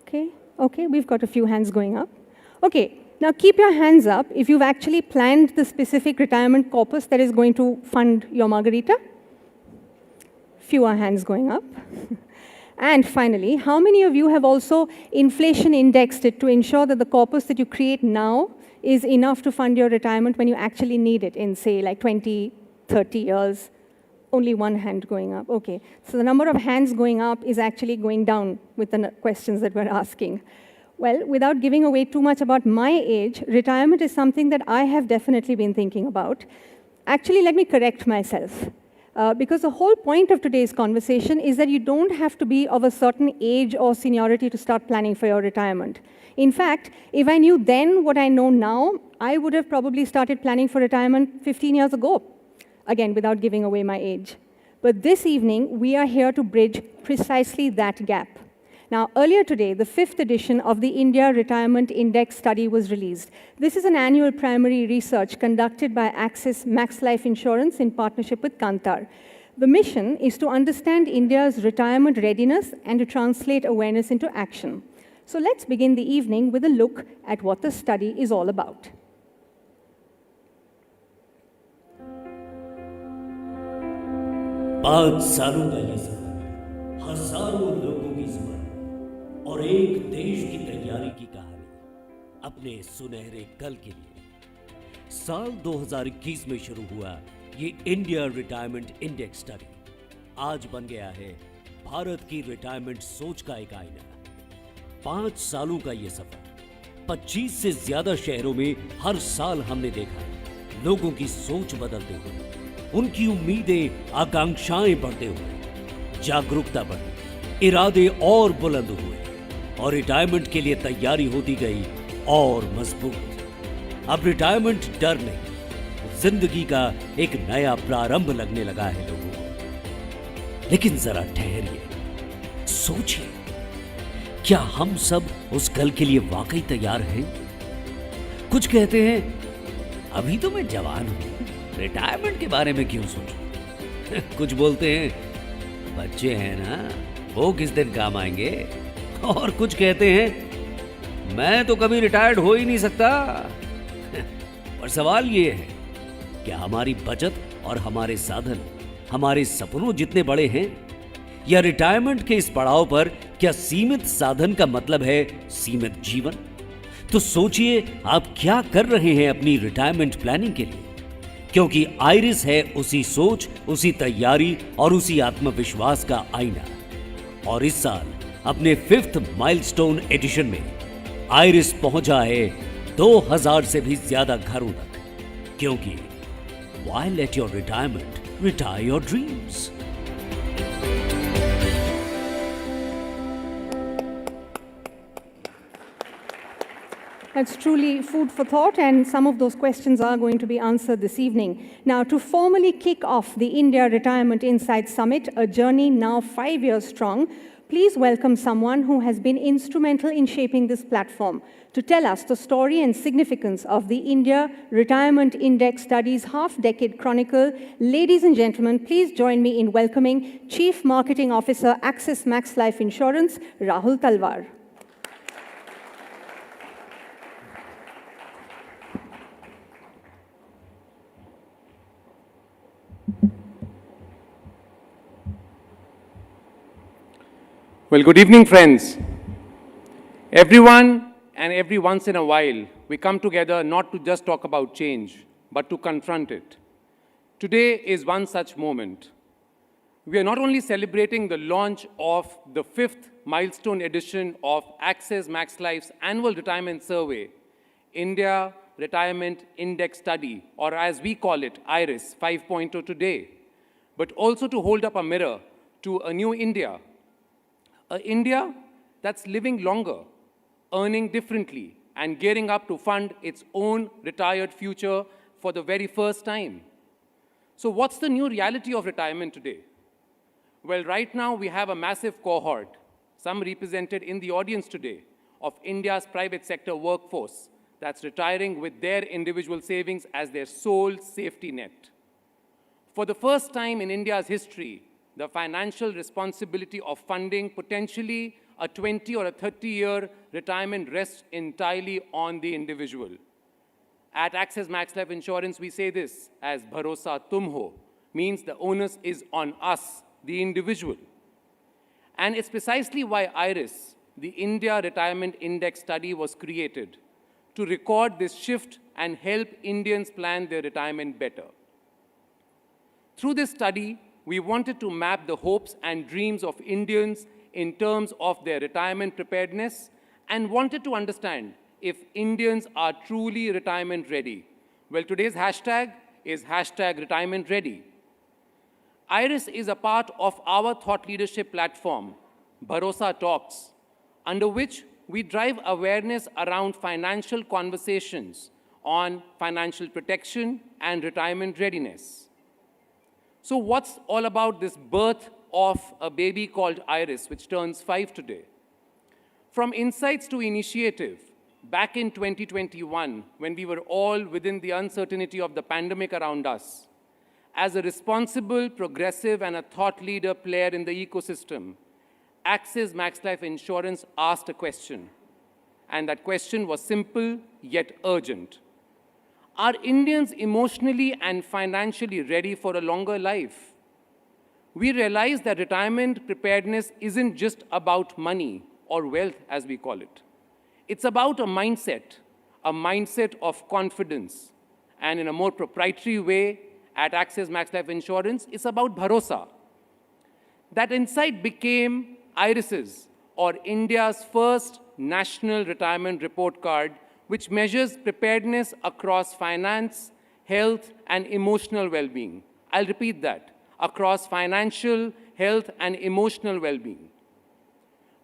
Okay, we've got a few hands going up. Okay, now keep your hands up if you've actually planned the specific retirement corpus that is going to fund your margarita. Fewer hands going up. And finally, how many of you have also inflation indexed it to ensure that the corpus that you create now is enough to fund your retirement when you actually need it in, say, like 20, 30 years? Only one hand going up. Okay, so the number of hands going up is actually going down with the questions that we're asking. Well, without giving away too much about my age, retirement is something that I have definitely been thinking about. Actually, let me correct myself. Because the whole point of today's conversation is that you don't have to be of a certain age or seniority to start planning for your retirement. In fact, if I knew then what I know now, I would have probably started planning for retirement 15 years ago. Again, without giving away my age. But this evening, we are here to bridge precisely that gap. Now, earlier today, the 5th edition of the India Retirement Index study was released. This is an annual primary research conducted by Axis Max Life Insurance in partnership with Kantar. The mission is to understand India's retirement readiness and to translate awareness into action. So let's begin the evening with a look at what the study is all about. पाँच सालों का ये सफर, हजारों लोगों की जुबान और एक देश की तैयारी की कहानी अपने सुनहरे कल के लिए। साल 2021 में शुरू हुआ ये इंडिया रिटायरमेंट इंडेक्स स्टडी आज बन गया है भारत की रिटायरमेंट सोच का एक आईना। 5 सालों का ये सफर 25 से ज्यादा शहरों में हर साल हमने देखा लोगों की सोच बदलते हुए, उनकी उम्मीदें आकांक्षाएं बढ़ते हुए, जागरूकता बढ़ी, इरादे और बुलंद हुए और रिटायरमेंट के लिए तैयारी होती गई और मजबूत। अब रिटायरमेंट डर नहीं, जिंदगी का एक नया प्रारंभ लगने लगा है लोगों को। लेकिन जरा ठहरिए, सोचिए, क्या हम सब उस कल के लिए वाकई तैयार हैं? कुछ कहते हैं अभी तो मैं जवान हूं, रिटायरमेंट के बारे में क्यों सोचूं? कुछ बोलते हैं बच्चे हैं ना, वो किस दिन काम आएंगे। और कुछ कहते हैं मैं तो कभी रिटायर्ड हो ही नहीं सकता। और सवाल ये है, क्या हमारी बचत और हमारे साधन हमारे सपनों जितने बड़े हैं, या रिटायरमेंट के इस पड़ाव पर क्या सीमित साधन का मतलब है सीमित जीवन? तो सोचिए आप क्या कर रहे हैं अपनी रिटायरमेंट प्लानिंग के लिए, क्योंकि आइरिस है उसी सोच, उसी तैयारी और उसी आत्मविश्वास का आईना। और इस साल अपने 5th माइलस्टोन एडिशन में आइरिस पहुंचा है 2000 से भी ज्यादा घरों तक, क्योंकि why let your retirement retire your dreams? That's truly food for thought, and some of those questions are going to be answered this evening. Now, to formally kick off the India Retirement Insight Summit, a journey now 5 years strong, please welcome someone who has been instrumental in shaping this platform to tell us the story and significance of the India Retirement Index Studies Half-Decade Chronicle. Ladies and gentlemen, please join me in welcoming Chief Marketing Officer, Axis Max Life Insurance, Rahul Talwar. Well, good evening, friends. Everyone and every once in a while, we come together not to just talk about change, but to confront it. Today is one such moment. We are not only celebrating the launch of the 5th milestone edition of Axis Max Life's annual retirement survey, India Retirement Index Study, or as we call it, IRIS 5.0 today, but also to hold up a mirror to a new India. An India that's living longer, earning differently, and gearing up to fund its own retired future for the very first time. So what's the new reality of retirement today? Well, right now we have a massive cohort, some represented in the audience today, of India's private sector workforce that's retiring with their individual savings as their sole safety net. For the first time in India's history, the financial responsibility of funding potentially a 20 or a 30-year retirement rests entirely on the individual. At Axis Max Life Insurance, we say this as bharosa tum ho, means the onus is on us, the individual. And it's precisely why IRIS, the India Retirement Index study, was created to record this shift and help Indians plan their retirement better. Through this study, we wanted to map the hopes and dreams of Indians in terms of their retirement preparedness and wanted to understand if Indians are truly retirement ready. Well, today's hashtag is #retirement ready. IRIS is a part of our thought leadership platform, Bharosa Talks, under which we drive awareness around financial conversations on financial protection and retirement readiness. So what's all about this birth of a baby called IRIS, which turns 5 today? From insights to initiative, back in 2021, when we were all within the uncertainty of the pandemic around us, as a responsible, progressive, and a thought leader player in the ecosystem, Axis Max Life Insurance asked a question. And that question was simple yet urgent. Are Indians emotionally and financially ready for a longer life? We realize that retirement preparedness isn't just about money or wealth, as we call it. It's about a mindset of confidence. And in a more proprietary way, at Axis Max Life Insurance, it's about bharosa. That insight became IRIS's, or India's first national retirement report card, which measures preparedness across finance, health, and emotional well-being. I'll repeat that, across financial, health, and emotional well-being.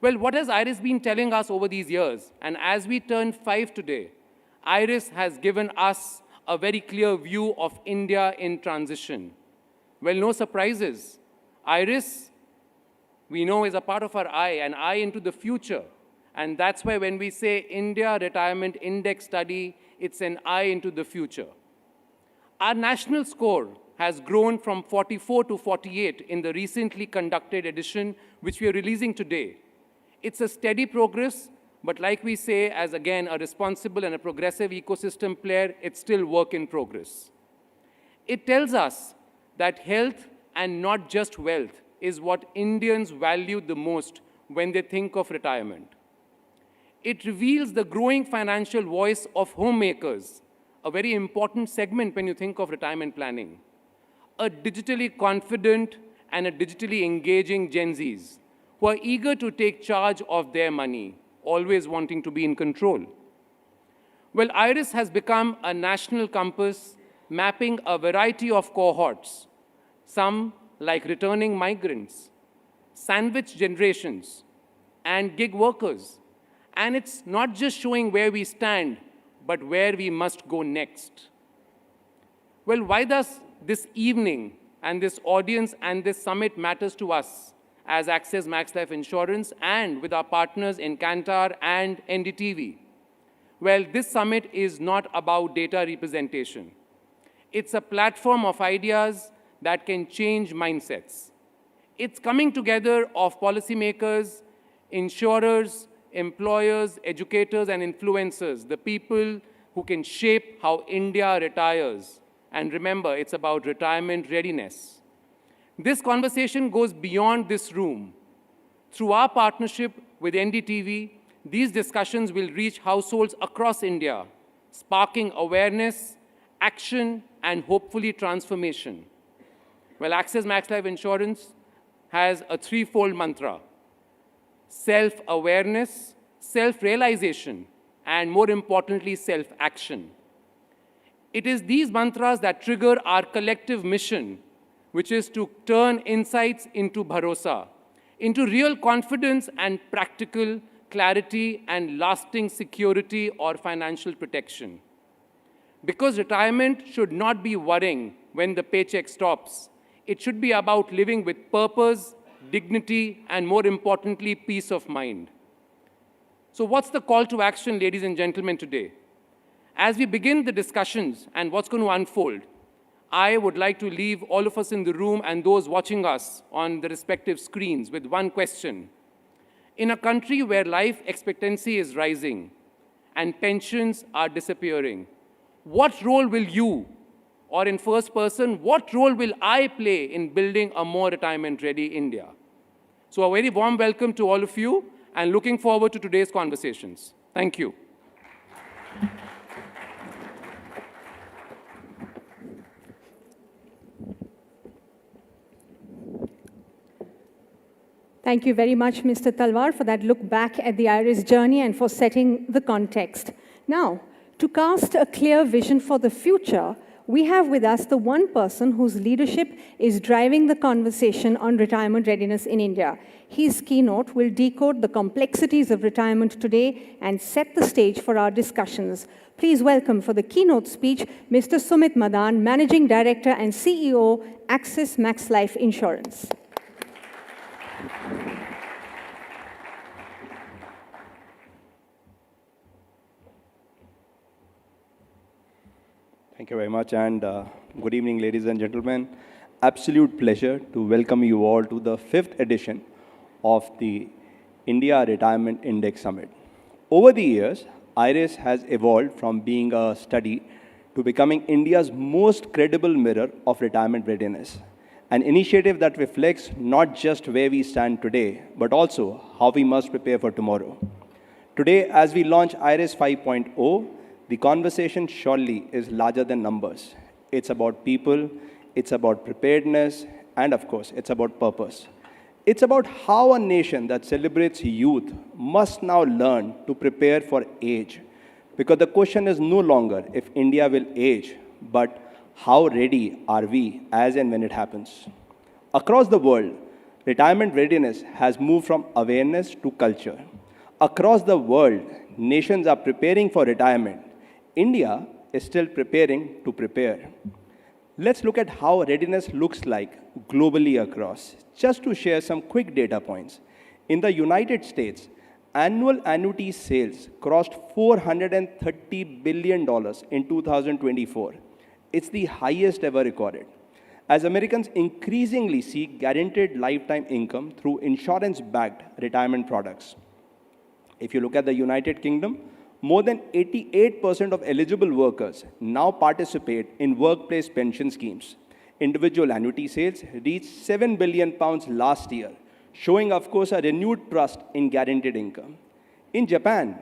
Well, what has IRIS been telling us over these years? And as we turn 5 today, IRIS has given us a very clear view of India in transition. Well, no surprises. IRIS, we know, is a part of our eye, an eye into the future. And that's why when we say India Retirement Index study, it's an eye into the future. Our national score has grown from 44 to 48 in the recently conducted edition, which we are releasing today. It's a steady progress, but like we say, as again, a responsible and a progressive ecosystem player, it's still work in progress. It tells us that health and not just wealth is what Indians value the most when they think of retirement. It reveals the growing financial voice of homemakers, a very important segment when you think of retirement planning. A digitally confident and a digitally engaging Gen Zs who are eager to take charge of their money, always wanting to be in control. Well, IRIS has become a national compass mapping a variety of cohorts, some like returning migrants, sandwich generations, and gig workers. And it's not just showing where we stand, but where we must go next. Well, why does this evening and this audience and this summit matters to us as Axis Max Life Insurance and with our partners in Kantar and NDTV? Well, this summit is not about data representation. It's a platform of ideas that can change mindsets. It's coming together of policymakers, insurers, employers, educators, and influencers, the people who can shape how India retires. And remember, it's about retirement readiness. This conversation goes beyond this room. Through our partnership with NDTV, these discussions will reach households across India, sparking awareness, action, and hopefully transformation. Well, Axis Max Life Insurance has a threefold mantra: self-awareness, self-realization, and more importantly, self-action. It is these mantras that trigger our collective mission, which is to turn insights into bharosa, into real confidence and practical clarity and lasting security or financial protection. Because retirement should not be worrying when the paycheck stops. It should be about living with purpose, dignity, and more importantly, peace of mind. So what's the call to action, ladies and gentlemen, today? As we begin the discussions and what's going to unfold, I would like to leave all of us in the room and those watching us on the respective screens with one question. In a country where life expectancy is rising and pensions are disappearing, what role will you, or in first person, what role will I play in building a more retirement-ready India? So a very warm welcome to all of you, and looking forward to today's conversations. Thank you. Thank you very much, Mr. Talwar, for that look back at the IRIS journey and for setting the context. Now, to cast a clear vision for the future, we have with us the one person whose leadership is driving the conversation on retirement readiness in India. His keynote will decode the complexities of retirement today and set the stage for our discussions. Please welcome for the keynote speech, Mr. Sumit Madan, Managing Director and CEO, Axis Max Life Insurance. Thank you very much, and good evening, ladies and gentlemen. Absolute pleasure to welcome you all to the 5th edition of the India Retirement Index Summit. Over the years, IRIS has evolved from being a study to becoming India's most credible mirror of retirement readiness, an initiative that reflects not just where we stand today, but also how we must prepare for tomorrow. Today, as we launch IRIS 5.0, the conversation surely is larger than numbers. It's about people, it's about preparedness, and of course, it's about purpose. It's about how a nation that celebrates youth must now learn to prepare for age. Because the question is no longer if India will age, but how ready are we as and when it happens. Across the world, retirement readiness has moved from awareness to culture. Across the world, nations are preparing for retirement. India is still preparing to prepare. Let's look at how readiness looks like globally across. Just to share some quick data points. In the United States, annual annuity sales crossed $430 billion in 2024. It's the highest ever recorded. As Americans increasingly seek guaranteed lifetime income through insurance-backed retirement products. If you look at the United Kingdom, more than 88% of eligible workers now participate in workplace pension schemes. Individual annuity sales reached £7 billion last year, showing, of course, a renewed trust in guaranteed income. In Japan,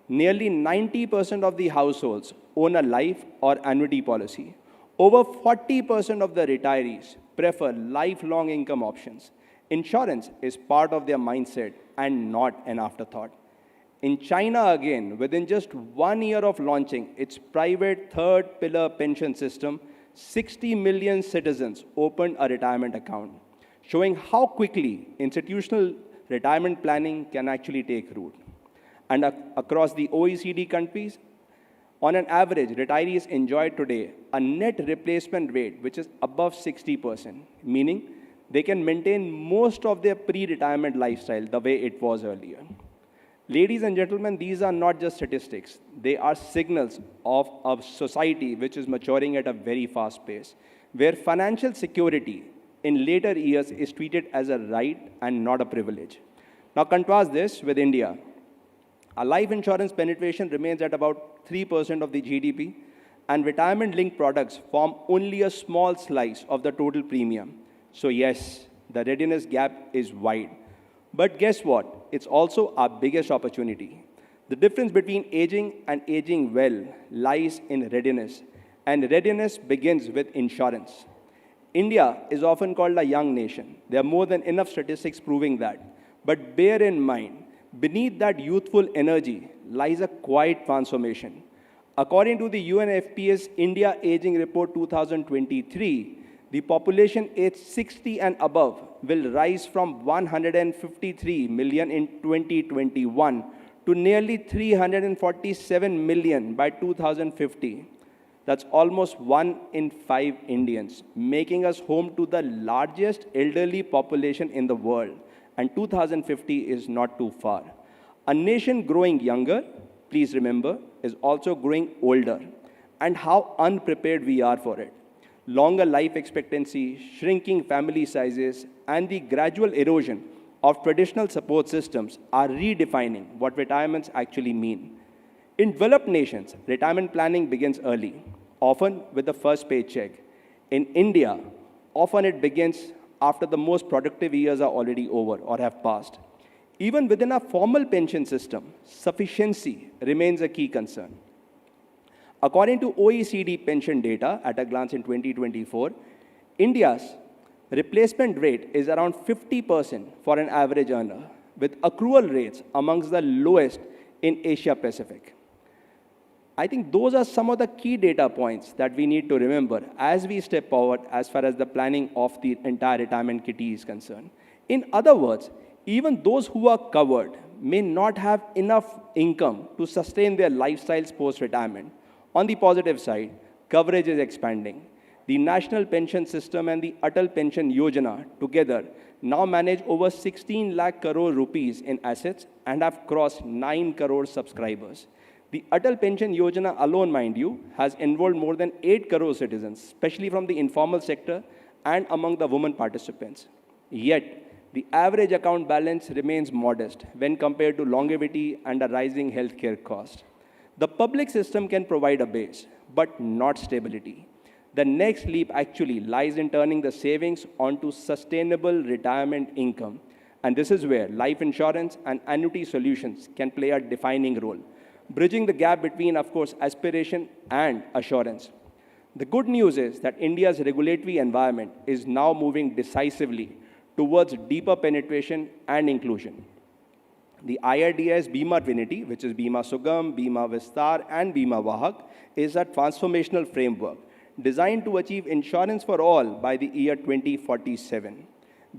nearly 90% of the households own a life or annuity policy. Over 40% of the retirees prefer lifelong income options. Insurance is part of their mindset and not an afterthought. In China, again, within just 1 year of launching its private third pillar pension system, 60 million citizens opened a retirement account, showing how quickly institutional retirement planning can actually take root. And across the OECD countries, on an average, retirees enjoy today a net replacement rate which is above 60%, meaning they can maintain most of their pre-retirement lifestyle the way it was earlier. Ladies and gentlemen, these are not just statistics. They are signals of a society which is maturing at a very fast pace, where financial security in later years is treated as a right and not a privilege. Now contrast this with India. Our life insurance penetration remains at about 3% of the GDP, and retirement-linked products form only a small slice of the total premium. So yes, the readiness gap is wide. But guess what? It's also our biggest opportunity. The difference between aging and aging well lies in readiness, and readiness begins with insurance. India is often called a young nation. There are more than enough statistics proving that. But bear in mind, beneath that youthful energy lies a quiet transformation. According to the UNFPA's India Aging Report 2023, the population aged 60 and above will rise from 153 million in 2021 to nearly 347 million by 2050. That's almost 1 in 5 Indians, making us home to the largest elderly population in the world. And 2050 is not too far. A nation growing younger, please remember, is also growing older. And how unprepared we are for it. Longer life expectancy, shrinking family sizes, and the gradual erosion of traditional support systems are redefining what retirements actually mean. In developed nations, retirement planning begins early, often with the first paycheck. In India, often it begins after the most productive years are already over or have passed. Even within our formal pension system, sufficiency remains a key concern. According to OECD pension data at a glance in 2024, India's replacement rate is around 50% for an average earner, with accrual rates amongst the lowest in Asia Pacific. I think those are some of the key data points that we need to remember as we step forward as far as the planning of the entire retirement kitty is concerned. In other words, even those who are covered may not have enough income to sustain their lifestyles post-retirement. On the positive side, coverage is expanding. The National Pension System and the Atal Pension Yojana together now manage over 16 lakh crore rupees in assets and have crossed 9 crore subscribers. The Atal Pension Yojana alone, mind you, has enrolled more than 8 crore citizens, especially from the informal sector and among the women participants. Yet, the average account balance remains modest when compared to longevity and a rising healthcare cost. The public system can provide a base, but not stability. The next leap actually lies in turning the savings onto sustainable retirement income. And this is where life insurance and annuity solutions can play a defining role, bridging the gap between, of course, aspiration and assurance. The good news is that India's regulatory environment is now moving decisively towards deeper penetration and inclusion. The IRDAI's Bima Trinity, which is Bima Sugam, Bima Vistar, and Bima Vahak, is a transformational framework designed to achieve insurance for all by the year 2047.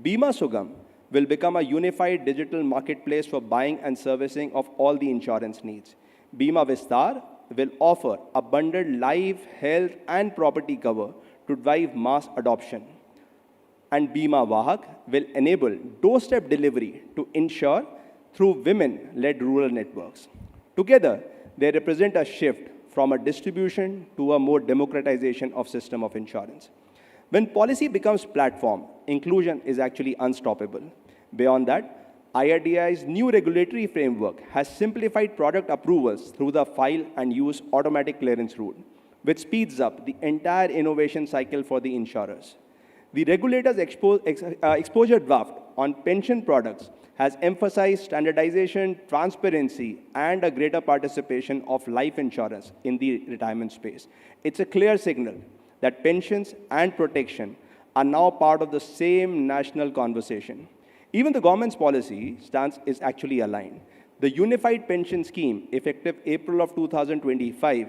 Bima Sugam will become a unified digital marketplace for buying and servicing of all the insurance needs. Bima Vistar will offer a bundled life, health, and property cover to drive mass adoption. And Bima Vahak will enable doorstep delivery to insure through women-led rural networks. Together, they represent a shift from a distribution to a more democratization of system of insurance. When policy becomes platform, inclusion is actually unstoppable. Beyond that, IRDAI's new regulatory framework has simplified product approvals through the file and use automatic clearance route, which speeds up the entire innovation cycle for the insurers. The regulator's exposure draft on pension products has emphasized standardization, transparency, and a greater participation of life insurance in the retirement space. It's a clear signal that pensions and protection are now part of the same national conversation. Even the government's policy stance is actually aligned. The Unified Pension Scheme, effective April of 2025,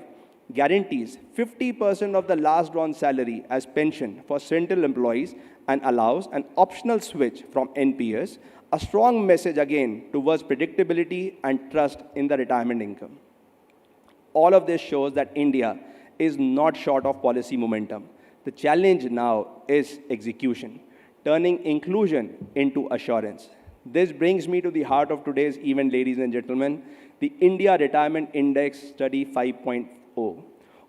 guarantees 50% of the last drawn salary as pension for central employees and allows an optional switch from NPS, a strong message again towards predictability and trust in the retirement income. All of this shows that India is not short of policy momentum. The challenge now is execution, turning inclusion into assurance. This brings me to the heart of today's event, ladies and gentlemen, the India Retirement Index Study 5.0.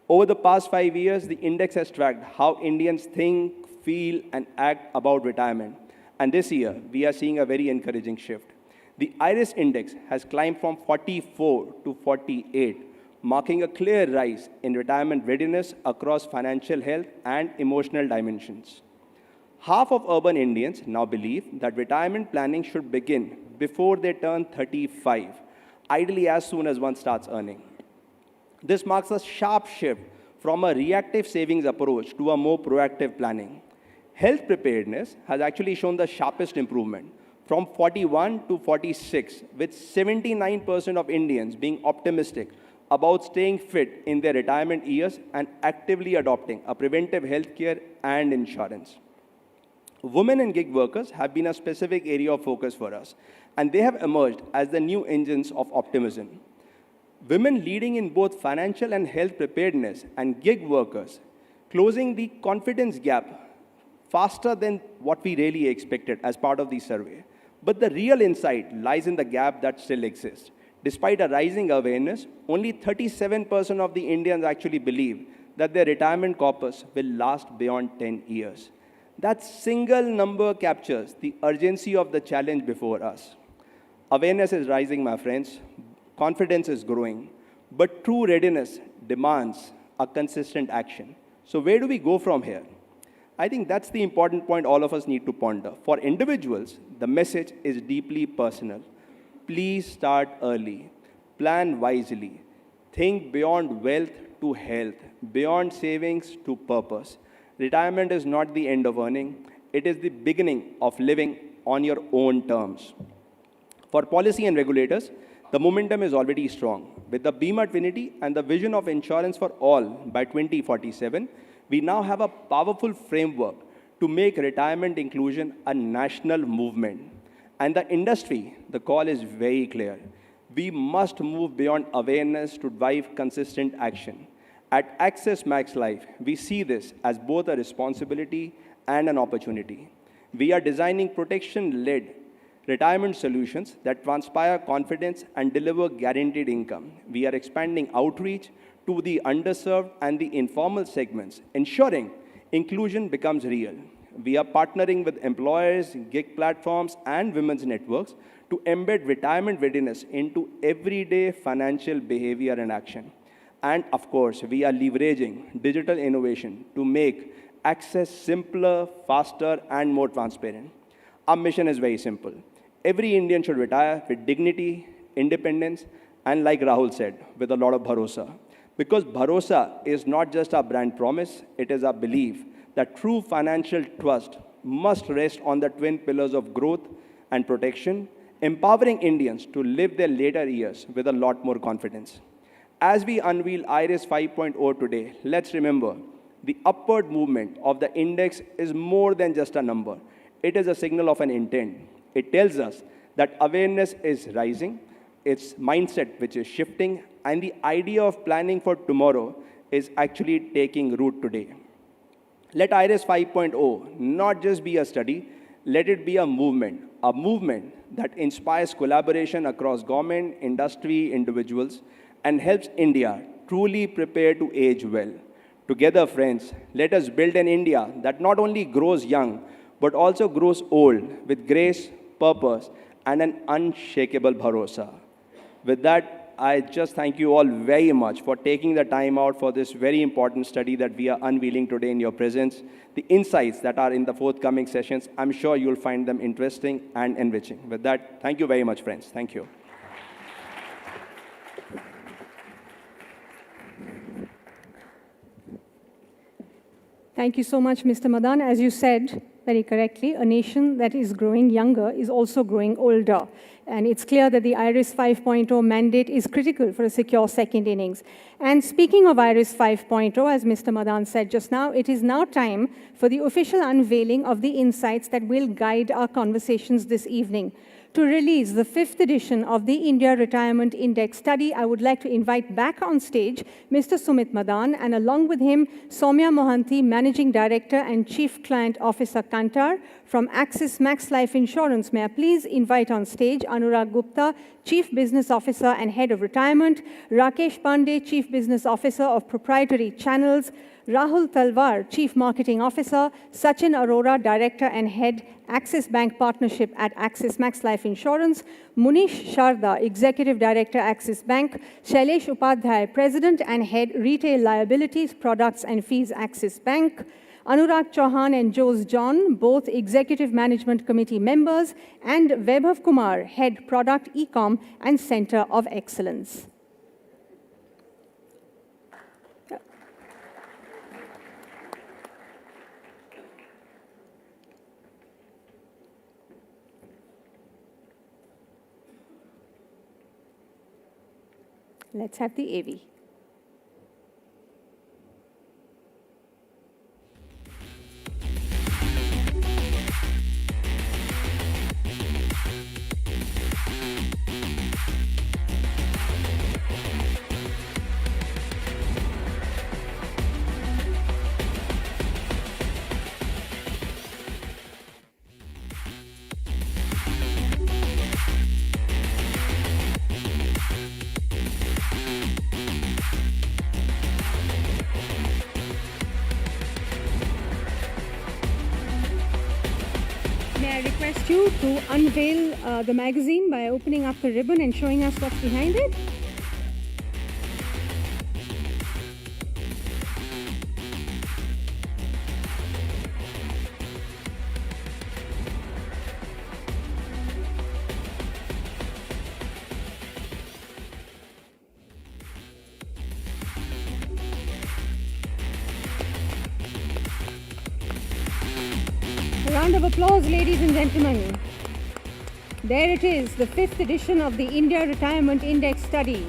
Over the past 5 years, the index has tracked how Indians think, feel, and act about retirement. And this year, we are seeing a very encouraging shift. The IRIS index has climbed from 44 to 48, marking a clear rise in retirement readiness across financial health and emotional dimensions. Half of urban Indians now believe that retirement planning should begin before they turn 35, ideally as soon as one starts earning. This marks a sharp shift from a reactive savings approach to a more proactive planning. Health preparedness has actually shown the sharpest improvement, from 41 to 46, with 79% of Indians being optimistic about staying fit in their retirement years and actively adopting a preventive health care and insurance. Women and gig workers have been a specific area of focus for us, and they have emerged as the new engines of optimism. Women leading in both financial and health preparedness and gig workers, closing the confidence gap faster than what we really expected as part of the survey. But the real insight lies in the gap that still exists. Despite a rising awareness, only 37% of the Indians actually believe that their retirement corpus will last beyond 10 years. That single number captures the urgency of the challenge before us. Awareness is rising, my friends. Confidence is growing. But true readiness demands a consistent action. So where do we go from here? I think that's the important point all of us need to ponder. For individuals, the message is deeply personal. Please start early. Plan wisely. Think beyond wealth to health, beyond savings to purpose. Retirement is not the end of earning. It is the beginning of living on your own terms. For policy and regulators, the momentum is already strong. With the Bima Trinity and the vision of insurance for all by 2047, we now have a powerful framework to make retirement inclusion a national movement. And the industry, the call is very clear. We must move beyond awareness to drive consistent action. At Access Max Life, we see this as both a responsibility and an opportunity. We are designing protection-led retirement solutions that transpire confidence and deliver guaranteed income. We are expanding outreach to the underserved and the informal segments, ensuring inclusion becomes real. We are partnering with employers, gig platforms, and women's networks to embed retirement readiness into everyday financial behavior and action. And of course, we are leveraging digital innovation to make access simpler, faster, and more transparent. Our mission is very simple. Every Indian should retire with dignity, independence, and like Rahul said, with a lot of bharosa. Because bharosa is not just our brand promise, it is our belief that true financial trust must rest on the twin pillars of growth and protection, empowering Indians to live their later years with a lot more confidence. As we unveil IRIS 5.0 today, let's remember the upward movement of the index is more than just a number. It is a signal of an intent. It tells us that awareness is rising, its mindset which is shifting, and the idea of planning for tomorrow is actually taking root today. Let IRIS 5.0 not just be a study, let it be a movement that inspires collaboration across government, industry, individuals, and helps India truly prepare to age well. Together, friends, let us build an India that not only grows young, but also grows old with grace, purpose, and an unshakable bharosa. With that, I just thank you all very much for taking the time out for this very important study that we are unveiling today in your presence. The insights that are in the forthcoming sessions, I'm sure you'll find them interesting and enriching. With that, thank you very much, friends. Thank you. Thank you so much, Mr. Madan. As you said very correctly, a nation that is growing younger is also growing older. And it's clear that the IRIS 5.0 mandate is critical for a secure second innings. And speaking of IRIS 5.0, as Mr. Madan said just now, it is now time for the official unveiling of the insights that will guide our conversations this evening. To release the 5th edition of the India Retirement Index study, I would like to invite back on stage Mr. Sumit Madan, and along with him, Soumya Mohanty, Managing Director and Chief Client Officer, Kantar, from Axis Max Life Insurance. May I please invite on stage Anurag Gupta, Chief Business Officer and Head of Retirement, Rakesh Pandey, Chief Business Officer of Proprietary Channels, Rahul Talwar, Chief Marketing Officer, Sachin Arora, Director and Head, Axis Bank Partnership at Axis Max Life Insurance, Munish Sharda, Executive Director, Axis Bank, Shailesh Upadhyay, President and Head, Retail Liabilities, Products and Fees, Axis Bank, Anurag Chauhan and Jose John, both Executive Management Committee members, and Vaibhav Kumar, Head, Product, Ecom and Center of Excellence. Let's have the AV. request you to unveil the magazine by opening up the ribbon and showing us what's behind it. A round of applause, ladies and gentlemen. There it is, the 5th edition of the India Retirement Index Study.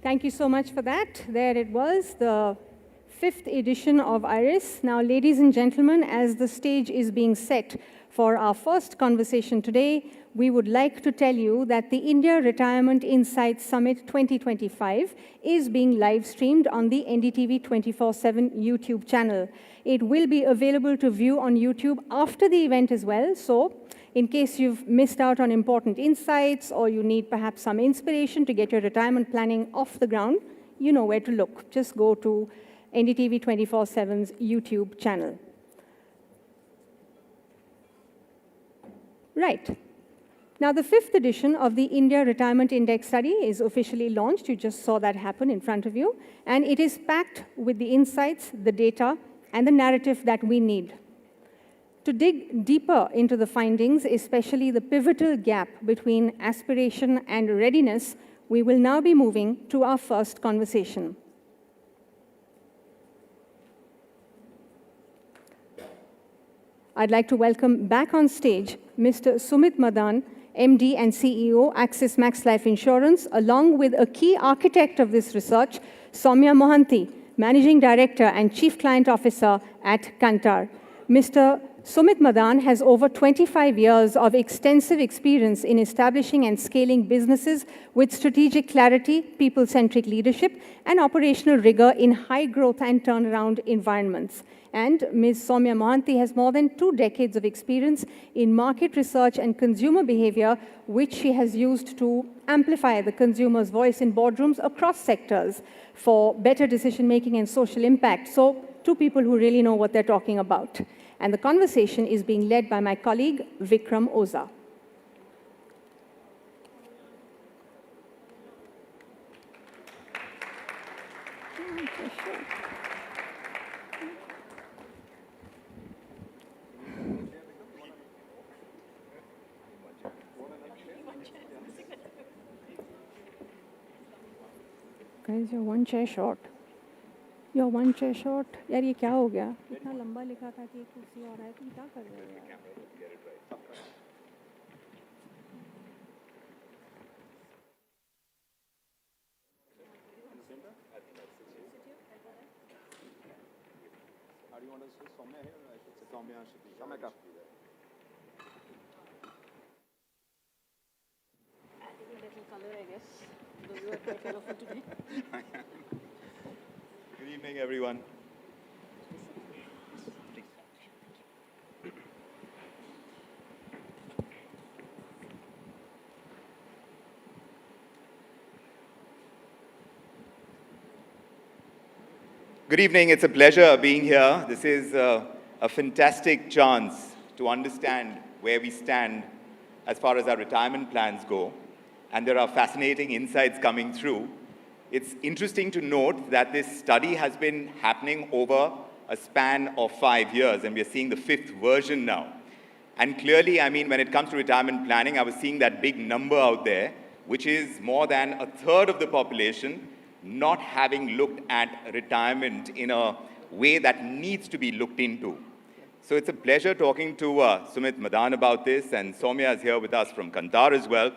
Thank you so much for that. There it was, the 5th edition of IRIS. Now, ladies and gentlemen, as the stage is being set for our first conversation today, we would like to tell you that the India Retirement Insights Summit 2025 is being live streamed on the NDTV 24/7 YouTube channel. It will be available to view on YouTube after the event as well. So, in case you've missed out on important insights or you need perhaps some inspiration to get your retirement planning off the ground, you know where to look. Just go to NDTV 24/7's YouTube channel. Right. Now, the 5th edition of the India Retirement Index Study is officially launched. You just saw that happen in front of you. And it is packed with the insights, the data, and the narrative that we need. To dig deeper into the findings, especially the pivotal gap between aspiration and readiness, we will now be moving to our first conversation. I'd like to welcome back on stage Mr. Sumit Madan, MD and CEO, Axis Max Life Insurance, along with a key architect of this research, Soumya Mohanty, Managing Director and Chief Client Officer at Kantar. Mr. Sumit Madan has over 25 years of extensive experience in establishing and scaling businesses with strategic clarity, people-centric leadership, and operational rigor in high-growth and turnaround environments. And Ms. Soumya Mohanty has more than 2 decades of experience in market research and consumer behavior, which she has used to amplify the consumer's voice in boardrooms across sectors for better decision-making and social impact. So, 2 people who really know what they're talking about. And the conversation is being led by my colleague, Vikram Oza. Guys, you're 1 chair short. You're 1 chair short. यार ये क्या हो गया? इतना लंबा लिखा था कि एक कुर्सी और है, तुम क्या कर रहे हो यार? How do you want us to sit Soumya here? I should sit Soumya. Soumya ka. Adding a little color, I guess. Though you are quite colorful today. Good evening, everyone. Good evening. It's a pleasure being here. This is a fantastic chance to understand where we stand as far as our retirement plans go. And there are fascinating insights coming through. It's interesting to note that this study has been happening over a span of 5 years, and we're seeing the 5th version now. And clearly, I mean, when it comes to retirement planning, I was seeing that big number out there, which is more than a third of the population not having looked at retirement in a way that needs to be looked into. So it's a pleasure talking to Sumit Madan about this, and Soumya is here with us from Kantar as well.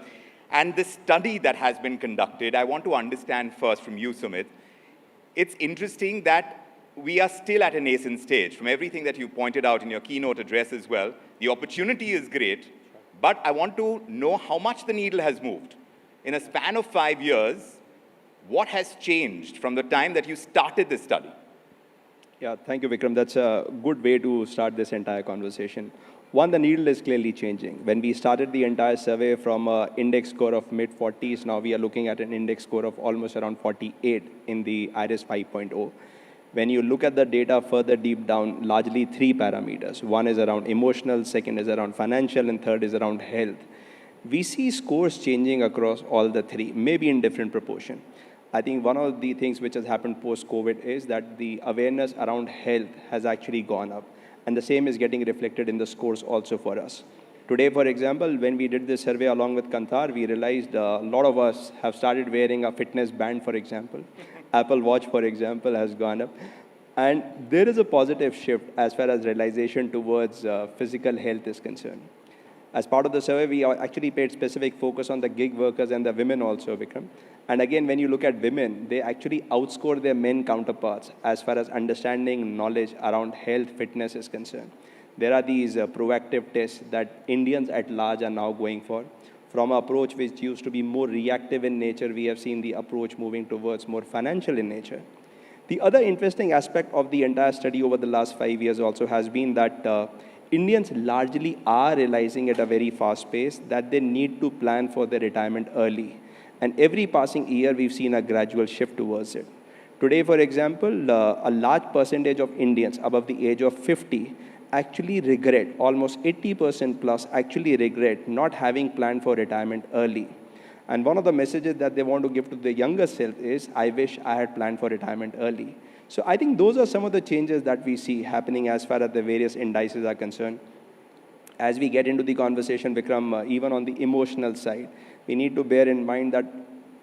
And the study that has been conducted, I want to understand first from you, Sumit. It's interesting that we are still at a nascent stage. From everything that you pointed out in your keynote address as well, the opportunity is great, but I want to know how much the needle has moved. In a span of 5 years, what has changed from the time that you started this study? Yeah, thank you, Vikram. That's a good way to start this entire conversation. One, the needle is clearly changing. When we started the entire survey from an index score of mid-40s, now we are looking at an index score of almost around 48 in the IRIS 5.0. When you look at the data further deep down, largely 3 parameters. One is around emotional, second is around financial, and third is around health. We see scores changing across all the 3, maybe in different proportion. I think one of the things which has happened post-COVID is that the awareness around health has actually gone up. And the same is getting reflected in the scores also for us. Today, for example, when we did this survey along with Kantar, we realized a lot of us have started wearing a fitness band, for example. Apple Watch, for example, has gone up. And there is a positive shift as far as realization towards physical health is concerned. As part of the survey, we actually paid specific focus on the gig workers and the women also, Vikram. And again, when you look at women, they actually outscore their men counterparts as far as understanding knowledge around health, fitness is concerned. There are these proactive tests that Indians at large are now going for. From an approach which used to be more reactive in nature, we have seen the approach moving towards more financial in nature. The other interesting aspect of the entire study over the last 5 years also has been that Indians largely are realizing at a very fast pace that they need to plan for their retirement early. And every passing year, we've seen a gradual shift towards it. Today, for example, a large percentage of Indians above the age of 50 actually regret, almost 80% plus actually regret not having planned for retirement early. And one of the messages that they want to give to the younger self is, I wish I had planned for retirement early. So I think those are some of the changes that we see happening as far as the various indices are concerned. As we get into the conversation, Vikram, even on the emotional side, we need to bear in mind that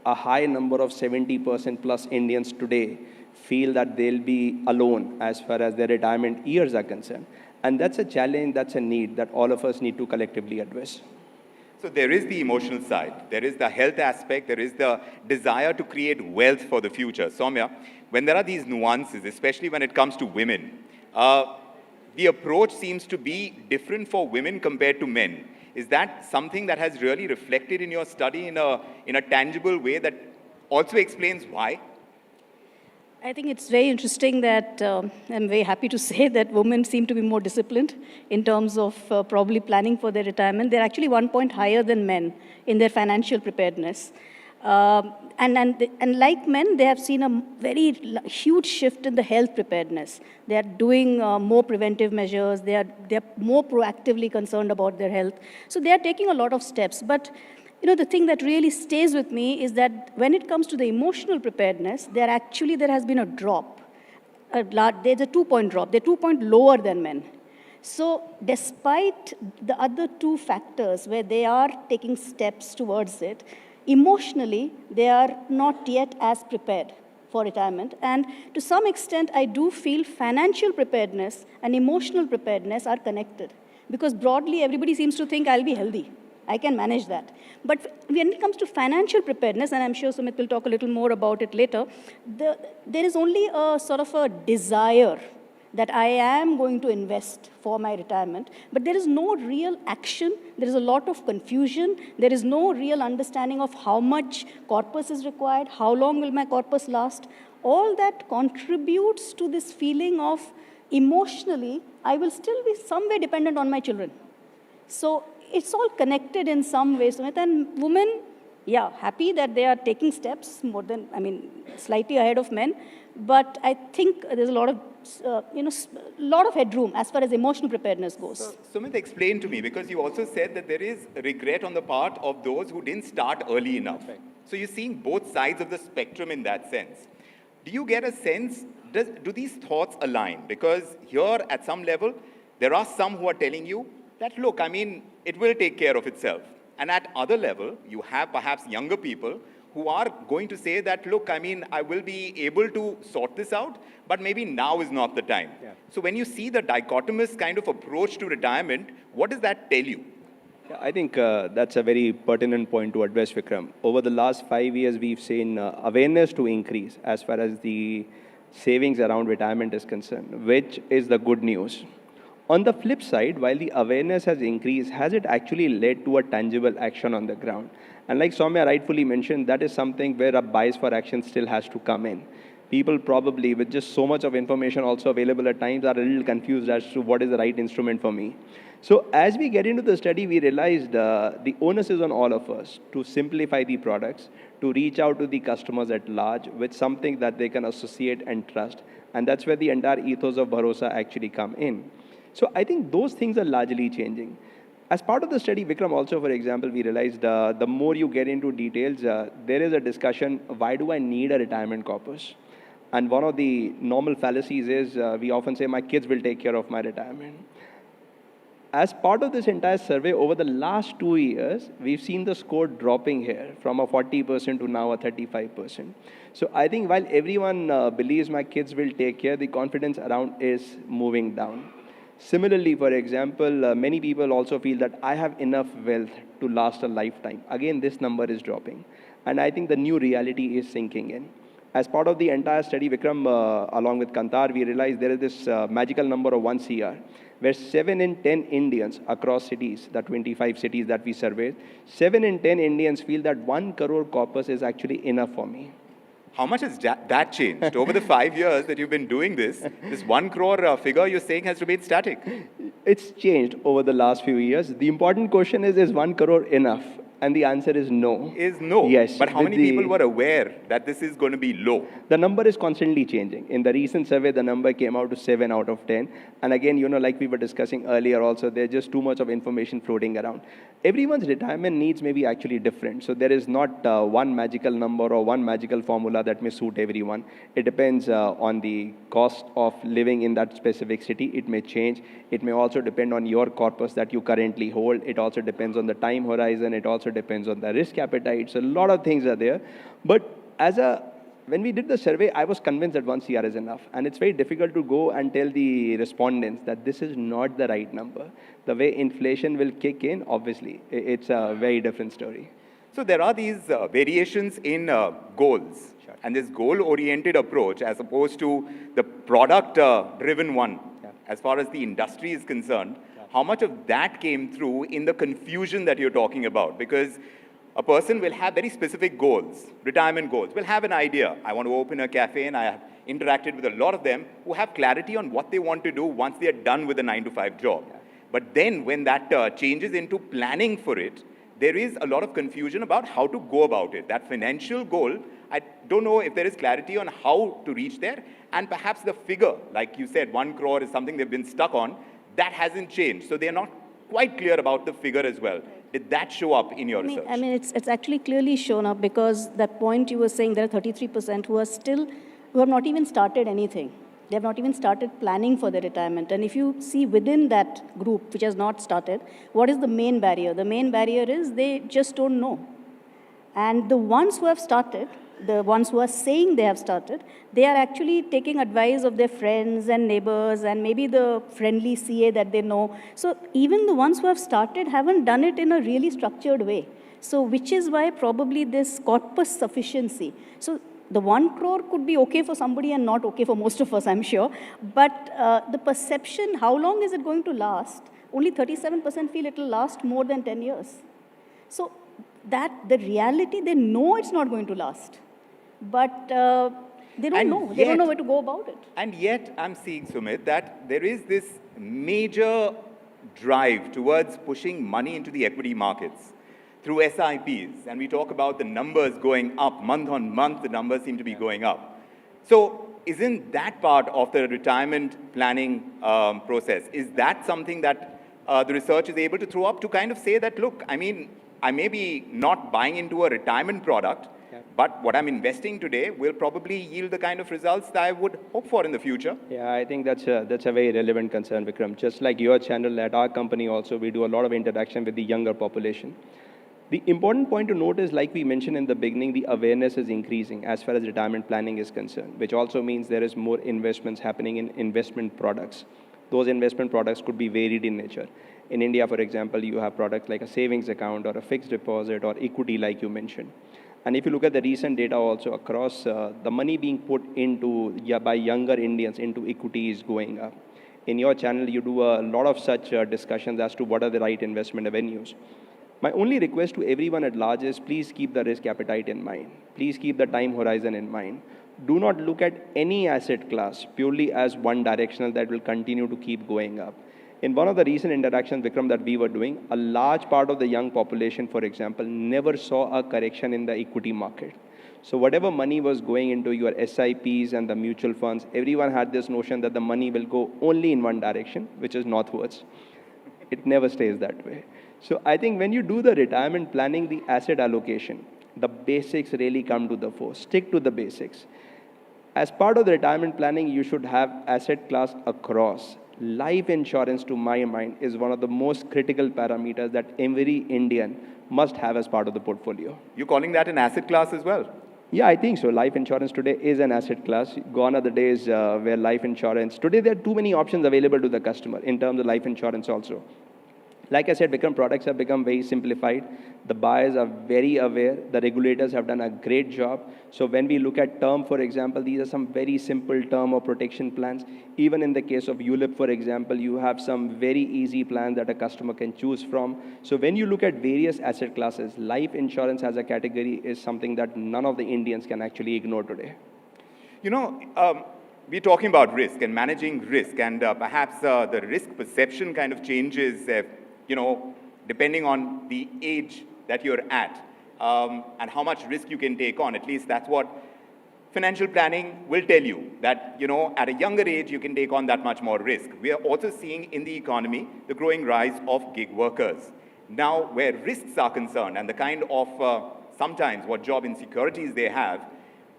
a high number of 70% plus Indians today feel that they'll be alone as far as their retirement years are concerned. And that's a challenge, that's a need that all of us need to collectively address. So there is the emotional side, there is the health aspect, there is the desire to create wealth for the future. Soumya, when there are these nuances, especially when it comes to women, the approach seems to be different for women compared to men. Is that something that has really reflected in your study in a tangible way that also explains why? I think it's very interesting that I'm very happy to say that women seem to be more disciplined in terms of probably planning for their retirement. They're actually 1 point higher than men in their financial preparedness. And like men, they have seen a very huge shift in the health preparedness. They are doing more preventive measures. They are more proactively concerned about their health. So they are taking a lot of steps. But you know, the thing that really stays with me is that when it comes to the emotional preparedness, there has been a drop. There's a 2-point drop. They're 2 points lower than men. So despite the other 2 factors where they are taking steps towards it, emotionally, they are not yet as prepared for retirement. And to some extent, I do feel financial preparedness and emotional preparedness are connected. Because broadly, everybody seems to think I'll be healthy. I can manage that. But when it comes to financial preparedness, and I'm sure Sumit will talk a little more about it later, there is only a sort of a desire that I am going to invest for my retirement, but there is no real action, there is a lot of confusion, there is no real understanding of how much corpus is required, how long will my corpus last. All that contributes to this feeling of emotionally, I will still be somewhere dependent on my children. So it's all connected in some ways, and women yeah, happy that they are taking steps more than, I mean, slightly ahead of men. But I think there's a lot of, lot of headroom as far as emotional preparedness goes. So, Sumit, explain to me, because you also said that there is regret on the part of those who didn't start early enough. Right. So you're seeing both sides of the spectrum in that sense. Do you get a sense, do these thoughts align? Because here, at some level, there are some who are telling you that, look, I mean, it will take care of itself. And at other level, you have perhaps younger people who are going to say that, look, I mean, I will be able to sort this out, but maybe now is not the time. Yeah. So when you see the dichotomous kind of approach to retirement, what does that tell you? Yeah, I think that's a very pertinent point to address, Vikram. Over the last 5 years, we've seen awareness to increase as far as the savings around retirement is concerned, which is the good news. On the flip side, while the awareness has increased, has it actually led to a tangible action on the ground? And like Soumya rightfully mentioned, that is something where a bias for action still has to come in. People probably, with just so much of information also available at times, are a little confused as to what is the right instrument for me. So as we get into the study, we realized the onus is on all of us to simplify the products, to reach out to the customers at large with something that they can associate and trust. And that's where the entire ethos of Bharosa actually come in. So I think those things are largely changing. As part of the study, Vikram, also, for example, we realized the more you get into details, there is a discussion, why do I need a retirement corpus? And one of the normal fallacies is we often say, my kids will take care of my retirement. As part of this entire survey, over the last 2 years, we've seen the score dropping here from a 40% to now a 35%. So I think while everyone believes my kids will take care, the confidence around is moving down. Similarly, for example, many people also feel that I have enough wealth to last a lifetime. Again, this number is dropping. And I think the new reality is sinking in. As part of the entire study, Vikram, along with Kantar, we realized there is this magical number of 1 CR, where 7 in 10 Indians across cities, the 25 cities that we surveyed, 7 in 10 Indians feel that 1 crore corpus is actually enough for me. How much has that changed? Over the 5 years that you've been doing this 1 crore figure you're saying has remained static? It's changed over the last few years. The important question is 1 crore enough? And the answer is no. Is no? Yes. But how many people were aware that this is going to be low? The number is constantly changing. In the recent survey, the number came out to 7 out of 10. And again, like we were discussing earlier also, there's just too much of information floating around. Everyone's retirement needs may be actually different. So there is not one magical number or one magical formula that may suit everyone. It depends on the cost of living in that specific city. It may change. It may also depend on your corpus that you currently hold. It also depends on the time horizon. It also depends on the risk appetite. So a lot of things are there. But when we did the survey, I was convinced that 1 CR is enough. And it's very difficult to go and tell the respondents that this is not the right number. The way inflation will kick in, obviously, it's a very different story. So there are these variations in goals. Sure. And this goal-oriented approach as opposed to the product-driven one, as far as the industry is concerned, how much of that came through in the confusion that you're talking about? Because a person will have very specific goals, retirement goals, will have an idea. I want to open a cafe, and I have interacted with a lot of them who have clarity on what they want to do once they are done with a 9-to-5 job. Yeah. But then when that changes into planning for it, there is a lot of confusion about how to go about it. That financial goal, I don't know if there is clarity on how to reach there. And perhaps the figure, like you said, 1 crore is something they've been stuck on. That hasn't changed. So they're not quite clear about the figure as well. Did that show up in your research? I mean, it's actually clearly shown up because that point you were saying, there are 33% who have not even started anything. They have not even started planning for their retirement. And if you see within that group, which has not started, what is the main barrier? The main barrier is they just don't know. And the ones who have started, the ones who are saying they have started, they are actually taking advice of their friends and neighbors and maybe the friendly CA that they know. So even the ones who have started haven't done it in a really structured way. So which is why probably this corpus sufficiency. So the 1 crore could be okay for somebody and not okay for most of us, I'm sure. But the perception, how long is it going to last? Only 37% feel it will last more than 10 years. So that the reality, they know it's not going to last. But they don't know. They don't know where to go about it. And yet, I'm seeing, Sumit, that there is this major drive towards pushing money into the equity markets through SIPs, and we talk about the numbers going up, month on month, the numbers seem to be going up. So isn't that part of the retirement planning process? Is that something that the research is able to throw up to kind of say that, look, I mean, I may be not buying into a retirement product, but what I'm investing today will probably yield the kind of results that I would hope for in the future. Yeah, I think that's a very relevant concern, Vikram. Just like your channel, at our company also, we do a lot of interaction with the younger population. The important point to note is, like we mentioned in the beginning, the awareness is increasing as far as retirement planning is concerned, which also means there is more investments happening in investment products. Those investment products could be varied in nature. In India, for example, you have products like a savings account or a fixed deposit or equity, like you mentioned. And if you look at the recent data also across, the money being put into, by younger Indians into equity is going up. In your channel, you do a lot of such discussions as to what are the right investment avenues. My only request to everyone at large is please keep the risk appetite in mind. Please keep the time horizon in mind. Do not look at any asset class purely as one directional that will continue to keep going up. In one of the recent interactions, Vikram, that we were doing, a large part of the young population, for example, never saw a correction in the equity market. So whatever money was going into your SIPs and the mutual funds, everyone had this notion that the money will go only in one direction, which is northwards. It never stays that way. So I think when you do the retirement planning, the asset allocation, the basics really come to the fore. Stick to the basics. As part of the retirement planning, you should have asset class across. Life insurance, to my mind, is one of the most critical parameters that every Indian must have as part of the portfolio. You're calling that an asset class as well? Yeah, I think so. Life insurance today is an asset class. Gone are the days where life insurance, today there are too many options available to the customer in terms of life insurance also. Like I said, Vikram, products have become very simplified. The buyers are very aware. The regulators have done a great job. So when we look at term, for example, these are some very simple term or protection plans. Even in the case of ULIP, for example, you have some very easy plans that a customer can choose from. So when you look at various asset classes, life insurance as a category is something that none of the Indians can actually ignore today. You know, we're talking about risk and managing risk, and perhaps the risk perception kind of changes you know, depending on the age that you're at and how much risk you can take on. At least that's what financial planning will tell you, that, you know, at a younger age, you can take on that much more risk. We are also seeing in the economy the growing rise of gig workers. Now, where risks are concerned and the kind of sometimes what job insecurities they have,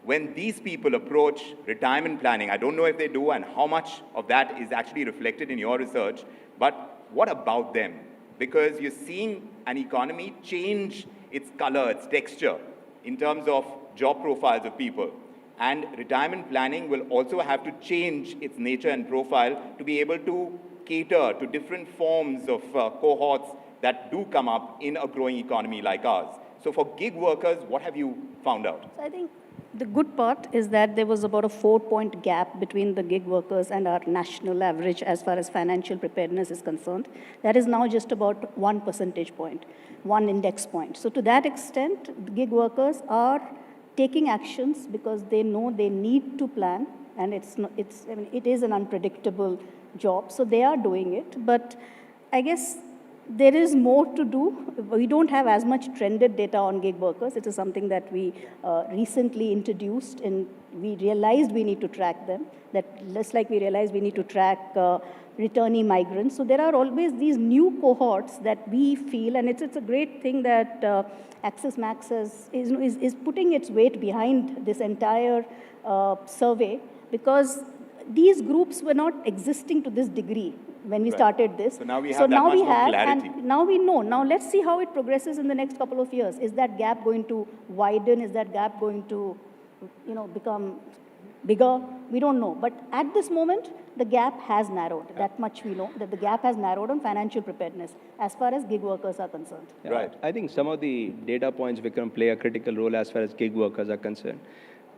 when these people approach retirement planning, I don't know if they do and how much of that is actually reflected in your research, but what about them? Because you're seeing an economy change its color, its texture, in terms of job profiles of people. And retirement planning will also have to change its nature and profile to be able to cater to different forms of cohorts that do come up in a growing economy like ours. So for gig workers, what have you found out? So I think the good part is that there was about a 4-point gap between the gig workers and our national average as far as financial preparedness is concerned. That is now just about 1 percentage point, 1 index point. So to that extent, the gig workers are taking actions because they know they need to plan, and I mean, it is an unpredictable job, so they are doing it. But I guess there is more to do. We don't have as much trended data on gig workers. It is something that we recently introduced, and we realized we need to track them. That just like we realized we need to track returnee migrants. So there are always these new cohorts that we feel, and it's a great thing that Axis Max is putting its weight behind this entire survey, because these groups were not existing to this degree when we started this. So now we have that much more clarity. And now we know. Now let's see how it progresses in the next couple of years. Is that gap going to widen? Is that gap going to, you know, become bigger? We don't know. But at this moment, the gap has narrowed. That much we know, that the gap has narrowed on financial preparedness as far as gig workers are concerned. Yeah, Right. I think some of the data points, Vikram, play a critical role as far as gig workers are concerned.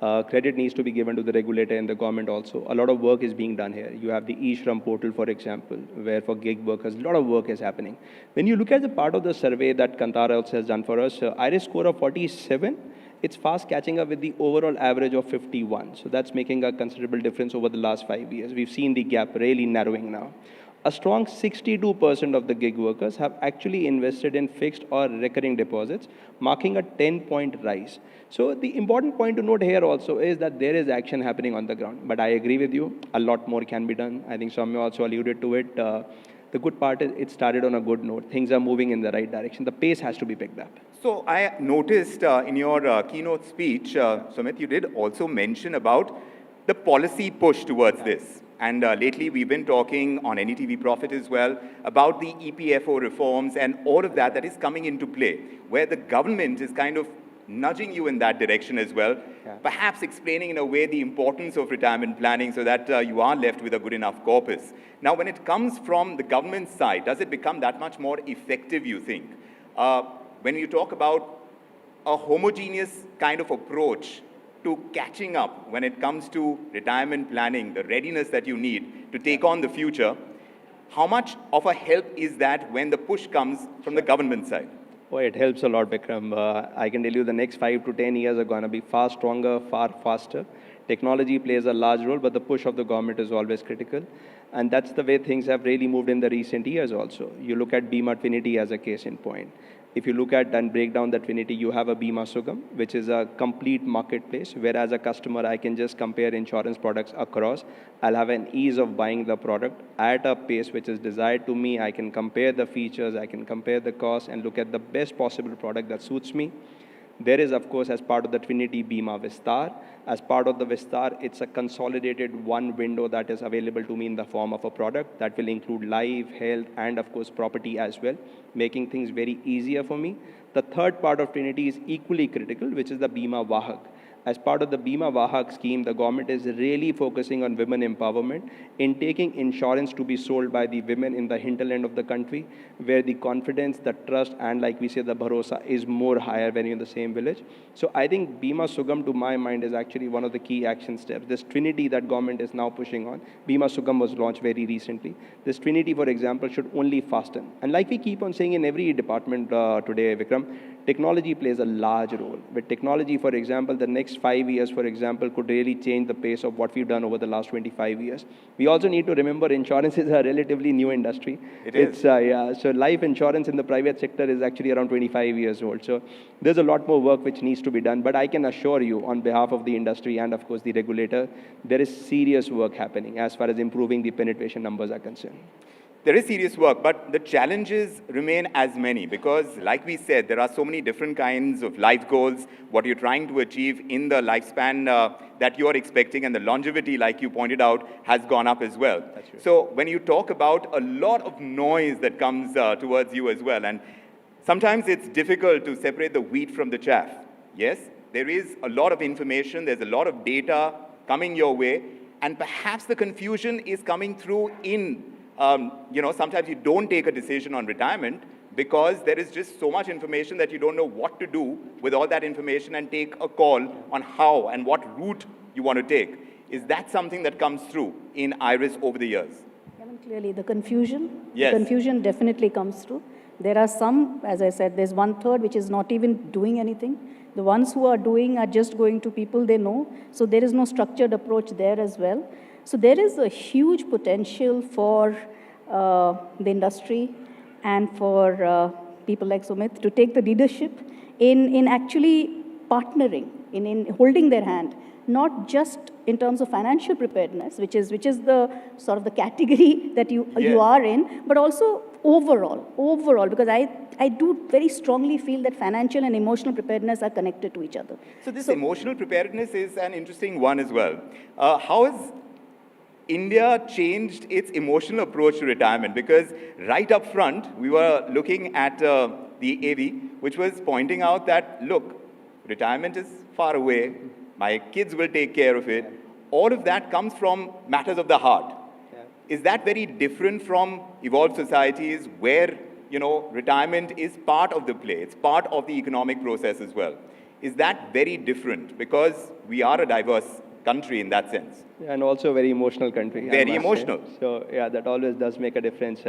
Credit needs to be given to the regulator and the government also. A lot of work is being done here. You have the e-Shram portal, for example, where for gig workers, a lot of work is happening. When you look at the part of the survey that Kantara also has done for us, IRIS score of 47, it's fast catching up with the overall average of 51. So that's making a considerable difference over the last 5 years. We've seen the gap really narrowing now. A strong 62% of the gig workers have actually invested in fixed or recurring deposits, marking a 10-point rise. So the important point to note here also is that there is action happening on the ground. But I agree with you, a lot more can be done. I think Soumya also alluded to it. The good part is it started on a good note. Things are moving in the right direction. The pace has to be picked up. So I noticed in your keynote speech, Sumit, you did also mention about the policy push towards this. And lately, we've been talking on NDTV Profit as well about the EPFO reforms and all of that is coming into play, where the government is kind of nudging you in that direction as well, perhaps explaining in a way the importance of retirement planning so that you are left with a good enough corpus. Now, when it comes from the government side, does it become that much more effective, you think? When you talk about a homogeneous kind of approach to catching up when it comes to retirement planning, the readiness that you need to take on the future, how much of a help is that when the push comes from the government side? Oh, it helps a lot, Vikram. I can tell you the next 5 to 10 years are going to be far stronger, far faster. Technology plays a large role, but the push of the government is always critical. And that's the way things have really moved in the recent years also. You look at Bima Trinity as a case in point. If you look at and break down the Trinity, you have a Bima Sugam, which is a complete marketplace, where as a customer, I can just compare insurance products across. I'll have an ease of buying the product at a pace which is desired to me. I can compare the features, I can compare the cost, and look at the best possible product that suits me. There is, of course, as part of the Trinity, Bima Vistar. As part of the Vistar, it's a consolidated one window that is available to me in the form of a product that will include life, health, and of course, property as well, making things very easier for me. The third part of Trinity is equally critical, which is the Bima Vahak. As part of the Bima Vahak scheme, the government is really focusing on women empowerment in taking insurance to be sold by the women in the hinterland of the country, where the confidence, the trust, and like we say, the bharosa is more higher when you're in the same village. So I think Bima Sugam, to my mind, is actually one of the key action steps. This Trinity that government is now pushing on, Bima Sugam was launched very recently. This Trinity, for example, should only fasten. And like we keep on saying in every department today, Vikram, technology plays a large role. With technology, for example, the next 5 years, for example, could really change the pace of what we've done over the last 25 years. We also need to remember insurance is a relatively new industry. It is. So life insurance in the private sector is actually around 25 years old. So there's a lot more work which needs to be done. But I can assure you, on behalf of the industry and, of course, the regulator, there is serious work happening as far as improving the penetration numbers are concerned. There is serious work, but the challenges remain as many because, like we said, there are so many different kinds of life goals, what you're trying to achieve in the lifespan that you're expecting, and the longevity, like you pointed out, has gone up as well. That's right. So when you talk about a lot of noise that comes towards you as well, and sometimes it's difficult to separate the wheat from the chaff. Yes, there is a lot of information, there's a lot of data coming your way, and perhaps the confusion is coming through in sometimes you don't take a decision on retirement because there is just so much information that you don't know what to do with all that information and take a call on how and what route you want to take. Is that something that comes through in IRIS over the years? I mean, clearly, the confusion. Yes. The confusion definitely comes through. There are some, as I said, there's 1/3 which is not even doing anything. The ones who are doing are just going to people they know. So there is no structured approach there as well. So there is a huge potential for the industry and for people like Sumit to take the leadership in actually partnering, in holding their hand, not just in terms of financial preparedness, which is the sort of the category that you are in, but also overall, because I do very strongly feel that financial and emotional preparedness are connected to each other. So this emotional preparedness is an interesting one as well. How has India changed its emotional approach to retirement? Because right up front, we were looking at the AV, which was pointing out that, look, retirement is far away, my kids will take care of it. All of that comes from matters of the heart. Is that very different from evolved societies where, retirement is part of the play, it's part of the economic process as well? Is that very different? Because we are a diverse country in that sense. And also a very emotional country. Very emotional. So that always does make a difference.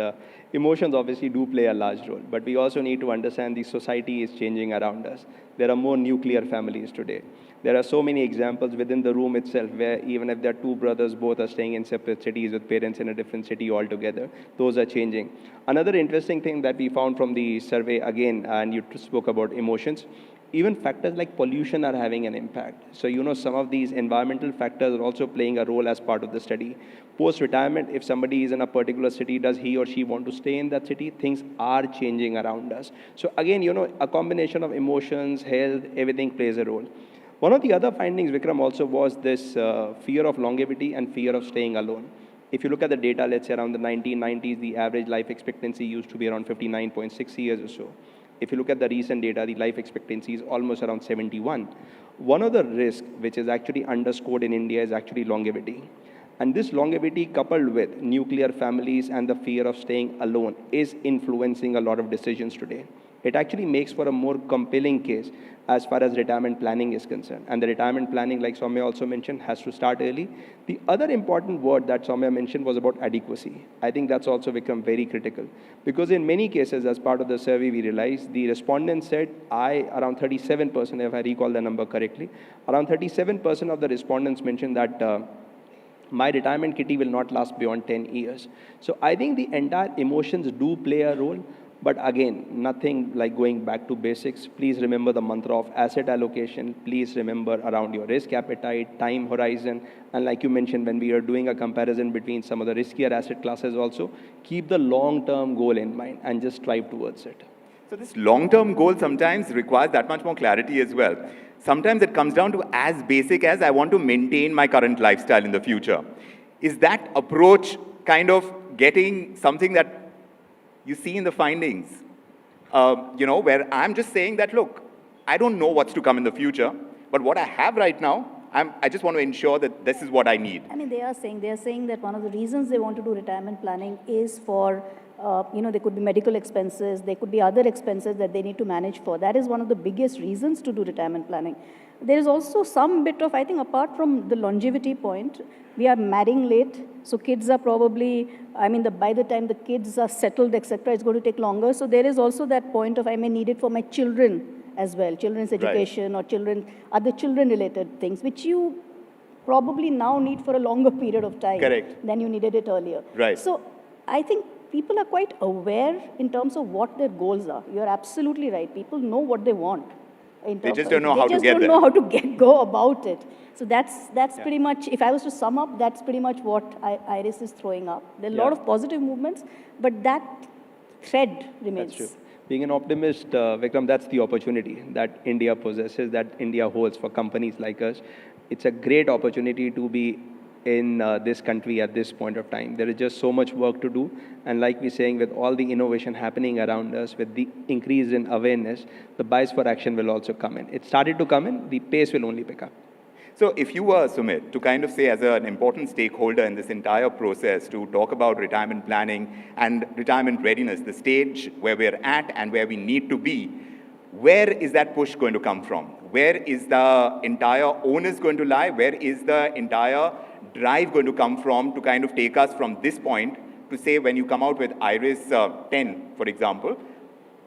Emotions obviously do play a large role, but we also need to understand the society is changing around us. There are more nuclear families today. There are so many examples within the room itself where even if there are two brothers, both are staying in separate cities with parents in a different city altogether, those are changing. Another interesting thing that we found from the survey, again, and you spoke about emotions, even factors like pollution are having an impact. So, some of these environmental factors are also playing a role as part of the study. Post-retirement, if somebody is in a particular city, does he or she want to stay in that city? Things are changing around us. So again, a combination of emotions, health, everything plays a role. One of the other findings, Vikram, also was this fear of longevity and fear of staying alone. If you look at the data, let's say around the 1990s, the average life expectancy used to be around 59.6 years or so. If you look at the recent data, the life expectancy is almost around 71. One of the risks which is actually underscored in India is actually longevity. And this longevity coupled with nuclear families and the fear of staying alone is influencing a lot of decisions today. It actually makes for a more compelling case as far as retirement planning is concerned. And the retirement planning, like Soumya also mentioned, has to start early. The other important word that Soumya mentioned was about adequacy. I think that's also become very critical. Because in many cases, as part of the survey, we realized the respondents said, around 37%, if I recall the number correctly, around 37% of the respondents mentioned that my retirement kitty will not last beyond 10 years. So I think the entire emotions do play a role. But again, nothing like going back to basics. Please remember the mantra of asset allocation. Please remember around your risk appetite, time horizon. And like you mentioned, when we are doing a comparison between some of the riskier asset classes also, keep the long-term goal in mind and just strive towards it. So this long-term goal sometimes requires that much more clarity as well. Sometimes it comes down to as basic as I want to maintain my current lifestyle in the future. Is that approach kind of getting something that you see in the findings, where I'm just saying that, look, I don't know what's to come in the future, but what I have right now, I just want to ensure that this is what I need. I mean, they are saying that one of the reasons they want to do retirement planning is for, there could be medical expenses, there could be other expenses that they need to manage for. That is one of the biggest reasons to do retirement planning. There is also some bit of, I think, apart from the longevity point, we are marrying late. So kids are probably, by the time the kids are settled, etc., it's going to take longer. So there is also that point of I may need it for my children as well, children's education or other children-related things, which you probably now need for a longer period of time than you needed it earlier. Right. So I think people are quite aware in terms of what their goals are. You're absolutely right. People know what they want. They just don't know how to get there. They just don't know how to go about it. So that's pretty much, if I was to sum up, that's pretty much what IRIS is throwing up. There are a lot of positive movements, but that thread remains. That's true. Being an optimist, Vikram, that's the opportunity that India possesses, that India holds for companies like us. It's a great opportunity to be in this country at this point of time. There is just so much work to do. And like we're saying, with all the innovation happening around us, with the increase in awareness, the bias for action will also come in. It started to come in, the pace will only pick up. So if you were, Sumit, to kind of say as an important stakeholder in this entire process to talk about retirement planning and retirement readiness, the stage where we're at and where we need to be, where is that push going to come from? Where is the entire onus going to lie? Where is the entire drive going to come from to kind of take us from this point to say when you come out with IRIS 10, for example,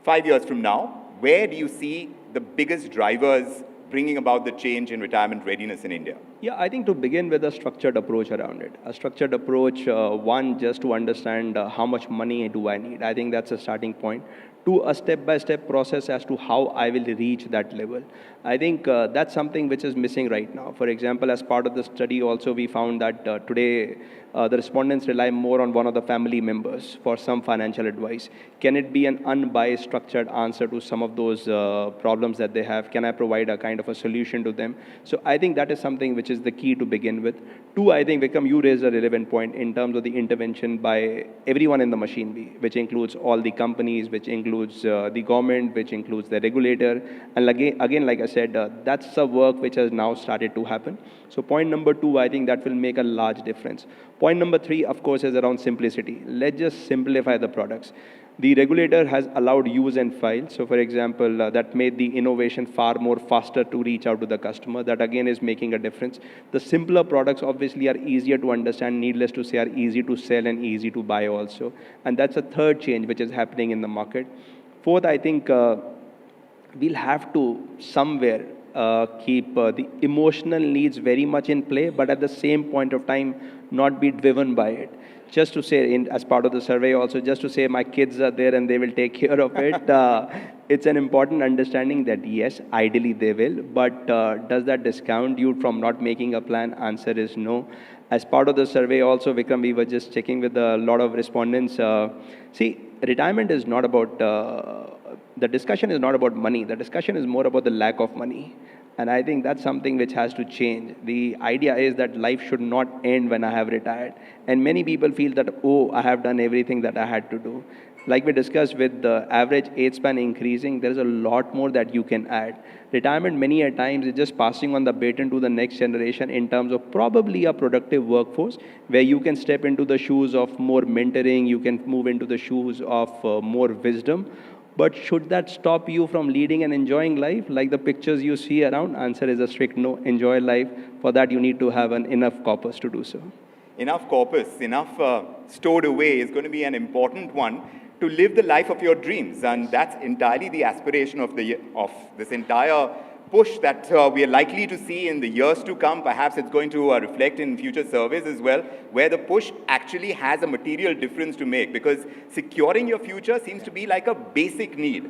5 years from now, where do you see the biggest drivers bringing about the change in retirement readiness in India? Yeah, I think to begin with a structured approach around it. A structured approach, one, just to understand how much money do I need. I think that's a starting point. Two, a step-by-step process as to how I will reach that level. I think that's something which is missing right now. For example, as part of the study also, we found that today the respondents rely more on one of the family members for some financial advice. Can it be an unbiased, structured answer to some of those problems that they have? Can I provide a kind of a solution to them? So I think that is something which is the key to begin with. Two, I think, Vikram, you raised a relevant point in terms of the intervention by everyone in the machinery, which includes all the companies, which includes the government, which includes the regulator. And again, like I said, that's a work which has now started to happen. So point number two, I think that will make a large difference. Point number three, of course, is around simplicity. Let's just simplify the products. The regulator has allowed use and file. So for example, that made the innovation far more faster to reach out to the customer. That again is making a difference. The simpler products obviously are easier to understand, needless to say, are easy to sell and easy to buy also. And that's a third change which is happening in the market. Fourth, I think we'll have to somewhere keep the emotional needs very much in play, but at the same point of time, not be driven by it. Just to say, as part of the survey also, just to say my kids are there and they will take care of it. It's an important understanding that yes, ideally they will, but does that discount you from not making a plan? Answer is no. As part of the survey also, Vikram, we were just checking with a lot of respondents. See, retirement is not about, the discussion is not about money. The discussion is more about the lack of money. And I think that's something which has to change. The idea is that life should not end when I have retired. And many people feel that, oh, I have done everything that I had to do. Like we discussed, with the average age span increasing, there is a lot more that you can add. Retirement many a times is just passing on the baton to the next generation in terms of probably a productive workforce where you can step into the shoes of more mentoring, you can move into the shoes of more wisdom. But should that stop you from leading and enjoying life? Like the pictures you see around, answer is a strict no. Enjoy life. For that, you need to have enough corpus to do so. Enough corpus, enough stored away is going to be an important one to live the life of your dreams. And that's entirely the aspiration of this entire push that we are likely to see in the years to come. Perhaps it's going to reflect in future surveys as well, where the push actually has a material difference to make, because securing your future seems to be like a basic need.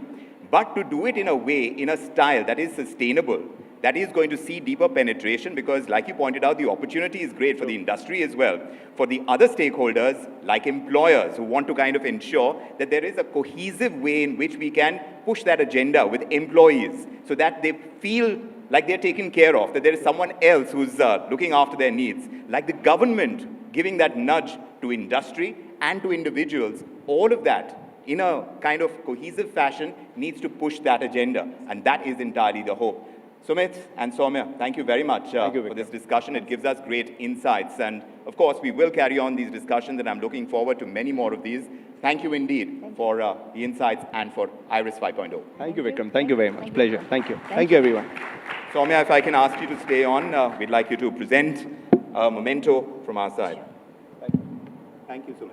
But to do it in a way, in a style that is sustainable, that is going to see deeper penetration, because like you pointed out, the opportunity is great for the industry as well, for the other stakeholders like employers who want to kind of ensure that there is a cohesive way in which we can push that agenda with employees so that they feel like they're taken care of, that there is someone else who's looking after their needs, like the government giving that nudge to industry and to individuals. All of that in a kind of cohesive fashion needs to push that agenda, and that is entirely the hope. Sumit and Soumya, thank you very much for this discussion. It gives us great insights. And of course, we will carry on these discussions, and I'm looking forward to many more of these. Thank you indeed for the insights and for IRIS 5.0. Thank you, Vikram. Thank you very much. Pleasure. Thank you. Thank you, everyone. Soumya, if I can ask you to stay on, we'd like you to present a memento from our side. Thank you, Sumit.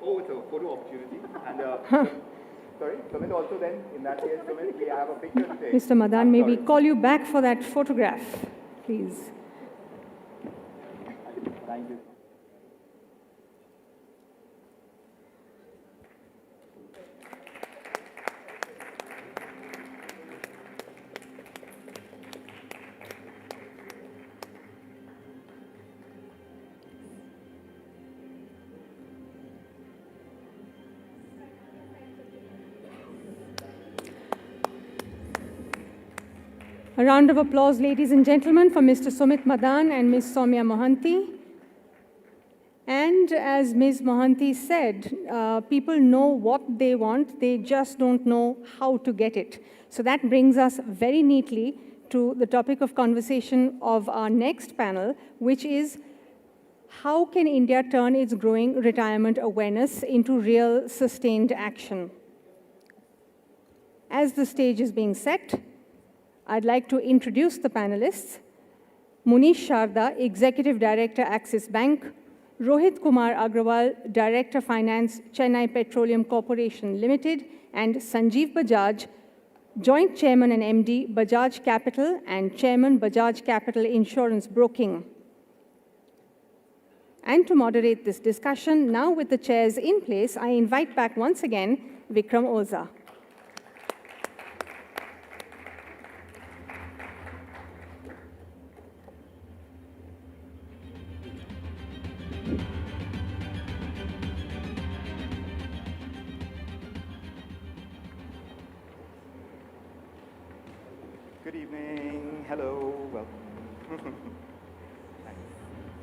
Oh, it's a photo opportunity. And sorry, Sumit also then, in that case, Sumit, we have a picture to take. Mr. Madan, may we call you back for that photograph, please? Thank you. A round of applause, ladies and gentlemen, for Mr. Sumit Madan and Ms. Soumya Mohanty. And as Ms. Mohanty said, people know what they want, they just don't know how to get it. So that brings us very neatly to the topic of conversation of our next panel, which is how can India turn its growing retirement awareness into real sustained action? As the stage is being set, I'd like to introduce the panelists. Munish Sharda, Executive Director, Axis Bank. Rohit Kumar Agrawal, Director Finance, Chennai Petroleum Corporation Limited. And Sanjeev Bajaj, Joint Chairman and MD, Bajaj Capital and Chairman, Bajaj Capital Insurance Broking. And to moderate this discussion, now with the chairs in place, I invite back once again Vikram Oza. Good evening. Hello. Welcome.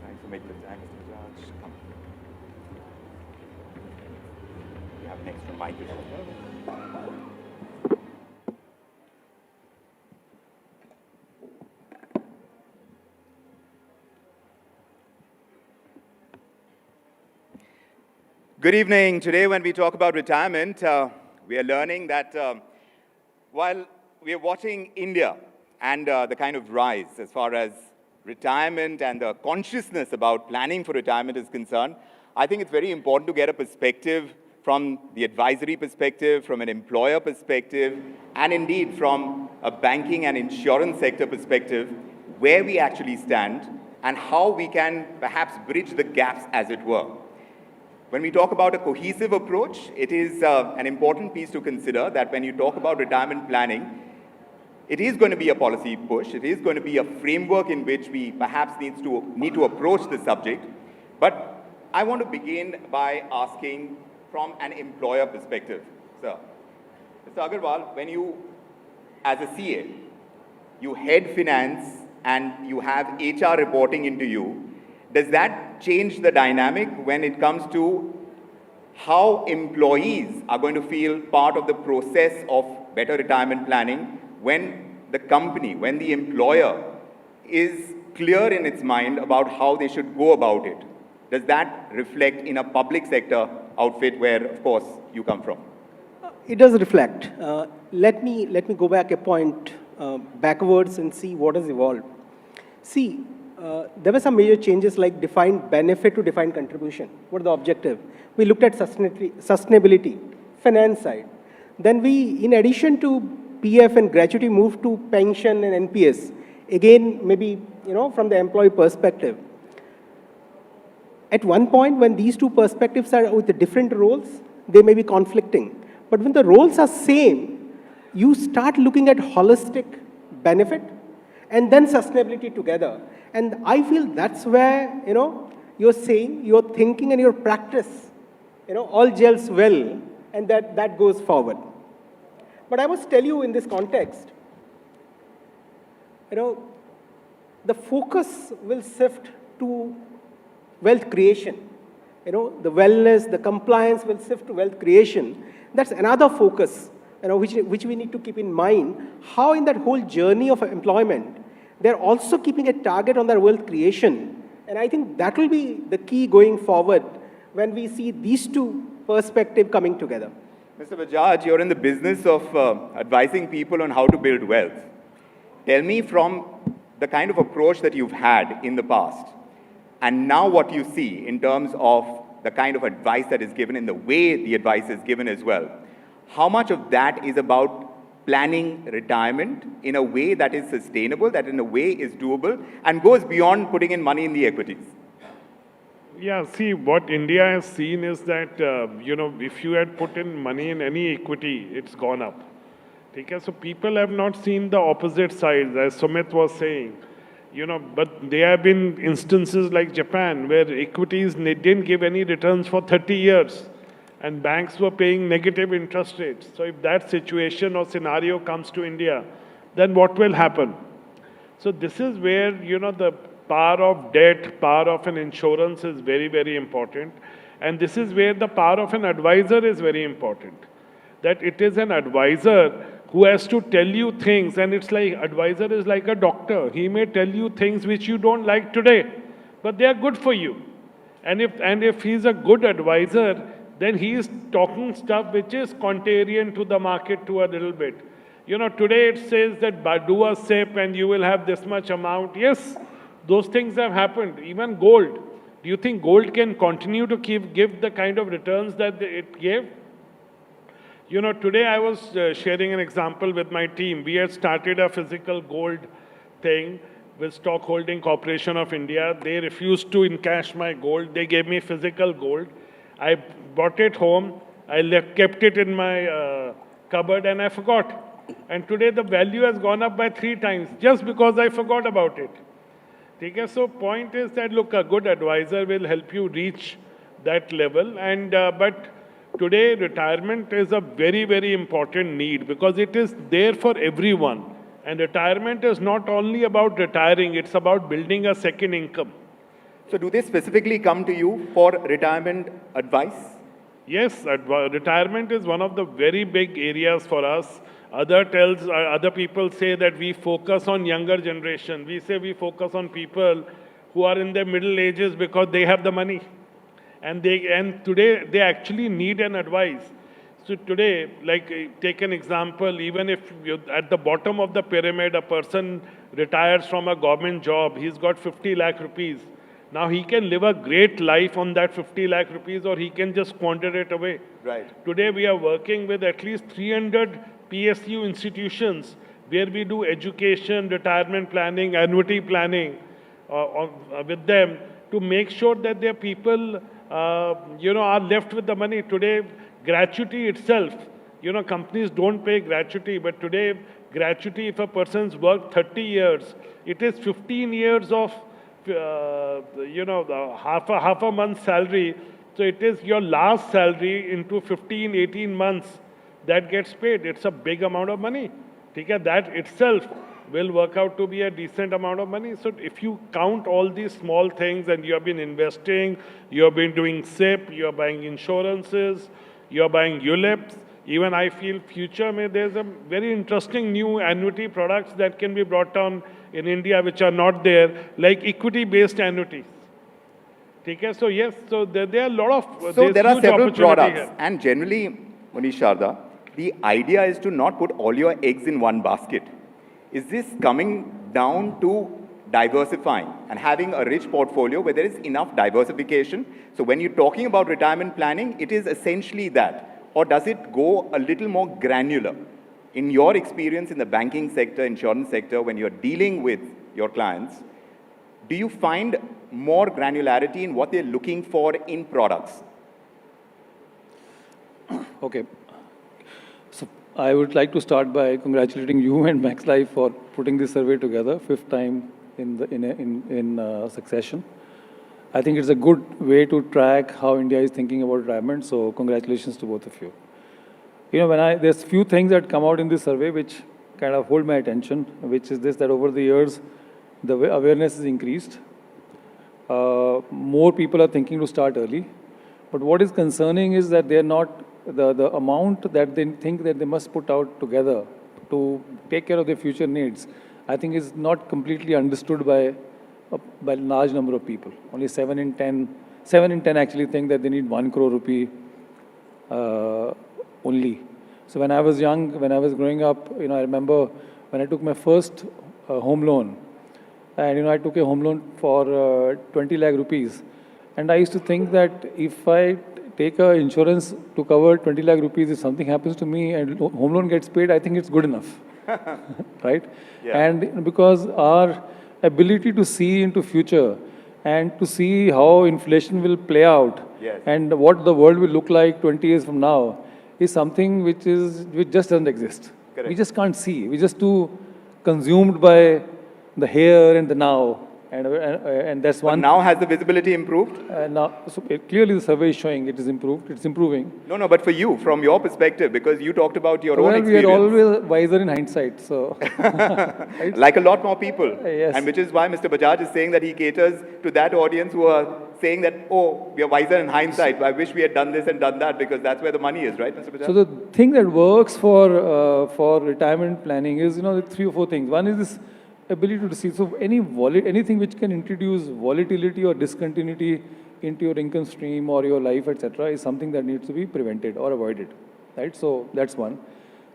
Thanks for making the time, Mr. Raj. Come. We have an extra mic as well. Good evening. Today, when we talk about retirement, we are learning that while we are watching India and the kind of rise as far as retirement and the consciousness about planning for retirement is concerned, I think it's very important to get a perspective from the advisory perspective, from an employer perspective, and indeed from a banking and insurance sector perspective, where we actually stand and how we can perhaps bridge the gaps, as it were. When we talk about a cohesive approach, it is an important piece to consider that when you talk about retirement planning, it is going to be a policy push. It is going to be a framework in which we perhaps need to approach the subject. But I want to begin by asking from an employer perspective, sir. Mr. Agarwal, when you, as a CA, you head finance and you have HR reporting into you, does that change the dynamic when it comes to how employees are going to feel part of the process of better retirement planning when the company, when the employer is clear in its mind about how they should go about it? Does that reflect in a public sector outfit where, of course, you come from? It does reflect. Let me go back a point backwards and see what has evolved. See, there were some major changes like defined benefit to defined contribution. What is the objective? We looked at sustainability, finance side. Then we, in addition to PF and gratuity, moved to pension and NPS. Again, maybe, from the employee perspective. At one point, when these two perspectives are with the different roles, they may be conflicting. But when the roles are same, you start looking at holistic benefit and then sustainability together. And I feel that's where, you're saying, your thinking and your practice, all gels well, and that goes forward. But I must tell you in this context, the focus will shift to wealth creation. The wellness, the compliance will shift to wealth creation. That's another focus, which we need to keep in mind. How in that whole journey of employment, they're also keeping a target on their wealth creation. And I think that will be the key going forward when we see these two perspectives coming together. Mr. Bajaj, you're in the business of advising people on how to build wealth. Tell me, from the kind of approach that you've had in the past, and now what you see in terms of the kind of advice that is given and the way the advice is given as well, how much of that is about planning retirement in a way that is sustainable, that in a way is doable, and goes beyond putting in money in the equities? Yeah, see, what India has seen is that, if you had put in money in any equity, it's gone up. Okay? So people have not seen the opposite sides, as Sumit was saying. But there have been instances like Japan, where equities didn't give any returns for 30 years, and banks were paying negative interest rates. So if that situation or scenario comes to India, then what will happen? So this is where, the power of debt, power of an insurance is very, very important. And this is where the power of an advisor is very important. That it is an advisor who has to tell you things, and it's like, advisor is like a doctor. He may tell you things which you don't like today, but they are good for you. And if he's a good advisor, then he is talking stuff which is contrarian to the market to a little bit. Today it says that do a SIP and you will have this much amount. Yes, those things have happened. Even gold. Do you think gold can continue to give the kind of returns that it gave? Today I was sharing an example with my team. We had started a physical gold thing with Stock Holding Corporation of India. They refused to encash my gold. They gave me physical gold. I brought it home. I kept it in my cupboard and I forgot. And today the value has gone up by 3 times just because I forgot about it. Okay, so point is that, look, a good advisor will help you reach that level. And but today retirement is a very, very important need because it is there for everyone. And retirement is not only about retiring, it's about building a second income. So do they specifically come to you for retirement advice? Yes, retirement is one of the very big areas for us. Other people say that we focus on younger generation. We say we focus on people who are in their middle ages because they have the money. And today they actually need an advice. So today, like take an example, even if at the bottom of the pyramid, a person retires from a government job, he's got 50 lakh rupees. Now he can live a great life on that 50 lakh rupees, or he can just squander it away. Right. Today we are working with at least 300 PSU institutions where we do education, retirement planning, annuity planning with them to make sure that their people, are left with the money. Today, gratuity itself, companies don't pay gratuity, but today, gratuity, if a person's worked 30 years, it is 15 years of, half a month's salary. So it is your last salary into 15, 18 months that gets paid. It's a big amount of money. That itself will work out to be a decent amount of money. So if you count all these small things, and you have been investing, you have been doing SIP, you are buying insurances, you are buying ULIPs, even I feel future there's a very interesting new annuity products that can be brought down in India which are not there, like equity-based annuities. So yes, so there are a lot of... So there are several products, and generally, Manish Sharda, the idea is to not put all your eggs in one basket. Is this coming down to diversifying and having a rich portfolio where there is enough diversification? So when you're talking about retirement planning, it is essentially that. Or does it go a little more granular? In your experience in the banking sector, insurance sector, when you're dealing with your clients, do you find more granularity in what they're looking for in products? Okay. So I would like to start by congratulating you and Max Life for putting this survey together, 5th time in succession. I think it's a good way to track how India is thinking about retirement, so congratulations to both of you. There's few things that come out in this survey which kind of hold my attention, which is this, that over the years, the awareness is increased. More people are thinking to start early. But what is concerning is that they're not, the amount that they think that they must put out together to take care of their future needs, I think is not completely understood by a large number of people. Only 7 in 10 actually think that they need 1 crore rupee only. So when I was young, when I was growing up, I remember when I took my first home loan, and I took a home loan for 20 lakh rupees. And I used to think that if I take a insurance to cover 20 lakh rupees, if something happens to me and home loan gets paid, I think it's good enough, right? Yeah. And because our ability to see into future and to see how inflation will play out, yes, and what the world will look like 20 years from now is something which just doesn't exist. Correct. We just can't see. We're just too consumed by the here and the now. And that's one. But now has the visibility improved? So clearly the survey is showing it is improved. It's improving. No, but for you, from your perspective, because you talked about your own experience. We are always wiser in hindsight. So, right? Like a lot more people. Yes. And which is why Mr. Bajaj is saying that he caters to that audience who are saying that, oh, we are wiser in hindsight. I wish we had done this and done that, because that's where the money is, right, Mr. Bajaj? So the thing that works for retirement planning is, 3 or 4 things. One is this ability to see. So anything which can introduce volatility or discontinuity into your income stream or your life, etc., is something that needs to be prevented or avoided, right? So that's one.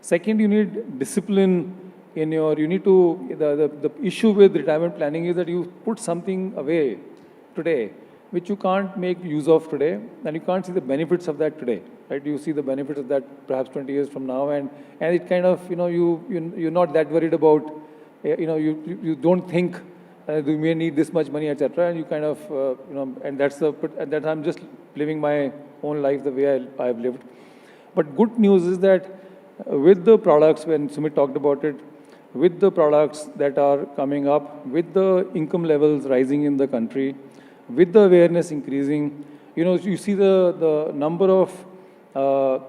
Second, you need discipline in your, the issue with retirement planning is that you put something away today, which you can't make use of today, and you can't see the benefits of that today, right? You see the benefits of that perhaps 20 years from now, and it kind of, you're not that worried about, you don't think you may need this much money, etc., and you kind of, and that I'm just living my own life the way I've lived. But good news is that with the products, when Sumit talked about it, with the products that are coming up, with the income levels rising in the country, with the awareness increasing, you see the number of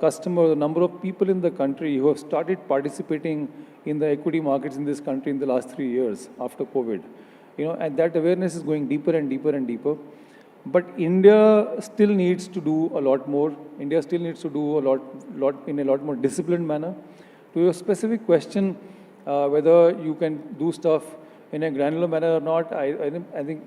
customers, the number of people in the country who have started participating in the equity markets in this country in the last 3 years after COVID. And that awareness is going deeper and deeper and deeper. But India still needs to do a lot more. India still needs to do a lot in a lot more disciplined manner. To your specific question, whether you can do stuff in a granular manner or not, I think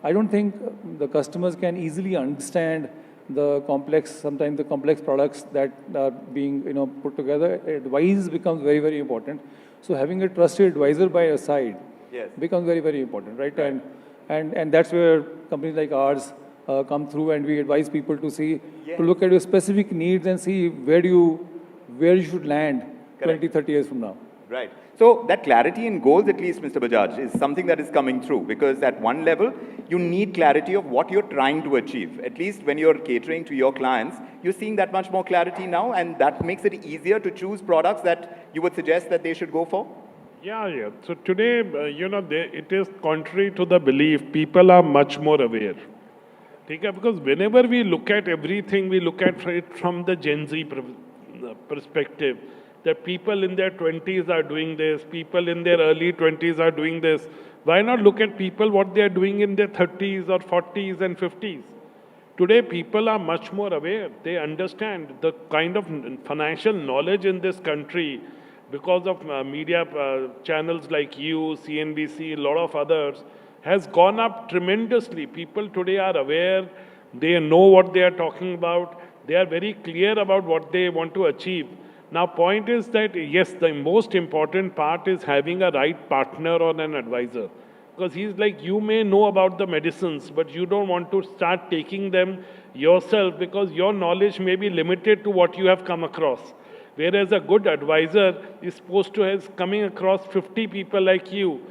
I don't think the customers can easily understand sometimes the complex products that are being, put together. Advice becomes very, very important. So having a trusted advisor by your side, yes, becomes very, very important, right? And that's where companies like ours come through, and we advise people to see, to look at your specific needs and see where you should land 20, 30 years from now. Right. So that clarity in goals, at least, Mr. Bajaj, is something that is coming through, because at one level, you need clarity of what you're trying to achieve. At least when you're catering to your clients, you're seeing that much more clarity now, and that makes it easier to choose products that you would suggest that they should go for? Yeah. So today, it is contrary to the belief, people are much more aware. Because whenever we look at everything, we look at it from the Gen Z perspective. That people in their 20s are doing this, people in their early 20s are doing this. Why not look at people, what they are doing in their 30s or 40s and 50s? Today, people are much more aware. They understand the kind of financial knowledge in this country because of media channels like you, CNBC, a lot of others, has gone up tremendously. People today are aware, they know what they are talking about, they are very clear about what they want to achieve. Now, point is that, yes, the most important part is having a right partner or an advisor. Because he's like, you may know about the medicines, but you don't want to start taking them yourself because your knowledge may be limited to what you have come across. Whereas a good advisor is supposed to have coming across 50 people like you.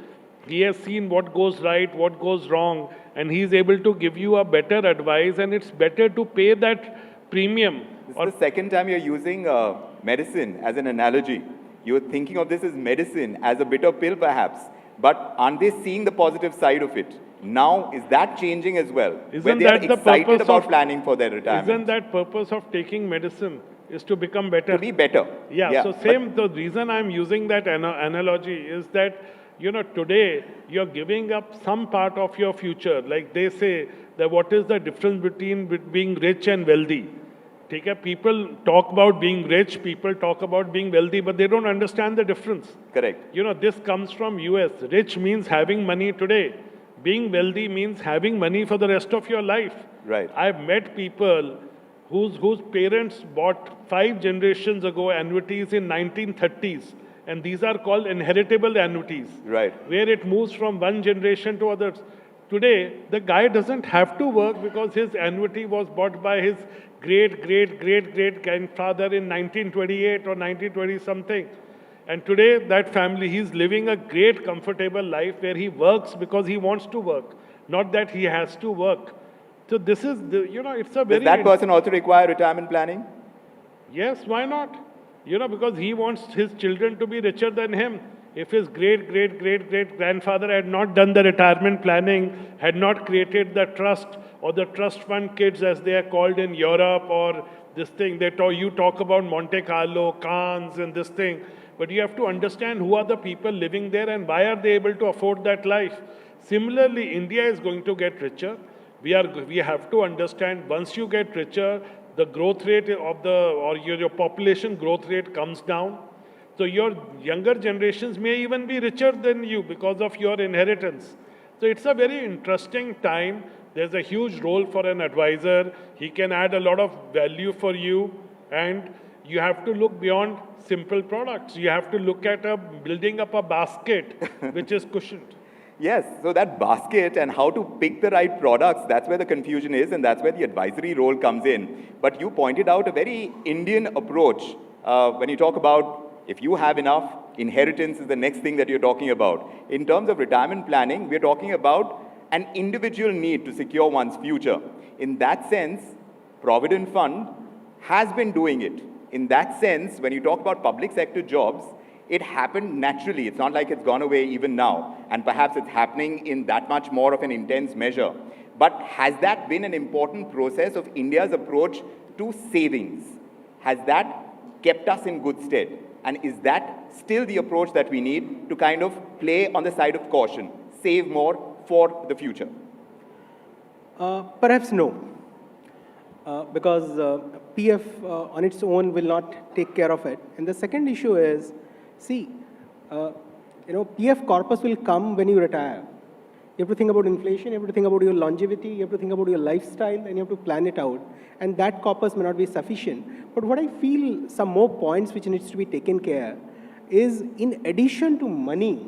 He has seen what goes right, what goes wrong, and he's able to give you a better advice, and it's better to pay that premium. This is the second time you're using medicine as an analogy. You're thinking of this as medicine, as a bitter pill perhaps, but aren't they seeing the positive side of it? Now, is that changing as well? Where they are excited about planning for their retirement. Isn't that purpose of taking medicine is to become better? To be better. Yeah, so the reason I'm using that analogy is that, today you're giving up some part of your future. Like they say that what is the difference between being rich and wealthy? People talk about being rich, people talk about being wealthy, but they don't understand the difference. Correct. This comes from US. Rich means having money today. Being wealthy means having money for the rest of your life. Right. I've met people whose parents bought 5 generations ago annuities in 1930s. And these are called inheritable annuities. Right. Where it moves from one generation to others. Today, the guy doesn't have to work because his annuity was bought by his great-great-great-great-grandfather in 1928 or 1920-something. And today, that family, he's living a great, comfortable life where he works because he wants to work, not that he has to work. So this is, it's a very... Does that person also require retirement planning? Yes, why not? Because he wants his children to be richer than him. If his great-great-great-great-grandfather had not done the retirement planning, had not created the trust or the trust fund kids as they are called in Europe or this thing, you talk about Monte Carlo, Cannes and this thing, but you have to understand who are the people living there and why are they able to afford that life. Similarly, India is going to get richer. We have to understand once you get richer, the growth rate of your population growth rate comes down. So your younger generations may even be richer than you because of your inheritance. So it's a very interesting time. There's a huge role for an advisor. He can add a lot of value for you. And you have to look beyond simple products. You have to look at building up a basket which is cushioned. Yes, so that basket and how to pick the right products, that's where the confusion is, and that's where the advisory role comes in. But you pointed out a very Indian approach when you talk about if you have enough, inheritance is the next thing that you're talking about. In terms of retirement planning, we're talking about an individual need to secure one's future. In that sense, Provident Fund has been doing it. In that sense, when you talk about public sector jobs, it happened naturally. It's not like it's gone away even now. And perhaps it's happening in that much more of an intense measure. But has that been an important process of India's approach to savings? Has that kept us in good stead? And is that still the approach that we need to kind of play on the side of caution, save more for the future? Perhaps no. Because PF on its own will not take care of it. And the second issue is, see, PF corpus will come when you retire. You have to think about inflation, you have to think about your longevity, you have to think about your lifestyle, and you have to plan it out. And that corpus may not be sufficient. But what I feel some more points which needs to be taken care is, in addition to money,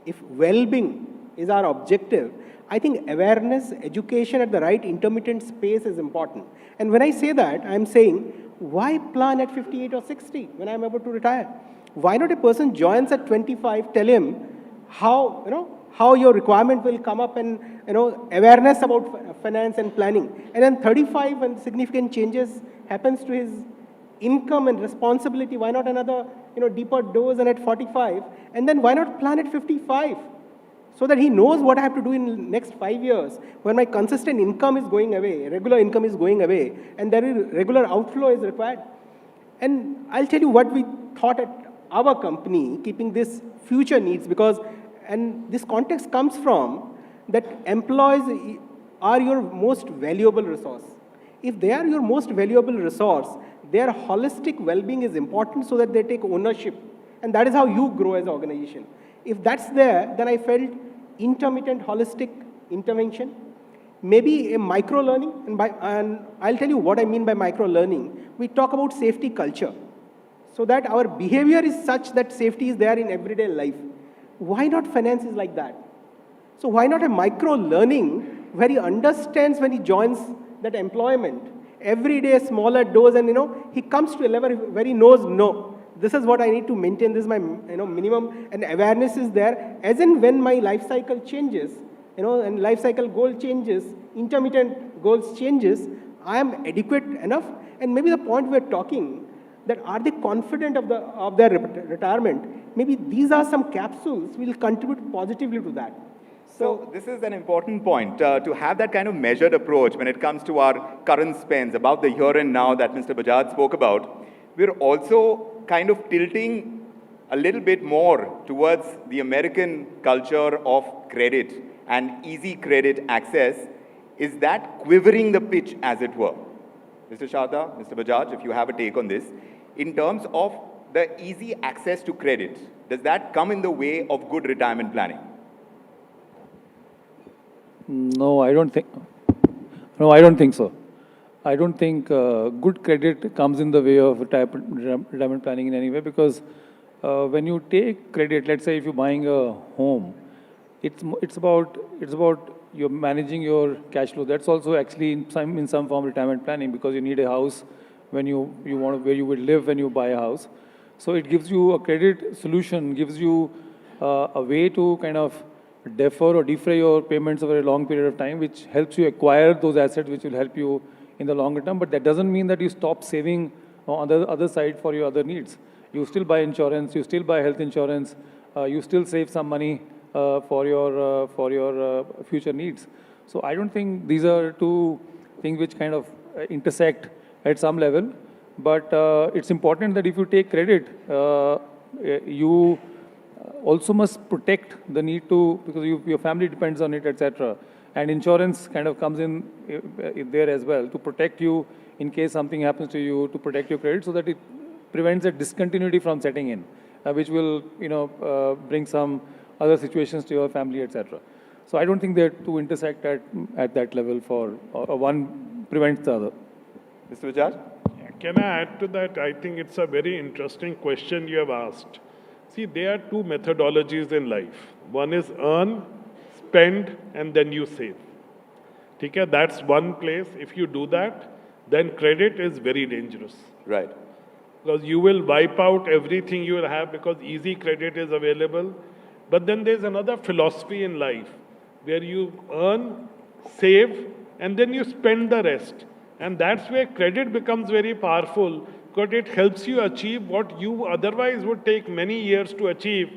if well-being is our objective, I think awareness, education at the right intermittent space is important. And when I say that, I'm saying, why plan at 58 or 60 when I'm about to retire? Why not a person joins at 25, tell him how, how your requirement will come up and, awareness about finance and planning. And then 35, when significant changes happens to his income and responsibility, why not another, deeper dose and at 45? And then why not plan at 55? So that he knows what I have to do in the next 5 years when my consistent income is going away, regular income is going away, and there is regular outflow is required. And I'll tell you what we thought at our company, keeping this future needs, because, and this context comes from that employees are your most valuable resource. If they are your most valuable resource, their holistic well-being is important so that they take ownership. And that is how you grow as an organization. If that's there, then I felt intermittent holistic intervention, maybe a micro-learning, and I'll tell you what I mean by micro-learning. We talk about safety culture, so that our behavior is such that safety is there in everyday life. Why not finance is like that? So why not a micro-learning where he understands when he joins that employment, every day a smaller dose, and he comes to a level where he knows, no, this is what I need to maintain, this is my minimum, and awareness is there. As in when my life cycle changes, and life cycle goal changes, intermittent goals changes, I am adequate enough. And maybe the point we're talking, that are they confident of their retirement? Maybe these are some capsules will contribute positively to that. So this is an important point, to have that kind of measured approach when it comes to our current spends, about the here and now that Mr. Bajaj spoke about. We're also kind of tilting a little bit more towards the American culture of credit and easy credit access. Is that quivering the pitch, as it were? Mr. Sharda, Mr. Bajaj, if you have a take on this, in terms of the easy access to credit, does that come in the way of good retirement planning? No, I don't think. No, I don't think so. I don't think good credit comes in the way of retirement planning in any way, because when you take credit, let's say if you're buying a home, it's about you're managing your cash flow. That's also actually in some form retirement planning, because you need a house when you want where you would live when you buy a house. So it gives you a credit solution, gives you a way to kind of defer or defray your payments over a long period of time, which helps you acquire those assets which will help you in the longer term. But that doesn't mean that you stop saving on the other side for your other needs. You still buy insurance, you still buy health insurance, you still save some money for your future needs. So I don't think these are two things which kind of intersect at some level. But it's important that if you take credit, you also must protect the need to, because your family depends on it, etc. And insurance kind of comes in there as well to protect you in case something happens to you, to protect your credit, so that it prevents a discontinuity from setting in, which will bring some other situations to your family, etc. So I don't think they're to intersect at that level for one prevents the other. Mr. Bajaj? Can I add to that? I think it's a very interesting question you have asked. See, there are two methodologies in life. One is earn, spend, and then you save. Okay? That's one place. If you do that, then credit is very dangerous. Right. Because you will wipe out everything you will have, because easy credit is available. But then there's another philosophy in life where you earn, save, and then you spend the rest. And that's where credit becomes very powerful, because it helps you achieve what you otherwise would take many years to achieve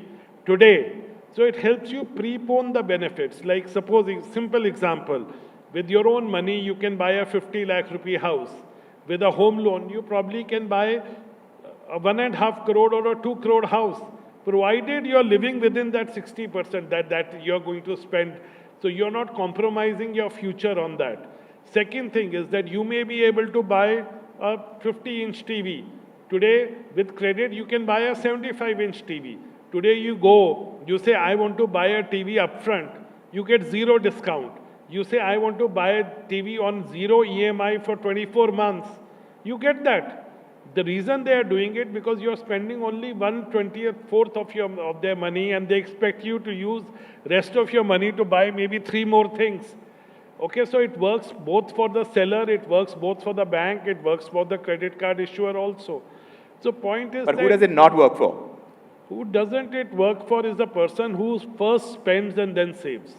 today. So it helps you prepone the benefits. Like suppose, simple example, with your own money, you can buy a 50 lakh rupee house. With a home loan, you probably can buy a 1.5 crore or a 2 crore house, provided you're living within that 60% that you're going to spend. So you're not compromising your future on that. Second thing is that you may be able to buy a 50-inch TV. Today, with credit, you can buy a 75-inch TV. Today you go, you say, I want to buy a TV upfront. You get 0 discount. You say, I want to buy a TV on 0 EMI for 24 months. You get that. The reason they are doing it because you're spending only 1/24 of their money, and they expect you to use rest of your money to buy maybe 3 more things. Okay, so it works both for the seller, it works both for the bank, it works for the credit card issuer also. So point is But who does it not work for? who doesn't it work for is the person who first spends and then saves.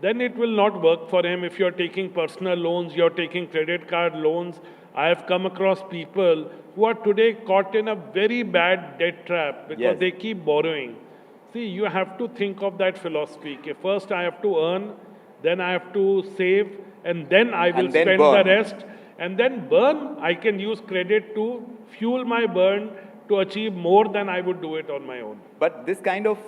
Then it will not work for him if you're taking personal loans, you're taking credit card loans. I have come across people who are today caught in a very bad debt trap because Yes. they keep borrowing. See, you have to think of that philosophy. Okay, first I have to earn, then I have to save, and then I will And then spend burn. the rest. And then burn, I can use credit to fuel my burn to achieve more than I would do it on my own. But this kind of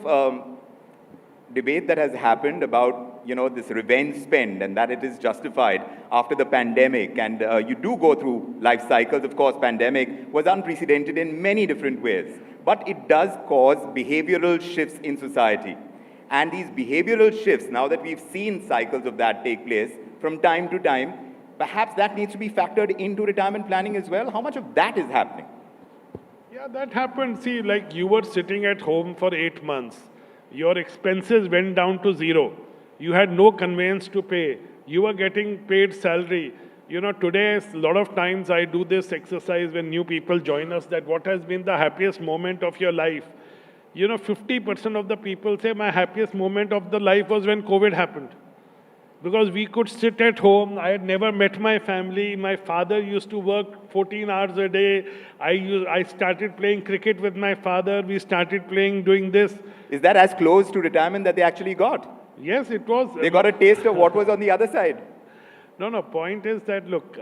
debate that has happened about, this revenge spend and that it is justified after the pandemic, and you do go through life cycles. Of course, pandemic was unprecedented in many different ways, but it does cause behavioral shifts in society. And these behavioral shifts, now that we've seen cycles of that take place from time to time, perhaps that needs to be factored into retirement planning as well. How much of that is happening? Yeah, that happened. See, like you were sitting at home for 8 months. Your expenses went down to 0. You had no conveyance to pay. You were getting paid salary. Today, a lot of times I do this exercise when new people join us, that what has been the happiest moment of your life? 50% of the people say my happiest moment of the life was when COVID happened. Because we could sit at home. I had never met my family. My father used to work 14 hours a day. I started playing cricket with my father. We started doing this. Is that as close to retirement that they actually got? Yes, it was. They got a taste of what was on the other side. No, point is that, look,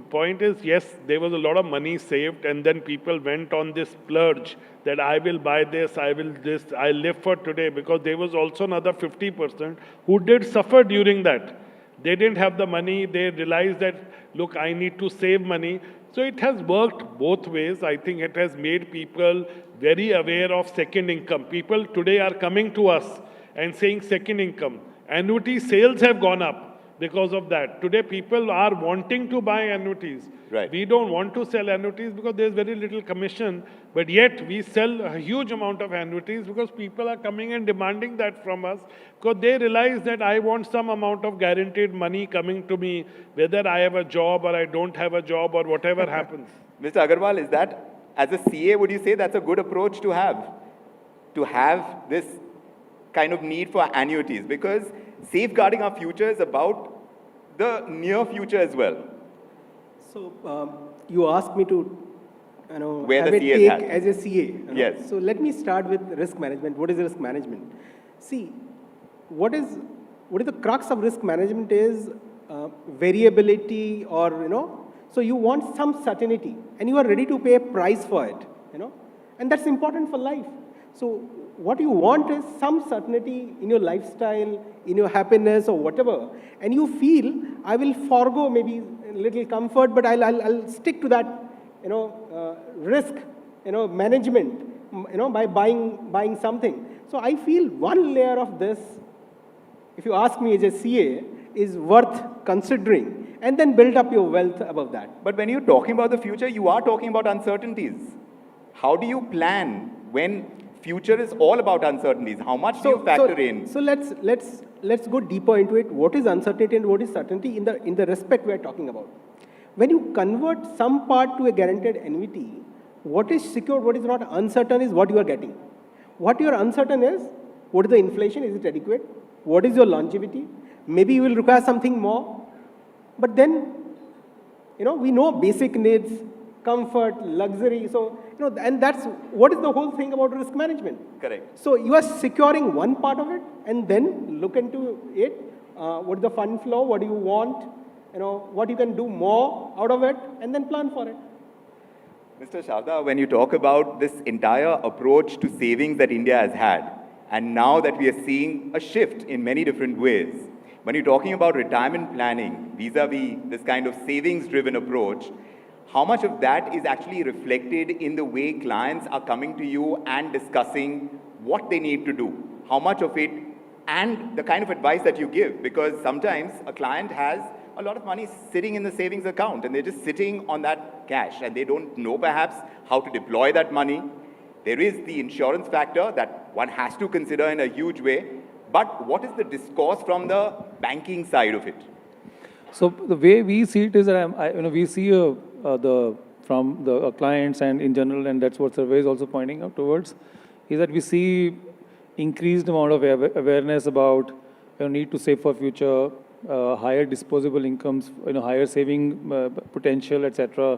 point is, yes, there was a lot of money saved, and then people went on this splurge that I will buy this, I live for today, because there was also another 50% who did suffer during that. They didn't have the money, they realized that, look, I need to save money. So it has worked both ways. I think it has made people very aware of second income. People today are coming to us and saying second income. Annuity sales have gone up because of that. Today, people are wanting to buy annuities. Right. We don't want to sell annuities because there's very little commission, but yet we sell a huge amount of annuities because people are coming and demanding that from us because they realize that I want some amount of guaranteed money coming to me, whether I have a job or I don't have a job or whatever happens. Mr. Agarwal, is that, as a CA, would you say that's a good approach to have? To have this kind of need for annuities? Because safeguarding our future is about the near future as well. So you asked me to, Where have the a CA is take at. as a CA. Yes. So let me start with risk management. What is risk management? See, what is the crux of risk management is variability, or so you want some certainty and you are ready to pay a price for it, and that's important for life. So what you want is some certainty in your lifestyle, in your happiness or whatever, and you feel, I will forego maybe a little comfort, but I'll stick to that, risk, management, by buying something. So I feel one layer of this, if you ask me as a CA, is worth considering, and then build up your wealth above that. But when you're talking about the future, you are talking about uncertainties. How do you plan when future is all about uncertainties? How much do you factor in? So let's go deeper into it. What is uncertainty and what is certainty in the respect we are talking about? When you convert some part to a guaranteed annuity, what is secure, what is not uncertain is what you are getting. What you are uncertain is, what is the inflation? Is it adequate? What is your longevity? Maybe you will require something more. But then, we know basic needs, comfort, luxury. So, and that's what is the whole thing about risk management. Correct. So you are securing one part of it and then look into it. What is the fund flow? What do you want? What you can do more out of it, and then plan for it. Mr. Sharda, when you talk about this entire approach to savings that India has had, and now that we are seeing a shift in many different ways, when you're talking about retirement planning, vis-a-vis this kind of savings-driven approach, how much of that is actually reflected in the way clients are coming to you and discussing what they need to do? How much of it, and the kind of advice that you give? Because sometimes a client has a lot of money is sitting in the savings account and they're just sitting on that cash and they don't know perhaps how to deploy that money. There is the insurance factor that one has to consider in a huge way. But what is the discourse from the banking side of it? So the way we see it is that we see from the clients and in general, and that's what survey is also pointing out towards, is that we see increased amount of awareness about need to save for future, higher disposable incomes, higher saving potential, etc.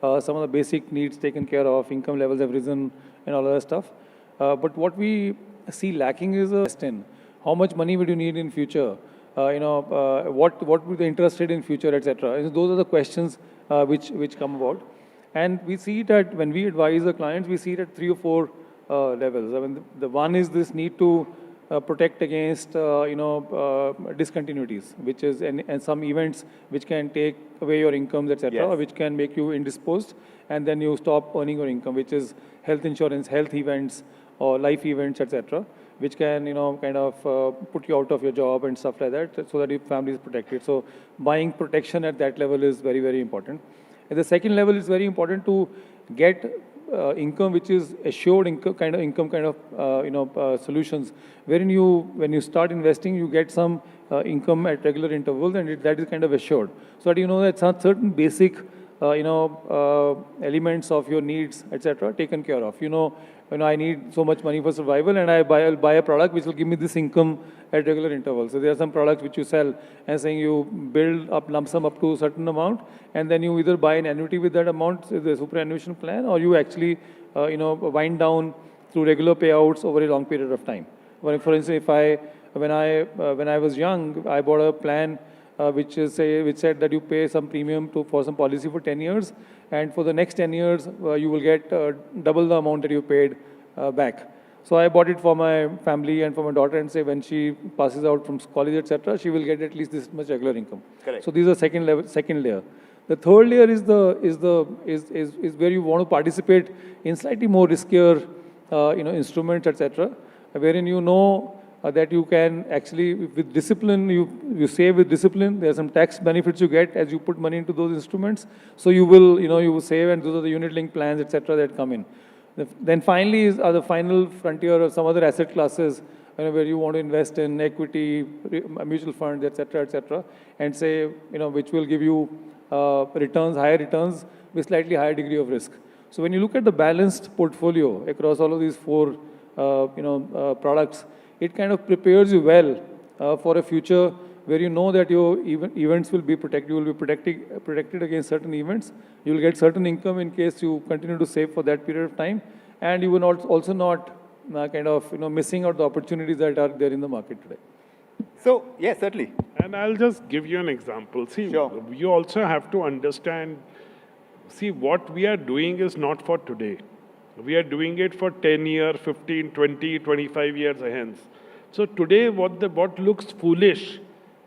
Some of the basic needs taken care of, income levels have risen, and all of that stuff. But what we see lacking is a question: how much money would you need in future? What would the interest rate in future, etc. Those are the questions which come about. And we see that when we advise the clients, we see it at 3 or 4 levels. I mean, the one is this need to protect against, discontinuities, which is, and some events which can take away your incomes, etc., Yes. which can make you indisposed, and then you stop earning your income, which is health insurance, health events, or life events, etc., which can, kind of put you out of your job and stuff like that, so that your family is protected. So buying protection at that level is very, very important. At the second level, it's very important to get income which is assured income solutions, wherein when you start investing, you get some income at regular intervals, and that is kind of assured. So that that certain basic elements of your needs, etc., taken care of. I need so much money for survival, and I'll buy a product which will give me this income at regular intervals. So there are some products which you sell and saying you build up lump sum up to a certain amount, and then you either buy an annuity with that amount, the superannuation plan, or you actually wind down through regular payouts over a long period of time. For instance, when I was young, I bought a plan which said that you pay some premium for some policy for 10 years, and for the next 10 years, you will get double the amount that you paid back. So I bought it for my family and for my daughter, and say when she passes out from college, etc., she will get at least this much regular income. Correct. So these are second layer. The third layer is where you want to participate in slightly more riskier, instruments, etc., wherein that you can actually, with discipline, you save with discipline. There are some tax benefits you get as you put money into those instruments. So you will save, and those are the unit-linked plans, etc., that come in. Then finally are the final frontier of some other asset classes, where you want to invest in equity, mutual funds, etc., and say, which will give you higher returns with slightly higher degree of risk. So when you look at the balanced portfolio across all of these 4, products, it kind of prepares you well for a future where that your events will be protected. You will be protected against certain events. You will get certain income in case you continue to save for that period of time, and you will also not missing out the opportunities that are there in the market today. So, yes, certainly. And I'll just give you an example. See, Sure. you also have to understand, what we are doing is not for today. We are doing it for 10 years, 15, 20, 25 years ahead. So today, what looks foolish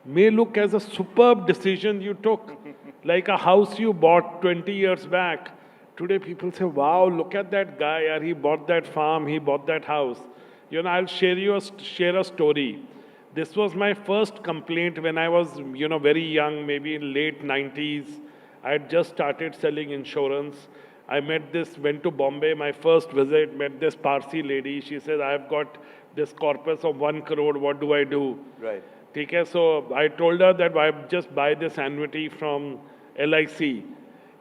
may look as a superb decision you took. Like a house you bought 20 years back. Today people say, wow, look at that guy, he bought that farm, he bought that house. I'll share a story. This was my first complaint when I was, very young, maybe in late 90s. I had just started selling insurance. I went to Bombay, my first visit, met this Parsi lady. She said, I've got this corpus of 1 crore, what do I do? Right. Okay, so I told her that I just buy this annuity from LIC.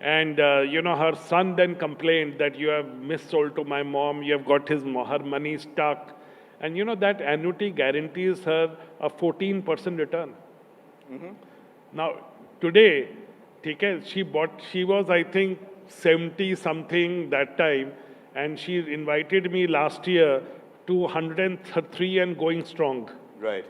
And, her son then complained that you have missold to my mom, you have got her money stuck. And, that annuity guarantees her a 14% return. Mm-hmm. Now, today, she was, I think, 70 something that time, and she invited me last year to 103 and going strong. Right.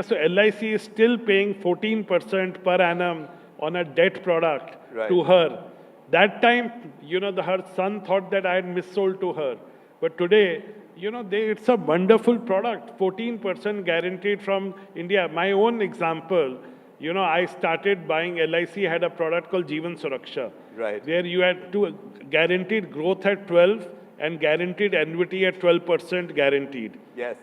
So LIC is still paying 14% per annum on a debt product to her. That time, her son thought that I had missold to her. But today, it's a wonderful product, 14% guaranteed from India. My own example, I started buying, LIC had a product called Jeevan Suraksha. Right. Where you had guaranteed growth at 12 and guaranteed annuity at 12% guaranteed. Yes.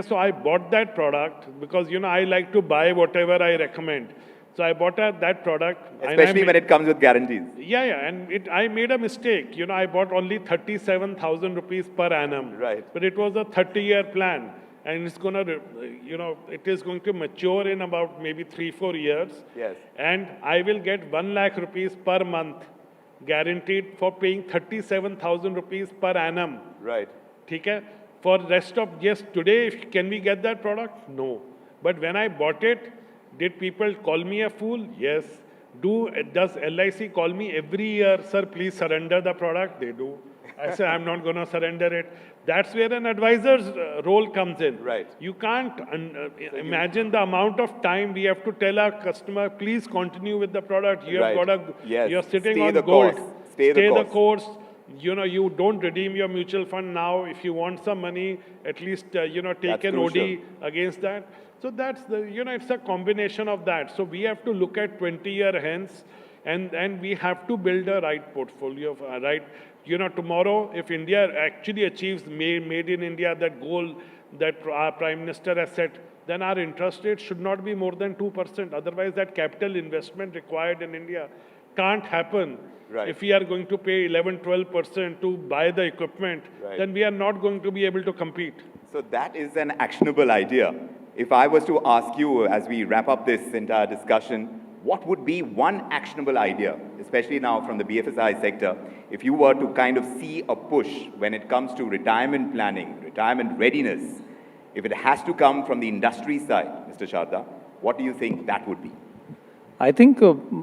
So I bought that product because, I like to buy whatever I recommend. So I bought that product. Especially when it comes with guarantees. Yeah, and I made a mistake. You know, I bought only 37,000 rupees per annum. Right. But it was a 30-year plan. And it's going to, you know, it is going to mature in about maybe 3-4 years. Yes. And I will get 1 lakh rupees per month guaranteed for paying 37,000 rupees per annum. Right. Okay? For rest of, yes, today, can we get that product? No. But when I bought it, did people call me a fool? Yes. Does LIC call me every year, sir, please surrender the product? They do. I say, I'm not going to surrender it. That's where an advisor's role comes in. Right. You can't imagine the amount of time we have to tell our customer, please continue with the product. You have got a, Yes. you're sitting Stay on the gold. course. Stay the course. You know, you don't redeem your mutual fund now. If you want some money, at least, you know, take That's an OD crucial. against that. So that's the, you know, it's a combination of that. So we have to look at 20-year hence, and we have to build a right portfolio, right? You know, tomorrow, if India actually achieves made in India, that goal that our Prime Minister has set, then our interest rate should not be more than 2%. Otherwise, that capital investment required in India can't happen. Right. If we are going to pay 11-12% to buy the equipment, Right. then we are not going to be able to compete. So that is an actionable idea. If I was to ask you, as we wrap up this entire discussion, what would be one actionable idea, especially now from the BFSI sector, if you were to kind of see a push when it comes to retirement planning, retirement readiness, if it has to come from the industry side, Mr. Sharda, what do you think that would be? I think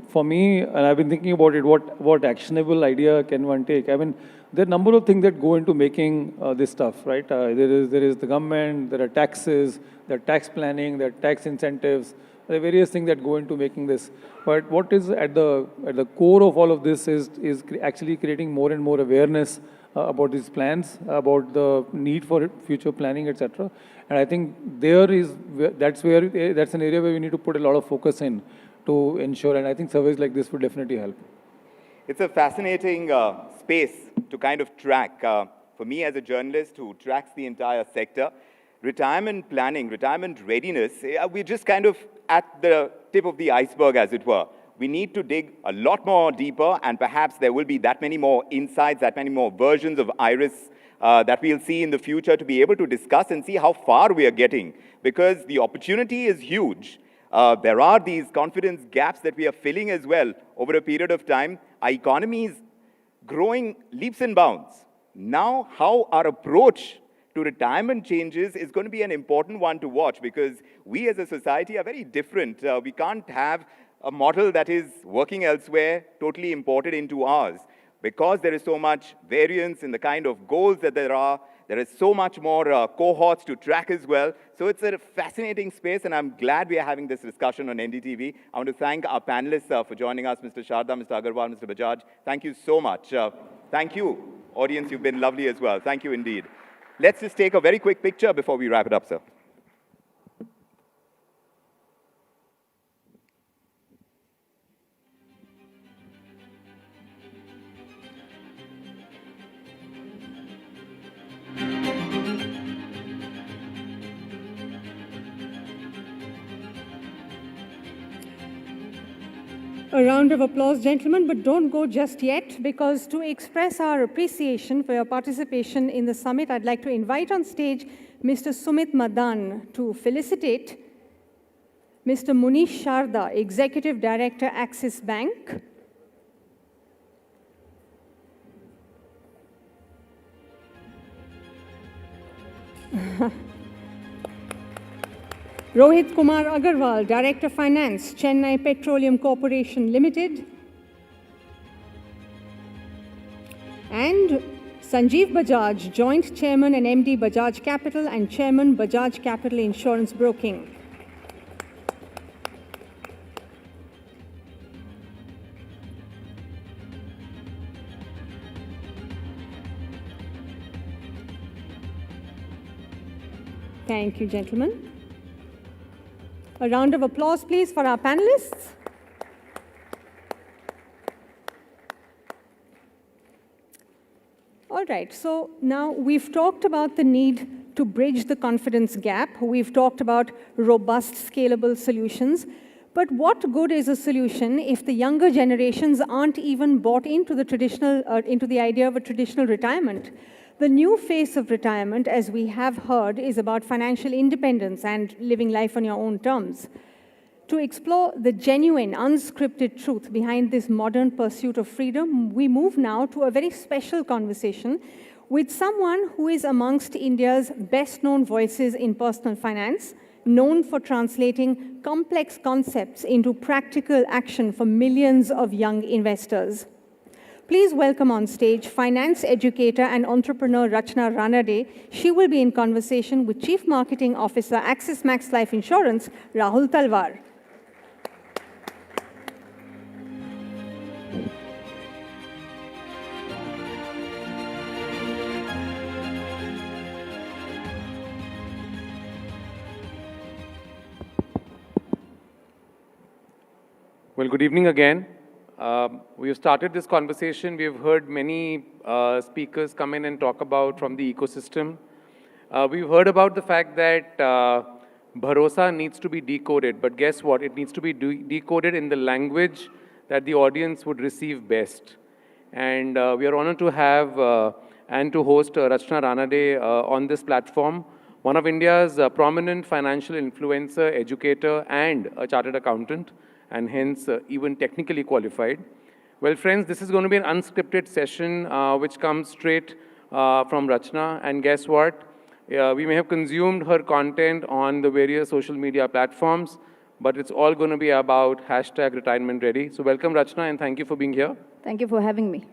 for me, and I've been thinking about it, what actionable idea can one take? I mean, there are a number of things that go into making this stuff, right? There is the government, there are taxes, there are tax planning, there are tax incentives, there are various things that go into making this. But what is at the core of all of this is actually creating more and more awareness about these plans, about the need for future planning, etc. And I think that's an area where we need to put a lot of focus in to ensure, and I think surveys like this would definitely help. It's a fascinating space to kind of track. For me as a journalist who tracks the entire sector, retirement planning, retirement readiness, we're just kind of at the tip of the iceberg, as it were. We need to dig a lot more deeper, and perhaps there will be that many more insights, that many more versions of IRIS that we'll see in the future to be able to discuss and see how far we are getting, because the opportunity is huge. There are these confidence gaps that we are filling as well over a period of time. Our economy is growing leaps and bounds. Now, how our approach to retirement changes is going to be an important one to watch, because we as a society are very different. We can't have a model that is working elsewhere totally imported into ours, because there is so much variance in the kind of goals that there are. There is so much more cohorts to track as well. So it's a fascinating space, and I'm glad we are having this discussion on NDTV. I want to thank our panelists for joining us, Mr. Sharda, Mr. Agarwal, Mr. Bajaj. Thank you so much. Thank you, audience. You've been lovely as well. Thank you indeed. Let's just take a very quick picture before we wrap it up, sir. A round of applause, gentlemen, but don't go just yet, because to express our appreciation for your participation in the summit, I'd like to invite on stage Mr. Sumit Madan to felicitate Mr. Munish Sharda, Executive Director, Axis Bank. Rohit Kumar Agarwal, Director Finance, Chennai Petroleum Corporation Limited. And Sanjeev Bajaj, Joint Chairman and MD Bajaj Capital and Chairman Bajaj Capital Insurance Broking. Thank you, gentlemen. A round of applause, please, for our panelists. All right, so now we've talked about the need to bridge the confidence gap. We've talked about robust, scalable solutions. But what good is a solution if the younger generations aren't even bought into the idea of a traditional retirement? The new face of retirement, as we have heard, is about financial independence and living life on your own terms. To explore the genuine, unscripted truth behind this modern pursuit of freedom, we move now to a very special conversation with someone who is amongst India's best-known voices in personal finance, known for translating complex concepts into practical action for millions of young investors. Please welcome on stage finance educator and entrepreneur Rachna Ranade. She will be in conversation with Chief Marketing Officer, Axis Max Life Insurance, Rahul Talwar. Well, good evening again. We have started this conversation. We have heard many speakers come in and talk about from the ecosystem. We've heard about the fact that bharosa needs to be decoded, but guess what? It needs to be decoded in the language that the audience would receive best. And we are honored to have and to host Rachna Ranade on this platform, one of India's prominent financial influencer, educator, and a chartered accountant, and hence even technically qualified. Well, friends, this is going to be an unscripted session which comes straight from Rachna. And guess what? We may have consumed her content on the various social media platforms, but it's all going to be about #RetirementReady. So welcome, Rachna, and thank you for being here. Thank you for having me.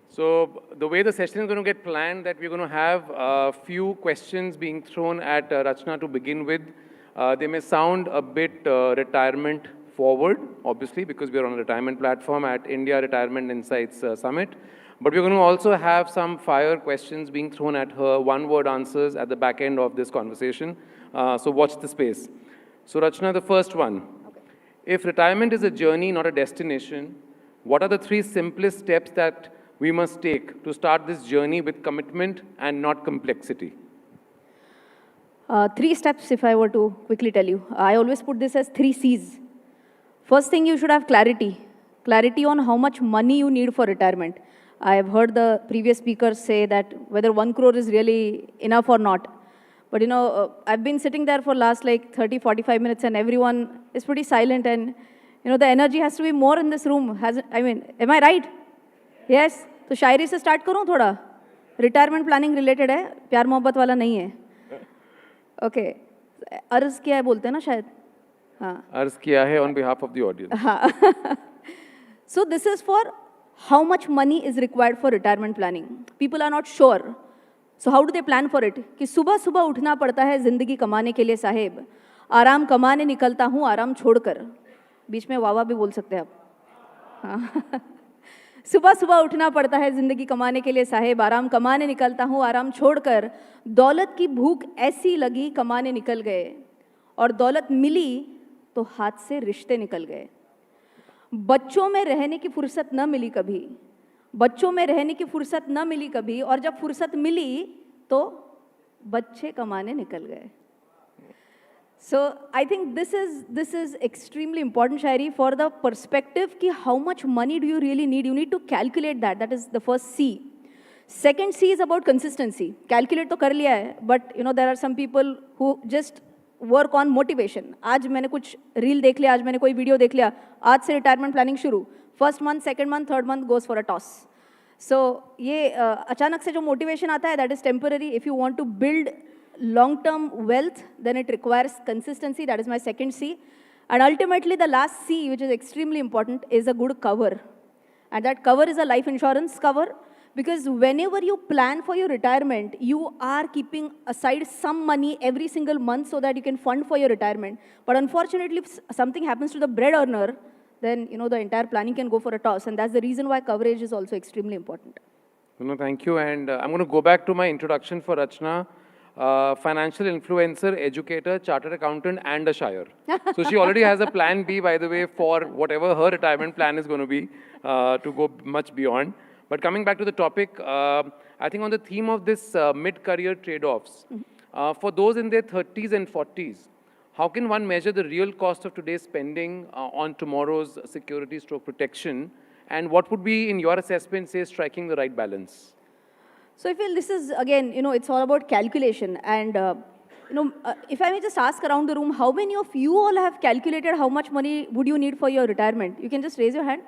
So the way the session is going to get planned, that we're going to have a few questions being thrown at Rachna to begin with. They may sound a bit retirement forward, obviously, because we're on a retirement platform at India Retirement Insights Summit. But we're going to also have some fire questions being thrown at her, one-word answers at the back end of this conversation. So watch the space. So Rachna, the first one. Okay. If retirement is a journey, not a destination, what are the 3 simplest steps that we must take to start this journey with commitment and not complexity? 3 steps, if I were to quickly tell you. I always put this as 3 C's. First thing, you should have clarity. Clarity on how much money you need for retirement. I have heard the previous speakers say that whether 1 crore is really enough or not. But you know, I've been sitting there for last like 30, 45 minutes and everyone is pretty silent, and you know, the energy has to be more in this room. Am I right? Yes? तो शायरी से start करूँ थोड़ा? Retirement planning related है, प्यार मोहब्बत वाला नहीं है. Okay. अर्ज किया है बोलते हैं ना शायद? हाँ. अर्ज किया है on behalf of the audience. हाँ. So this is for how much money is required for retirement planning. People are not sure. So how do they plan for it? कि सुबह सुबह उठना पड़ता है जिंदगी कमाने के लिए साहेब. आराम कमाने निकलता हूँ आराम छोड़कर. बीच में वावा भी बोल सकते हैं आप. हाँ. सुबह सुबह उठना पड़ता है जिंदगी कमाने के लिए साहेब, आराम कमाने निकलता हूँ आराम छोड़कर. दौलत की भूख ऐसी लगी कमाने निकल गए, और दौलत मिली तो हाथ से रिश्ते निकल गए. बच्चों में रहने की फुर्सत न मिली कभी, बच्चों में रहने की फुर्सत न मिली कभी, और जब फुर्सत मिली तो बच्चे कमाने निकल गए. So I think this is extremely important, Shairi, for the perspective ki how much money do you really need? You need to calculate that. That is the first C. Second C is about consistency. Calculate to kar liya hai, but you know there are some people who just work on motivation. आज मैंने कुछ reel देख लिया, आज मैंने कोई video देख लिया, आज से retirement planning शुरू. First month, second month, third month goes for a toss. So ये अचानक से जो motivation आता है, that is temporary. If you want to build long-term wealth, then it requires consistency. That is my second C. And ultimately, the last C, which is extremely important, is a good cover. And that cover is a life insurance cover, because whenever you plan for your retirement, you are keeping aside some money every single month so that you can fund for your retirement. But unfortunately, if something happens to the bread earner, then you know the entire planning can go for a toss. And that's the reason why coverage is also extremely important. No, thank you. And I'm going to go back to my introduction for Rachna. Financial influencer, educator, chartered accountant, and a shire. So she already has a plan B, by the way, for whatever her retirement plan is going to be, to go much beyond. But coming back to the topic, I think on the theme of this mid-career trade-offs, for those in their 30s and 40s, how can one measure the real cost of today's spending on tomorrow's security stroke protection? And what would be, in your assessment, say, striking the right balance? So I feel this is, again, it's all about calculation. And, if I may just ask around the room, how many of you all have calculated how much money would you need for your retirement? You can just raise your hand.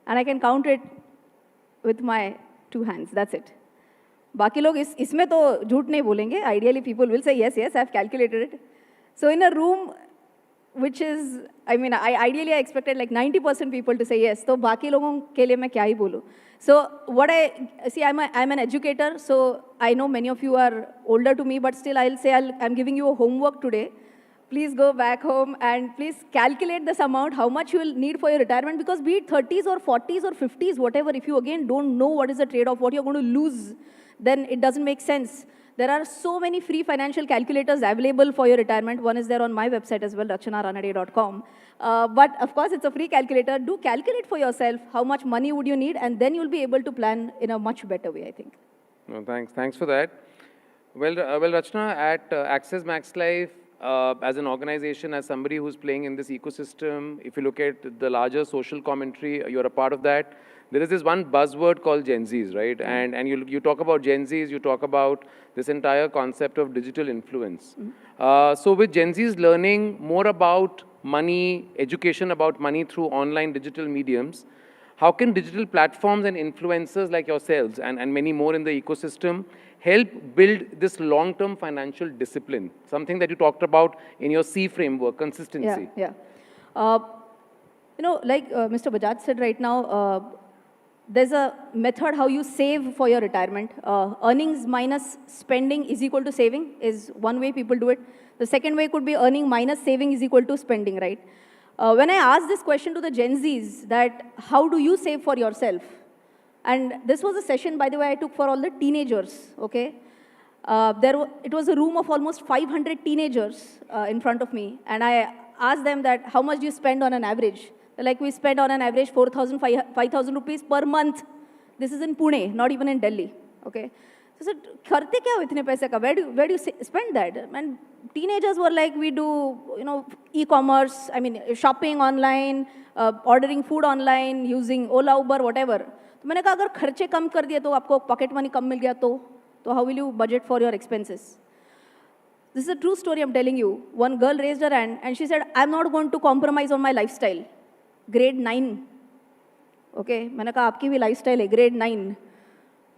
And I can count it with my 2 hands. That's it. बाकी लोग इसमें तो झूठ नहीं बोलेंगे. Ideally, people will say, yes, yes, I've calculated it. So in a room which is, ideally I expected like 90% people to say yes. तो बाकी लोगों के लिए मैं क्या ही बोलूँ. So what I'm an educator, so I know many of you are older to me, but still I'll say I'm giving you a homework today. Please go back home and please calculate this amount, how much you will need for your retirement, because be it 30s or 40s or 50s, whatever, if you again don't know what is the trade-off, what you're going to lose, then it doesn't make sense. There are so many free financial calculators available for your retirement. One is there on my website as well, rakshanaranade.com. But of course, it's a free calculator. Do calculate for yourself how much money would you need, and then you'll be able to plan in a much better way, I think. No, thanks. Thanks for that. Well, Rachna, at Access Max Life, as an organization, as somebody who's playing in this ecosystem, if you look at the larger social commentary, you're a part of that. There is this one buzzword called Gen Zs, right? And you talk about Gen Zs, you talk about this entire concept of digital influence. So with Gen Zs learning more about money, education about money through online digital mediums, how can digital platforms and influencers like yourselves and many more in the ecosystem help build this long-term financial discipline, something that you talked about in your C framework, consistency? Yeah. Like Mr. Bajaj said right now, there's a method how you save for your retirement. Earnings minus spending is equal to saving is one way people do it. The second way could be earning minus saving is equal to spending, right? When I asked this question to the Gen Zs, that how do you save for yourself? And this was a session, by the way, I took for all the teenagers, okay? It was a room of almost 500 teenagers in front of me. And I asked them that, how much do you spend on an average? They're like, we spend on an average 4,000, 5,000 rupees per month. This is in Pune, not even in Delhi, okay? So I said, "Karte kya ho itne paise ka? Where do you spend that?" And teenagers were like, we do, e-commerce, shopping online, ordering food online, using Ola, Uber, whatever. तो मैंने कहा अगर खर्चे कम कर दिए तो आपको pocket money कम मिल गया तो how will you budget for your expenses? This is a true story I'm telling you. One girl raised her hand and she said, I'm not going to compromise on my lifestyle. Grade 9. Okay, मैंने कहा आपकी भी lifestyle है, grade 9.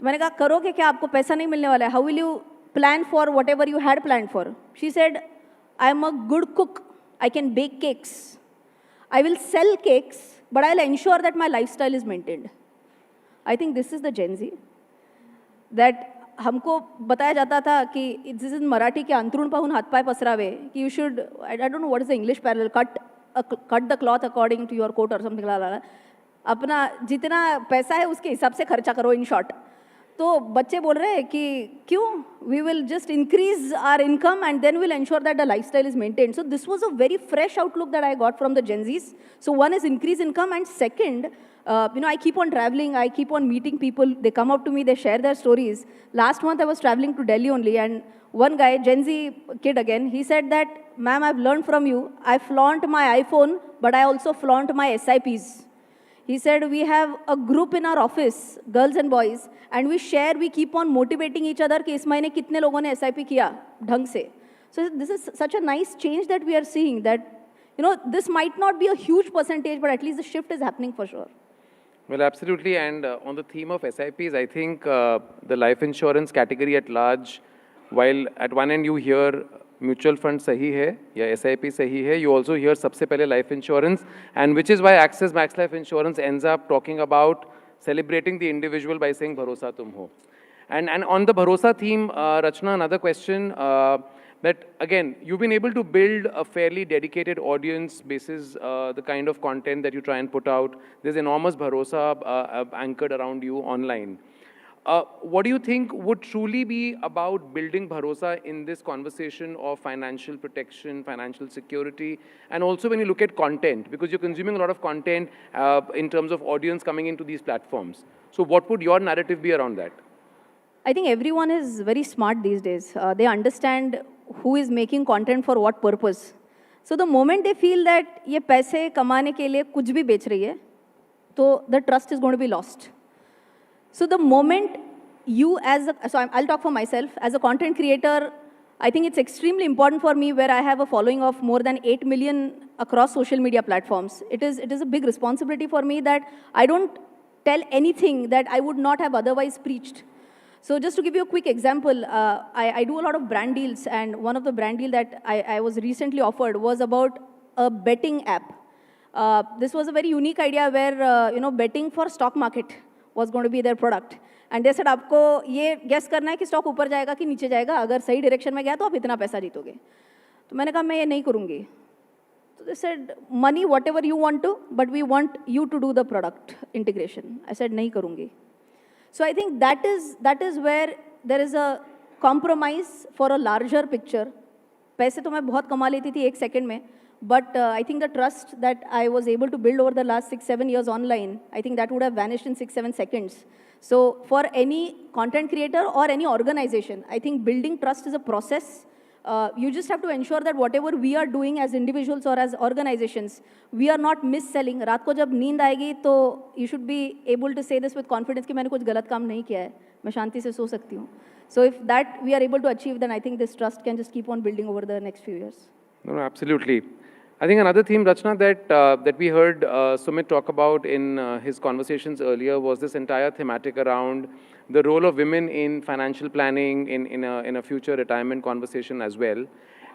मैंने कहा करोगे क्या, आपको पैसा नहीं मिलने वाला है. How will you plan for whatever you had planned for? She said, I'm a good cook. I can bake cakes. I will sell cakes, but I'll ensure that my lifestyle is maintained. I think this is the Gen Z. That हमको बताया जाता था कि this is Marathi के अंतरुण पाहून हातपाय पसरावे कि you should, I don't know what is the English parallel, cut the cloth according to your coat or something like that. अपना जितना पैसा है उसके हिसाब से खर्चा करो in short. तो बच्चे बोल रहे हैं कि क्यों, we will just increase our income and then we'll ensure that the lifestyle is maintained. So this was a very fresh outlook that I got from the Gen Zs. So one is increase income, and second, I keep on traveling, I keep on meeting people, they come up to me, they share their stories. Last month I was traveling to Delhi only, and one guy, Gen Z kid again, he said that, ma'am, I've learned from you, I flaunt my iPhone, but I also flaunt my SIPs. He said, we have a group in our office, girls and boys, and we share, we keep on motivating each other कि इस महीने कितने लोगों ने SIP किया ढंग से. So this is such a nice change that we are seeing, that, this might not be a huge percentage, but at least the shift is happening for sure. Well, absolutely. And on the theme of SIPs, I think the life insurance category at large, while at one end you hear mutual fund sahi hai, ya SIP sahi hai, you also hear sabse pehle life insurance, and which is why Access Max Life Insurance ends up talking about celebrating the individual by saying bharosa tum ho. And on the bharosa theme, Rachna, another question, that again, you've been able to build a fairly dedicated audience basis the kind of content that you try and put out. There's enormous bharosa anchored around you online. What do you think would truly be about building bharosa in this conversation of financial protection, financial security, and also when you look at content, because you're consuming a lot of content in terms of audience coming into these platforms. So what would your narrative be around that? I think everyone is very smart these days. They understand who is making content for what purpose. So the moment they feel that ये पैसे कमाने के लिए कुछ भी बेच रही है, तो the trust is going to be lost. So the moment you I'll talk for myself, as a content creator, I think it's extremely important for me where I have a following of more than 8 million across social media platforms. It is a big responsibility for me that I don't tell anything that I would not have otherwise preached. So just to give you a quick example, I do a lot of brand deals, and one of the brand deal that I was recently offered was about a betting app. This was a very unique idea where, betting for stock market was going to be their product. And they said, आपको ये guess करना है कि stock ऊपर जाएगा कि नीचे जाएगा, अगर सही direction में गया तो आप इतना पैसा जीतोगे. तो मैंने कहा मैं ये नहीं करूँगी. So they said, money whatever you want to, but we want you to do the product integration. I said नहीं करूँगी. So I think that is where there is a compromise for a larger picture. पैसे तो मैं बहुत कमा लेती थी 1 second में, but I think the trust that I was able to build over the last 6-7 years online, I think that would have vanished in 6-7 seconds. So for any content creator or any organization, I think building trust is a process. You just have to ensure that whatever we are doing as individuals or as organizations, we are not mis-selling. रात को जब नींद आएगी तो you should be able to say this with confidence कि मैंने कुछ गलत काम नहीं किया है, मैं शांति से सो सकती हूँ. So if that we are able to achieve, then I think this trust can just keep on building over the next few years. No, absolutely. I think another theme, Rachna, that we heard Sumit talk about in his conversations earlier was this entire thematic around the role of women in financial planning, in a future retirement conversation as well.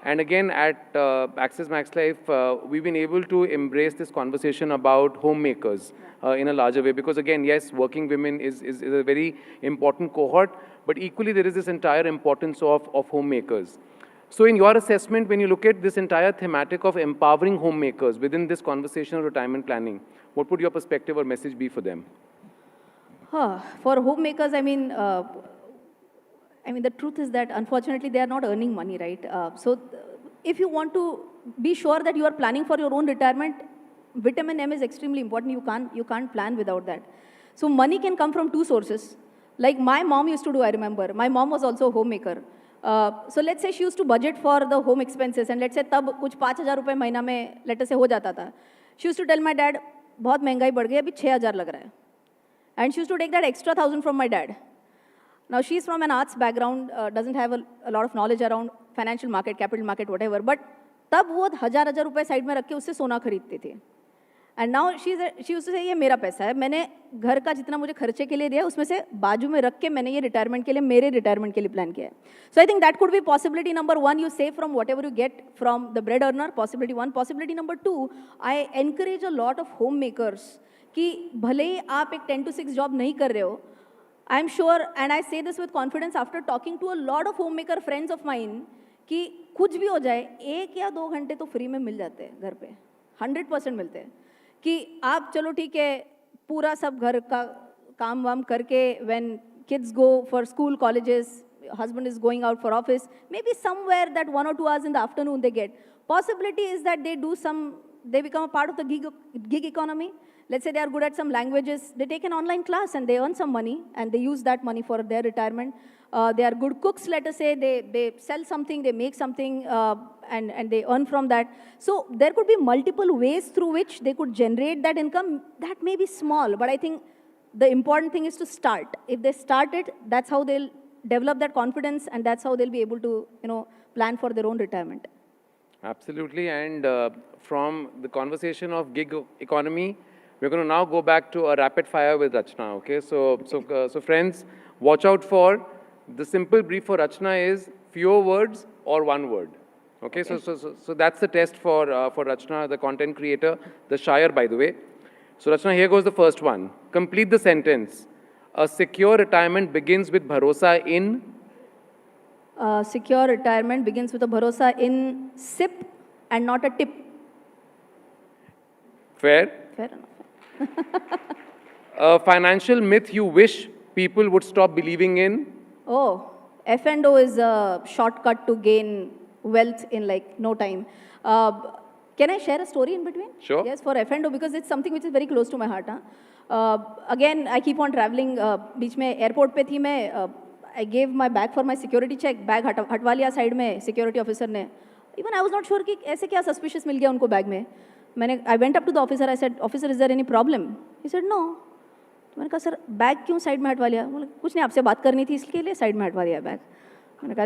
And again, at Access Max Life, we've been able to embrace this conversation about homemakers in a larger way. Because again, yes, working women is a very important cohort, but equally there is this entire importance of homemakers. So in your assessment, when you look at this entire thematic of empowering homemakers within this conversation of retirement planning, what would your perspective or message be for them? For homemakers, I mean, the truth is that unfortunately they are not earning money, right? So if you want to be sure that you are planning for your own retirement, vitamin M is extremely important. You can't plan without that. So money can come from 2 sources. Like my mom used to do, I remember. My mom was also a homemaker. So let's say she used to budget for the home expenses, and let's say तब कुछ 5,000 रुपए महीना में letter से हो जाता था. She used to tell my dad, बहुत महंगाई बढ़ गई, अभी 6,000 लग रहा है. And she used to take that extra 1,000 from my dad. Now she's from an arts background, doesn't have a lot of knowledge around financial market, capital market, whatever. But तब वो 1,000 रुपए साइड में रख के उससे सोना खरीदते थे. And now she used to say, ये मेरा पैसा है, मैंने घर का जितना मुझे खर्चे के लिए दिया उसमें से बाजू में रख के मैंने ये रिटायरमेंट के लिए मेरे रिटायरमेंट के लिए प्लान किया है. So I think that could be possibility number 1, you save from whatever you get from the bread earner, possibility 1. Possibility number 2, I encourage a lot of homemakers कि भले ही आप एक 10 to 6 जॉब नहीं कर रहे हो, I am sure, and I say this with confidence after talking to a lot of homemaker friends of mine, कि कुछ भी हो जाए 1 या 2 घंटे तो फ्री में मिल जाते हैं घर पे, 100% मिलते हैं. कि आप चलो ठीक है पूरा सब घर का काम वाम करके when kids go for school, colleges, husband is going out for office, maybe somewhere that 1 or 2 hours in the afternoon they get. Possibility is that they become a part of the gig economy. Let's say they are good at some languages, they take an online class and they earn some money and they use that money for their retirement. They are good cooks, let us say, they sell something, they make something and they earn from that. So there could be multiple ways through which they could generate that income. That may be small, but I think the important thing is to start. If they start it, that's how they'll develop that confidence and that's how they'll be able to, plan for their own retirement. Absolutely, and from the conversation of gig economy, we're going to now go back to a rapid fire with Rachna, okay? So friends, watch out for the simple brief for Rachna is fewer words or 1 word. Okay, so that's the test for Rachna, the content creator, the shire, by the way. So Rachna, here goes the first one. Complete the sentence. A secure retirement begins with bharosa in? Secure retirement begins with a bharosa in sip and not a tip. Fair? Fair enough. A financial myth you wish people would stop believing in? Oh, F&O is a shortcut to gain wealth in like no time. Can I share a story in between? Sure. Yes, for F&O because it's something which is very close to my heart. Again, I keep on traveling. बीच में airport पे थी मैं. I gave my bag for my security check. Bag हटवा लिया side में security officer ने. Even I was not sure कि ऐसे क्या suspicious मिल गया उनको bag में. I went up to the officer. I said, officer, is there any problem? He said, no. मैंने कहा सर बैग क्यों साइड में हटवा लिया? बोले कुछ नहीं, आपसे बात करनी थी इसके लिए साइड में हटवा दिया बैग. मैंने कहा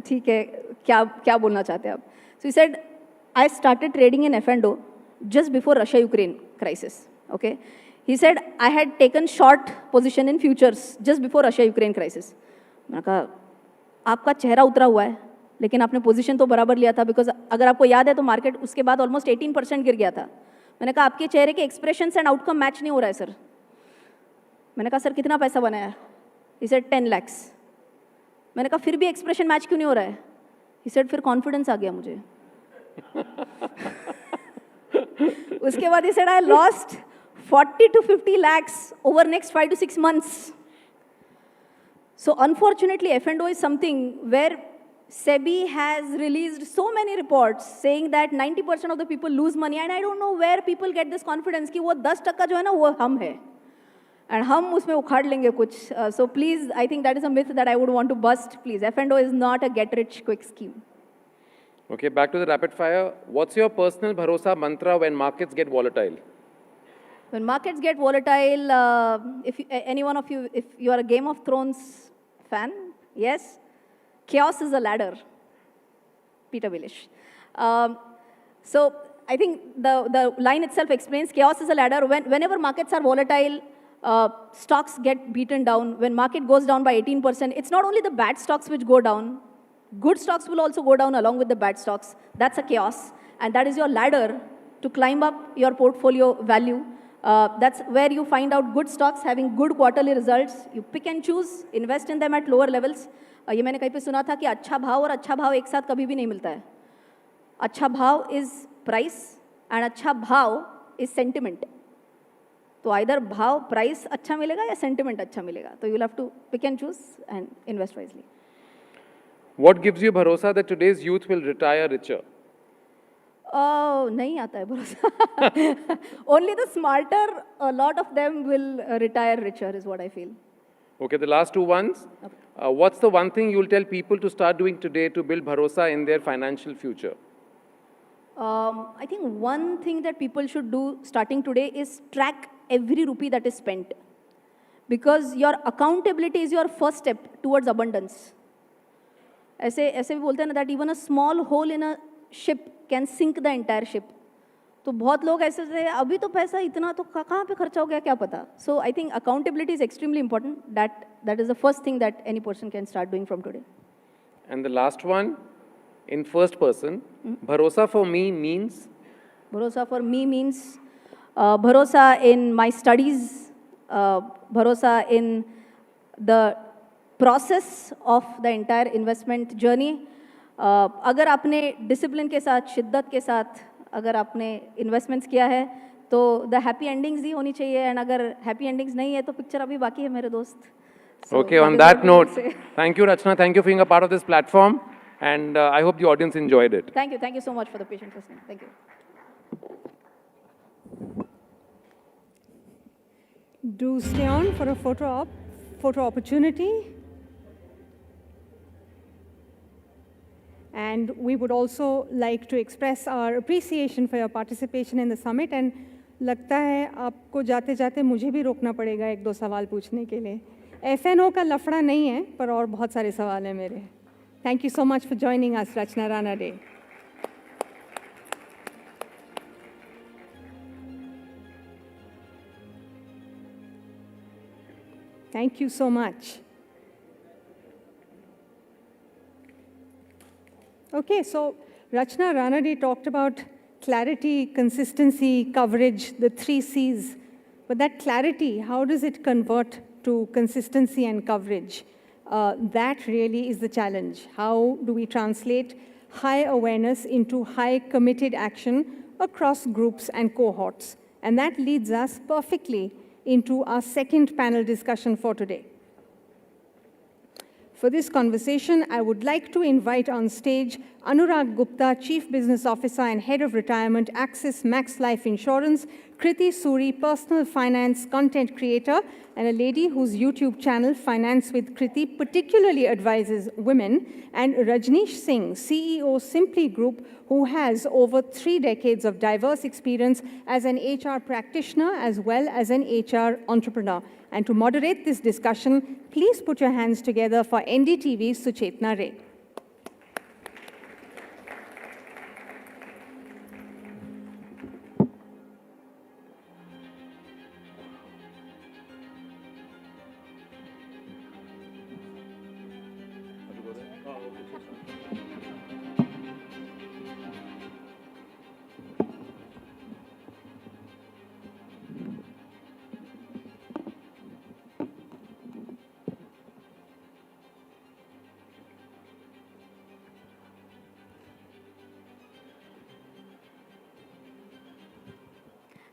ठीक है, क्या बोलना चाहते हैं आप? So he said, I started trading in F&O just before Russia-Ukraine crisis. Okay. He said, I had taken short position in futures just before Russia-Ukraine crisis. मैंने कहा आपका चेहरा उतरा हुआ है लेकिन आपने पोजीशन तो बराबर लिया था, बिकॉज अगर आपको याद है तो मार्केट उसके बाद ऑलमोस्ट 18% गिर गया था. मैंने कहा आपके चेहरे के एक्सप्रेशंस एंड आउटकम मैच नहीं हो रहा है सर. मैंने कहा सर कितना पैसा बनाया? He said 10 lakhs. मैंने कहा फिर भी एक्सप्रेशन मैच क्यों नहीं हो रहा है? He said फिर कॉन्फिडेंस आ गया मुझे. उसके बाद he said I lost 40 to 50 lakhs over next 5 to 6 months. So unfortunately, F&O is something where SEBI has released so many reports saying that 90% of the people lose money, and I don't know where people get this confidence कि वो 10% जो है ना वो हम है, and हम उसमें उखाड़ लेंगे कुछ. So please, I think that is a myth that I would want to bust. Please, F&O is not a get-rich-quick scheme. Okay, back to the rapid fire. What's your personal bharosa mantra when markets get volatile? When markets get volatile, any one of you, if you are a Game of Thrones fan, yes, chaos is a ladder. Peter Baelish. So I think the line itself explains chaos is a ladder. Whenever markets are volatile, stocks get beaten down. When market goes down by 18%, it's not only the bad stocks which go down. Good stocks will also go down along with the bad stocks. That's a chaos. And that is your ladder to climb up your portfolio value. That's where you find out good stocks having good quarterly results. You pick and choose, invest in them at lower levels. ये मैंने कहीं पे सुना था कि अच्छा भाव और अच्छा भाव एक साथ कभी भी नहीं मिलता है. अच्छा भाव is price and अच्छा भाव is sentiment. तो either भाव price अच्छा मिलेगा या sentiment अच्छा मिलेगा. तो you'll have to pick and choose and invest wisely. What gives you bharosa that today's youth will retire richer? नहीं आता है भरोसा. Only the smarter, a lot of them will retire richer is what I feel. Okay, the last two ones. Okay. What's the one thing you'll tell people to start doing today to build bharosa in their financial future? I think one thing that people should do starting today is track every rupee that is spent. Because your accountability is your first step towards abundance. ऐसे भी बोलते हैं ना that even a small hole in a ship can sink the entire ship. तो बहुत लोग ऐसे से अभी तो पैसा इतना तो कहाँ पे खर्चा हो गया क्या पता. So I think accountability is extremely important. That is the first thing that any person can start doing from today. And the last one, in first person, bharosa for me means? Bharosa for me means bharosa in my studies, bharosa in the process of the entire investment journey. अगर आपने discipline के साथ, शिद्दत के साथ अगर आपने investments किया है तो द हैप्पी एंडिंग्स ही होनी चाहिए. एंड अगर हैप्पी एंडिंग्स नहीं है तो पिक्चर अभी बाकी है मेरे दोस्त. Okay, on that note, thank you Rachna, thank you for being a part of this platform, and I hope the audience enjoyed it. Thank you so much for the patient listening. Thank you. Do stay on for a photo opportunity. And we would also like to express our appreciation for your participation in the summit. And लगता है आपको जाते जाते मुझे भी रोकना पड़ेगा एक दो सवाल पूछने के लिए. F&O का लफड़ा नहीं है, पर और बहुत सारे सवाल हैं मेरे. Thank you so much for joining us, Rachna Rana Day. Thank you so much. Okay, so Rachna Ranade talked about clarity, consistency, coverage, the 3 C's. But that clarity, how does it convert to consistency and coverage? That really is the challenge. How do we translate high awareness into high committed action across groups and cohorts? And that leads us perfectly into our second panel discussion for today. For this conversation, I would like to invite on stage Anurag Gupta, Chief Business Officer and Head of Retirement, Axis Max Life Insurance, Kriti Suri, Personal Finance Content Creator, and a lady whose YouTube channel, Finance with Kriti, particularly advises women, and Rajneesh Singh, CEO, Simply Group, who has over 3 decades of diverse experience as an HR practitioner as well as an HR entrepreneur. And to moderate this discussion, please put your hands together for NDTV's Suchetna Ray.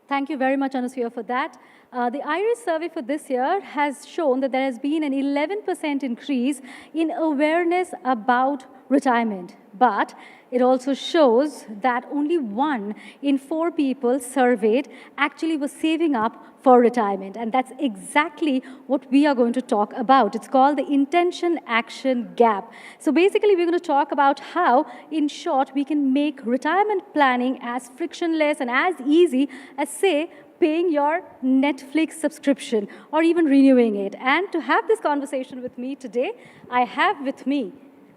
Thank you very much, Anusya, for that. The IRIS survey for this year has shown that there has been an 11% increase in awareness about retirement. But it also shows that only 1 in 4 people surveyed actually was saving up for retirement. And that's exactly what we are going to talk about. It's called the intention-action gap. So basically, we're going to talk about how, in short, we can make retirement planning as frictionless and as easy as, say, paying your Netflix subscription or even renewing it. And to have this conversation with me today, I have with me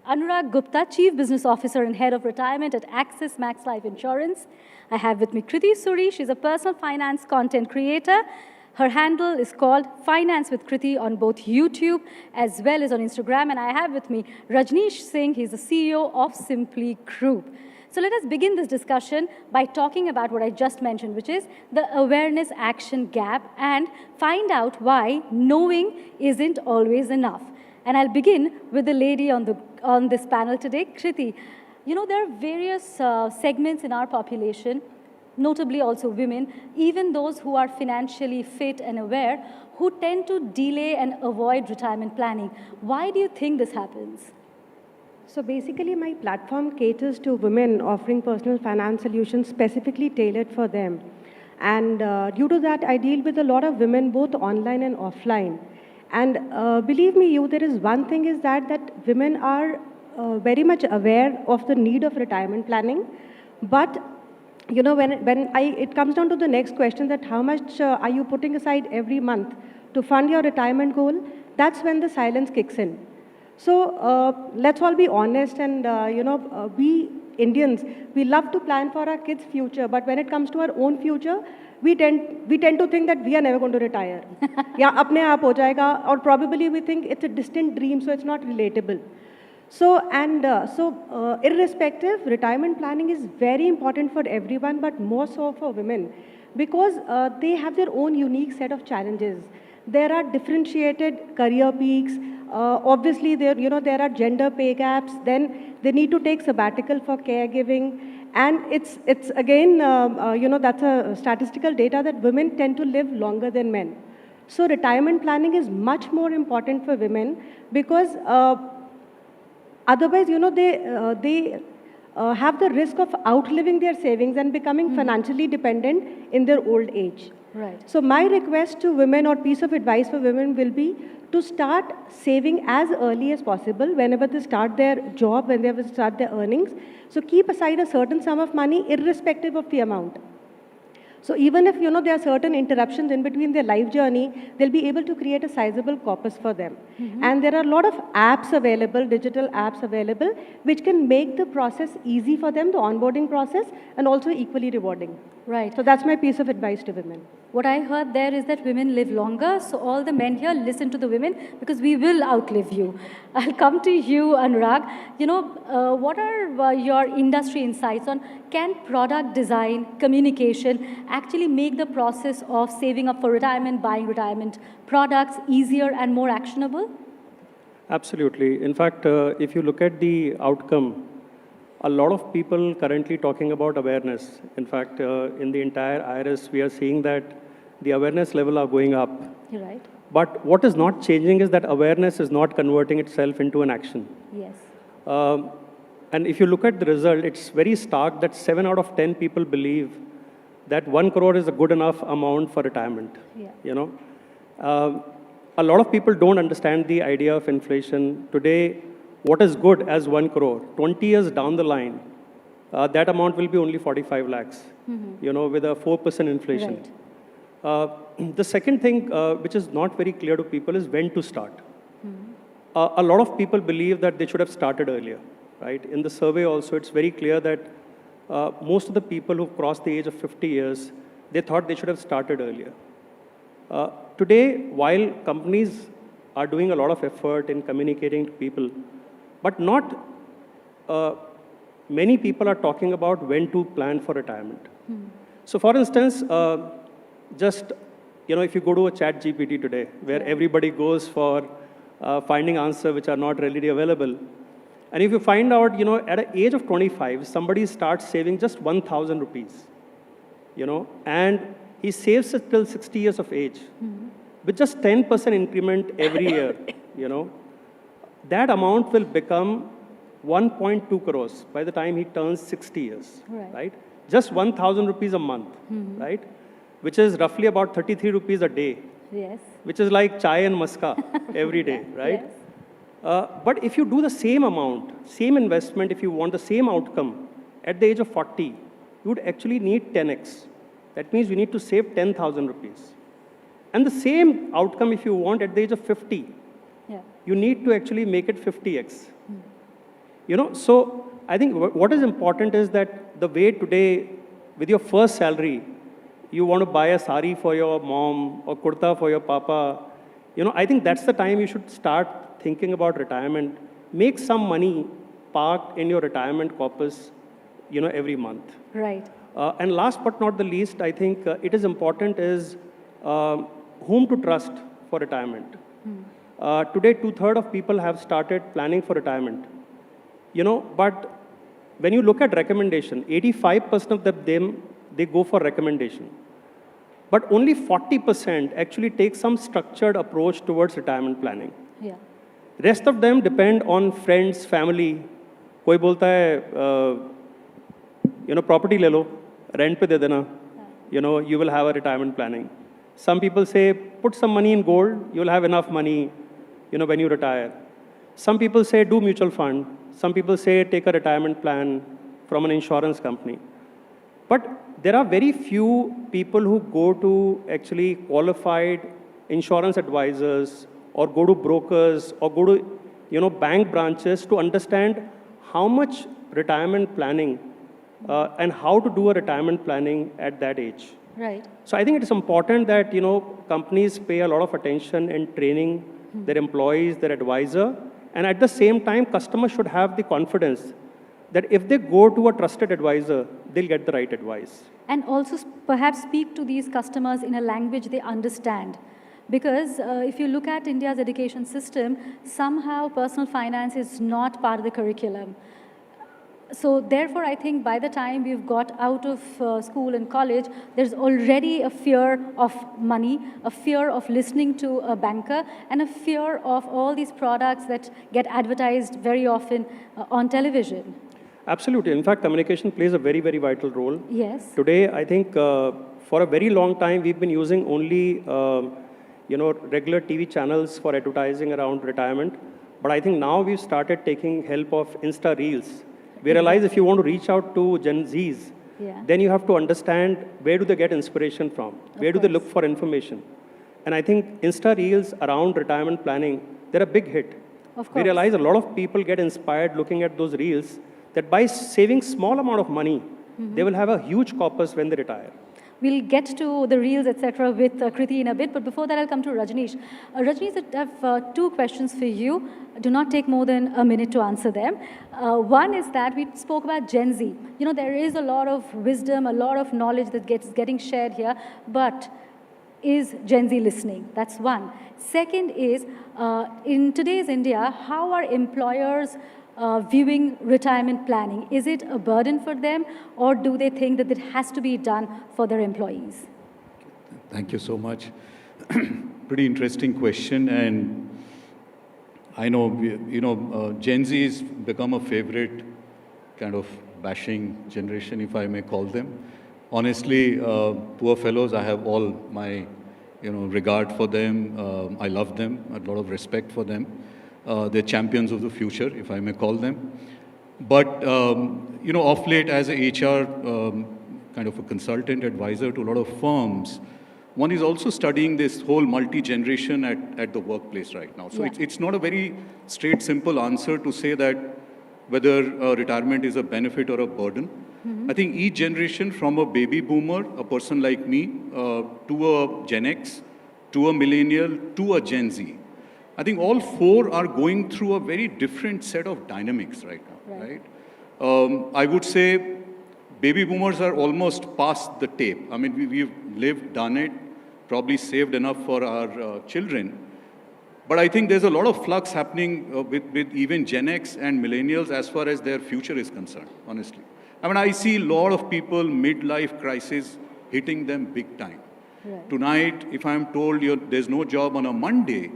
Anurag Gupta, Chief Business Officer and Head of Retirement at Axis Max Life Insurance. I have with me Kriti Suri. She's a personal finance content creator. Her handle is called Finance with Kriti on both YouTube as well as on Instagram. And I have with me Rajneesh Singh. He's the CEO of Simply Group. So let us begin this discussion by talking about what I just mentioned, which is the awareness action gap, and find out why knowing isn't always enough. And I'll begin with the lady on this panel today, Kriti. You know, there are various segments in our population, notably also women, even those who are financially fit and aware, who tend to delay and avoid retirement planning. Why do you think this happens? So basically, my platform caters to women offering personal finance solutions specifically tailored for them. And due to that, I deal with a lot of women, both online and offline. And believe me, there is one thing is that women are very much aware of the need of retirement planning. But, you know, it comes down to the next question, that how much are you putting aside every month to fund your retirement goal, that's when the silence kicks in. So let's all be honest, and we Indians, we love to plan for our kids' future, but when it comes to our own future, we tend to think that we are never going to retire. Yeah, apne aap ho jayega, or probably we think it's a distant dream, so it's not relatable. So irrespective, retirement planning is very important for everyone, but more so for women, because they have their own unique set of challenges. There are differentiated career peaks. Obviously, there are gender pay gaps. Then they need to take sabbatical for caregiving, and it's again that's a statistical data that women tend to live longer than men. So retirement planning is much more important for women, because otherwise they have the risk of outliving their savings and becoming financially dependent in their old age. Right. So my request to women, or piece of advice for women, will be to start saving as early as possible whenever they start their job, whenever they start their earnings. So keep aside a certain sum of money irrespective of the amount. So even if there are certain interruptions in between their life journey, they'll be able to create a sizable corpus for them. And there are a lot of apps available, digital apps available, which can make the process easy for them, the onboarding process, and also equally rewarding. Right. So that's my piece of advice to women. What I heard there is that women live longer, so all the men here listen to the women, because we will outlive you. I'll come to you, Anurag. What are your industry insights on, can product design, communication actually make the process of saving up for retirement, buying retirement products easier and more actionable? Absolutely. In fact, if you look at the outcome, a lot of people currently talking about awareness. In fact, in the entire IRIS, we are seeing that the awareness level are going up. You're right. But what is not changing is that awareness is not converting itself into an action. Yes. And if you look at the result, it's very stark that 7 out of 10 people believe that 1 crore is a good enough amount for retirement. Yeah. You know, a lot of people don't understand the idea of inflation. Today, what is good as 1 crore? 20 years down the line, that amount will be only 45 lakhs, you know, with a 4% inflation. Right. The second thing which is not very clear to people is when to start. A lot of people believe that they should have started earlier, right? In the survey also, it's very clear that most of the people who've crossed the age of 50 years, they thought they should have started earlier. Today, while companies are doing a lot of effort in communicating to people, but not many people are talking about when to plan for retirement. So for instance, just, you know, if you go to a chat GPT today, where everybody goes for finding answers which are not readily available, and if you find out, you know, at an age of 25, somebody starts saving just 1,000 rupees, you know, and he saves it till 60 years of age, with just 10% increment every year, you know, that amount will become 1.2 crores by the time he turns 60 years, right? Just 1,000 rupees a month, right? Which is roughly about 33 rupees a day. Yes. Which is like chai and maska every day, right? Yes. But if you do the same amount, same investment, if you want the same outcome at the age of 40, you would actually need 10x. That means you need to save 10,000 rupees. And the same outcome if you want at the age of 50, you need to actually make it 50x. You know, so I think what is important is that the way today, with your first salary, you want to buy a sari for your mom or kurta for your papa, you know, I think that's the time you should start thinking about retirement. Make some money parked in your retirement corpus, you know, every month. Right. And last but not the least, I think it is important is whom to trust for retirement. Today, 2/3 of people have started planning for retirement. You know, but when you look at recommendation, 85% of them, they go for recommendation. But only 40% actually take some structured approach towards retirement planning. Yeah. Rest of them depend on friends, family. Koi bolta hai, you know, property le lo, rent pe de dena, you know, you will have a retirement planning. Some people say, put some money in gold, you'll have enough money, you know, when you retire. Some people say, do mutual fund. Some people say, take a retirement plan from an insurance company. But there are very few people who go to actually qualified insurance advisors or go to brokers or go to, you know, bank branches to understand how much retirement planning and how to do a retirement planning at that age. Right. So I think it is important that, you know, companies pay a lot of attention in training their employees, their advisor, and at the same time, customers should have the confidence that if they go to a trusted advisor, they'll get the right advice. And also perhaps speak to these customers in a language they understand. Because if you look at India's education system, somehow personal finance is not part of the curriculum. So therefore, I think by the time we've got out of school and college, there's already a fear of money, a fear of listening to a banker, and a fear of all these products that get advertised very often on television. Absolutely. In fact, communication plays a very, very vital role. Yes. Today, I think for a very long time, we've been using only you know, regular TV channels for advertising around retirement. But I think now we've started taking help of Insta Reels. We realize if you want to reach out to Gen Zs, then you have to understand where do they get inspiration from? Where do they look for information? And I think Insta Reels around retirement planning, they're a big hit. Of course. We realize a lot of people get inspired looking at those reels that by saving small amount of money, they will have a huge corpus when they retire. We'll get to the reels, etc., with Kriti in a bit, but before that, I'll come to Rajneesh. Rajneesh, I have 2 questions for you. Do not take more than a minute to answer them. One is that we spoke about Gen Z. You know, there is a lot of wisdom, a lot of knowledge that getting shared here, but is Gen Z listening? That's one. Second is, in today's India, how are employers viewing retirement planning? Is it a burden for them, or do they think that it has to be done for their employees? Thank you so much. Pretty interesting question, and I know, you know, Gen Z has become a favorite kind of bashing generation, if I may call them. Honestly, poor fellows, I have all my regard for them. I love them, a lot of respect for them. They're champions of the future, if I may call them. But, of late, as a HR kind of a consultant advisor to a lot of firms, one is also studying this whole multi-generation at the workplace right now. So it's not a very straight, simple answer to say that whether retirement is a benefit or a burden. I think each generation, from a baby boomer, a person like me, to a Gen X, to a millennial, to a Gen Z, I think all four are going through a very different set of dynamics right now, right? I would say baby boomers are almost past the tape. I mean, we've lived, done it, probably saved enough for our children. But I think there's a lot of flux happening with even Gen X and millennials as far as their future is concerned, honestly. I mean, I see a lot of people, midlife crisis, hitting them big time. Right. Tonight, if I'm told there's no job on a Monday,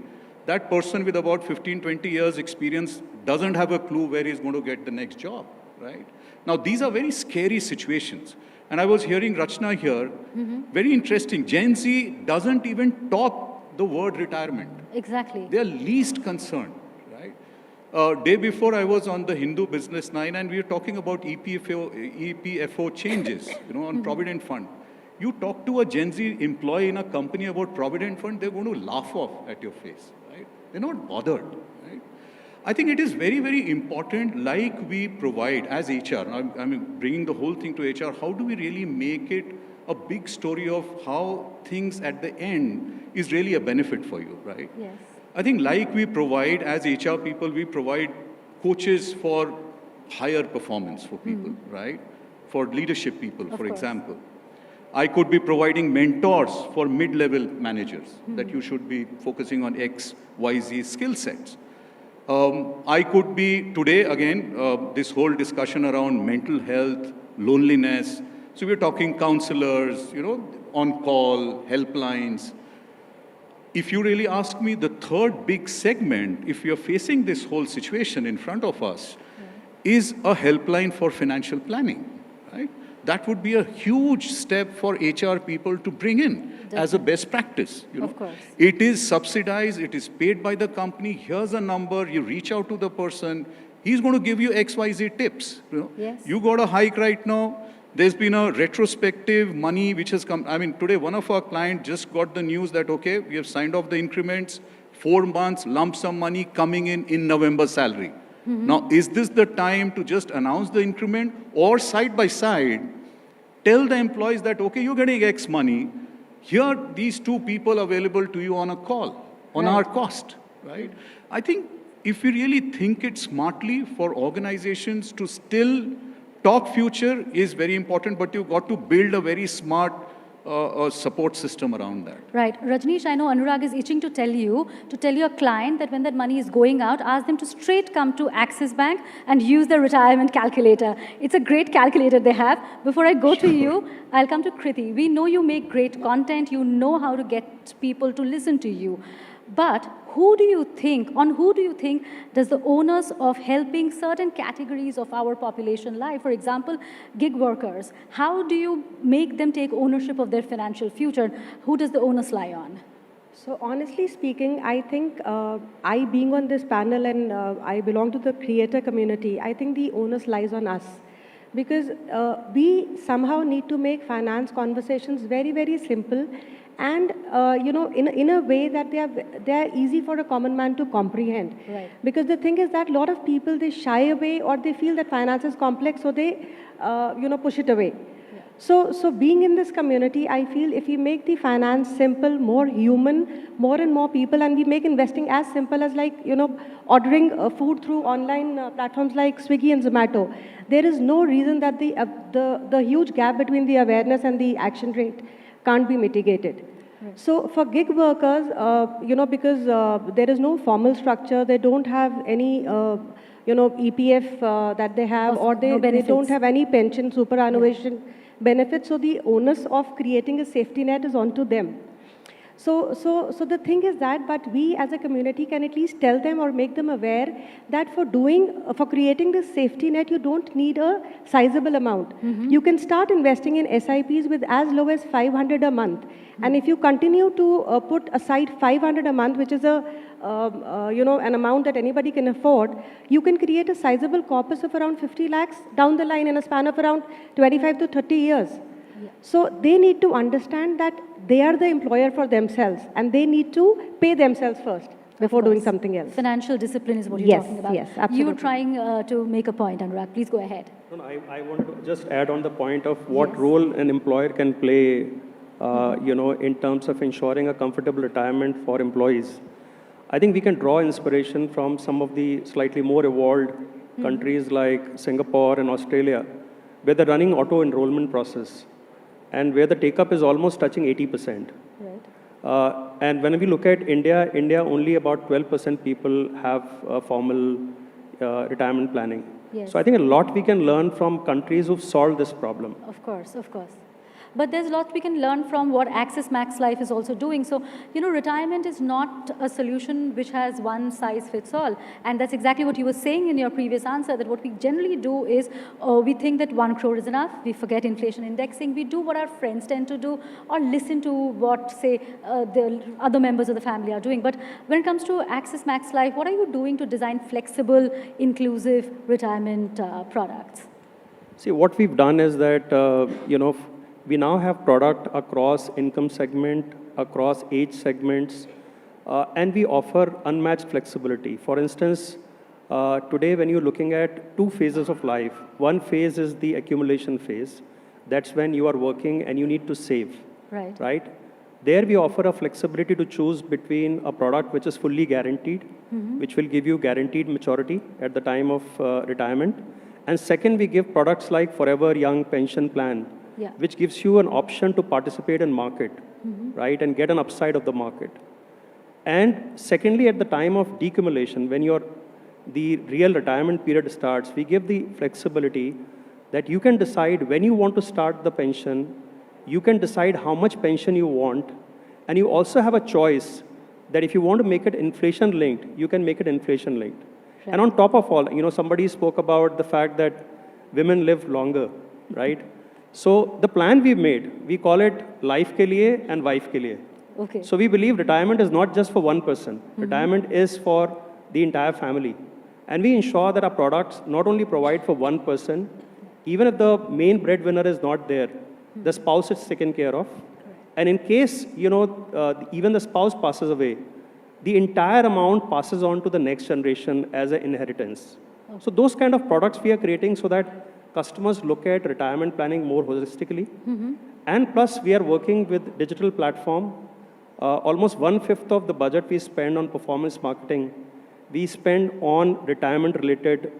that person with about 15, 20 years experience doesn't have a clue where he's going to get the next job, right? Now, these are very scary situations. And I was hearing Rachna here, very interesting. Gen Z doesn't even talk the word retirement. Exactly. They are least concerned, right? Day before, I was on the Hindu Business 9, and we were talking about EPFO changes, on Provident Fund. You talk to a Gen Z employee in a company about Provident Fund, they're going to laugh off at your face, right? They're not bothered, right? I think it is very, very important, like we provide as HR, I mean, bringing the whole thing to HR, how do we really make it a big story of how things at the end is really a benefit for you, right? Yes. I think like we provide, as HR people, we provide coaches for higher performance for people, right? For leadership people, for example. I could be providing mentors for mid-level managers that you should be focusing on X, Y, Z skill sets. I could be, today again, this whole discussion around mental health, loneliness. So we're talking counselors, on call, helplines. If you really ask me, the third big segment, if you're facing this whole situation in front of us, is a helpline for financial planning, right? That would be a huge step for HR people to bring in as a best practice. Of course. It is subsidized, it is paid by the company, here's a number, you reach out to the person, he's going to give you XYZ tips. Yes. You got a hike right now, there's been a retrospective money which has come. I mean, today one of our clients just got the news that, okay, we have signed off the increments, 4 months, lump sum money coming in November salary. Now, is this the time to just announce the increment, or side by side, tell the employees that, okay, you're getting X money, here these 2 people available to you on a call, on our cost, right? I think if we really think it smartly for organizations to still talk future is very important, but you've got to build a very smart support system around that. Right. Rajneesh, I know Anurag is itching to tell your client that when that money is going out, ask them to straight come to Axis Bank and use the retirement calculator. It's a great calculator they have. Before I go to you, I'll come to Kriti. We know you make great content. You know how to get people to listen to you. But on who do you think does the onus of helping certain categories of our population lie? For example, gig workers. How do you make them take ownership of their financial future? Who does the onus lie on? So honestly speaking, I think I being on this panel and I belong to the creator community, I think the onus lies on us. Because we somehow need to make finance conversations very, very simple and in a way that they are easy for a common man to comprehend. Right. Because the thing is that a lot of people, they shy away or they feel that finance is complex, so they push it away. Yeah. So being in this community, I feel if we make the finance simple, more human, more and more people, and we make investing as simple as ordering food through online platforms like Swiggy and Zomato, there is no reason that the huge gap between the awareness and the action rate can't be mitigated. Right. So for gig workers, because there is no formal structure, they don't have any, EPF that they have, or they don't have any pension, superannuation benefits. So the onus of creating a safety net is onto them. So the thing is that, but we as a community can at least tell them or make them aware that for creating this safety net, you don't need a sizable amount. You can start investing in SIPs with as low as 500 a month. And if you continue to put aside 500 a month, which is an amount that anybody can afford, you can create a sizable corpus of around 50 lakhs down the line in a span of around 25 to 30 years. So they need to understand that they are the employer for themselves and they need to pay themselves first before doing something else. Financial discipline is what you're talking about. Yes, absolutely. You were trying to make a point, Anurag. Please go ahead. No, I wanted to just add on the point of what role an employer can play, in terms of ensuring a comfortable retirement for employees. I think we can draw inspiration from some of the slightly more evolved countries like Singapore and Australia, where they're running auto-enrollment process and where the take-up is almost touching 80%. Right. And when we look at India, only about 12% people have formal retirement planning. Yes. So I think a lot we can learn from countries who've solved this problem. Of course, of course. But there's a lot we can learn from what Access Max Life is also doing. So, retirement is not a solution which has one size fits all. And that's exactly what you were saying in your previous answer, that what we generally do is we think that 1 crore is enough. We forget inflation indexing. We do what our friends tend to do or listen to what, say, the other members of the family are doing. But when it comes to Access Max Life, what are you doing to design flexible, inclusive retirement products? See, what we've done is that, we now have product across income segment, across age segments, and we offer unmatched flexibility. For instance, today when you're looking at 2 phases of life, one phase is the accumulation phase. That's when you are working and you need to save, right? There we offer a flexibility to choose between a product which is fully guaranteed, which will give you guaranteed maturity at the time of retirement. And second, we give products like Forever Young Pension Plan, which gives you an option to participate in market, right, and get an upside of the market. And secondly, at the time of decumulation, when the real retirement period starts, we give the flexibility that you can decide when you want to start the pension, you can decide how much pension you want, and you also have a choice that if you want to make it inflation-linked, you can make it inflation-linked. Right. And on top of all, somebody spoke about the fact that women live longer, right? So the plan we made, we call it life ke liye and wife ke liye. Okay. So we believe retirement is not just for one person. Retirement is for the entire family. And we ensure that our products not only provide for one person, even if the main breadwinner is not there, the spouse is taken care of. And in case, even the spouse passes away, the entire amount passes on to the next generation as an inheritance. Okay. So those kind of products we are creating so that customers look at retirement planning more holistically. And plus, we are working with digital platform. Almost 1/5 of the budget we spend on performance marketing, we spend on retirement-related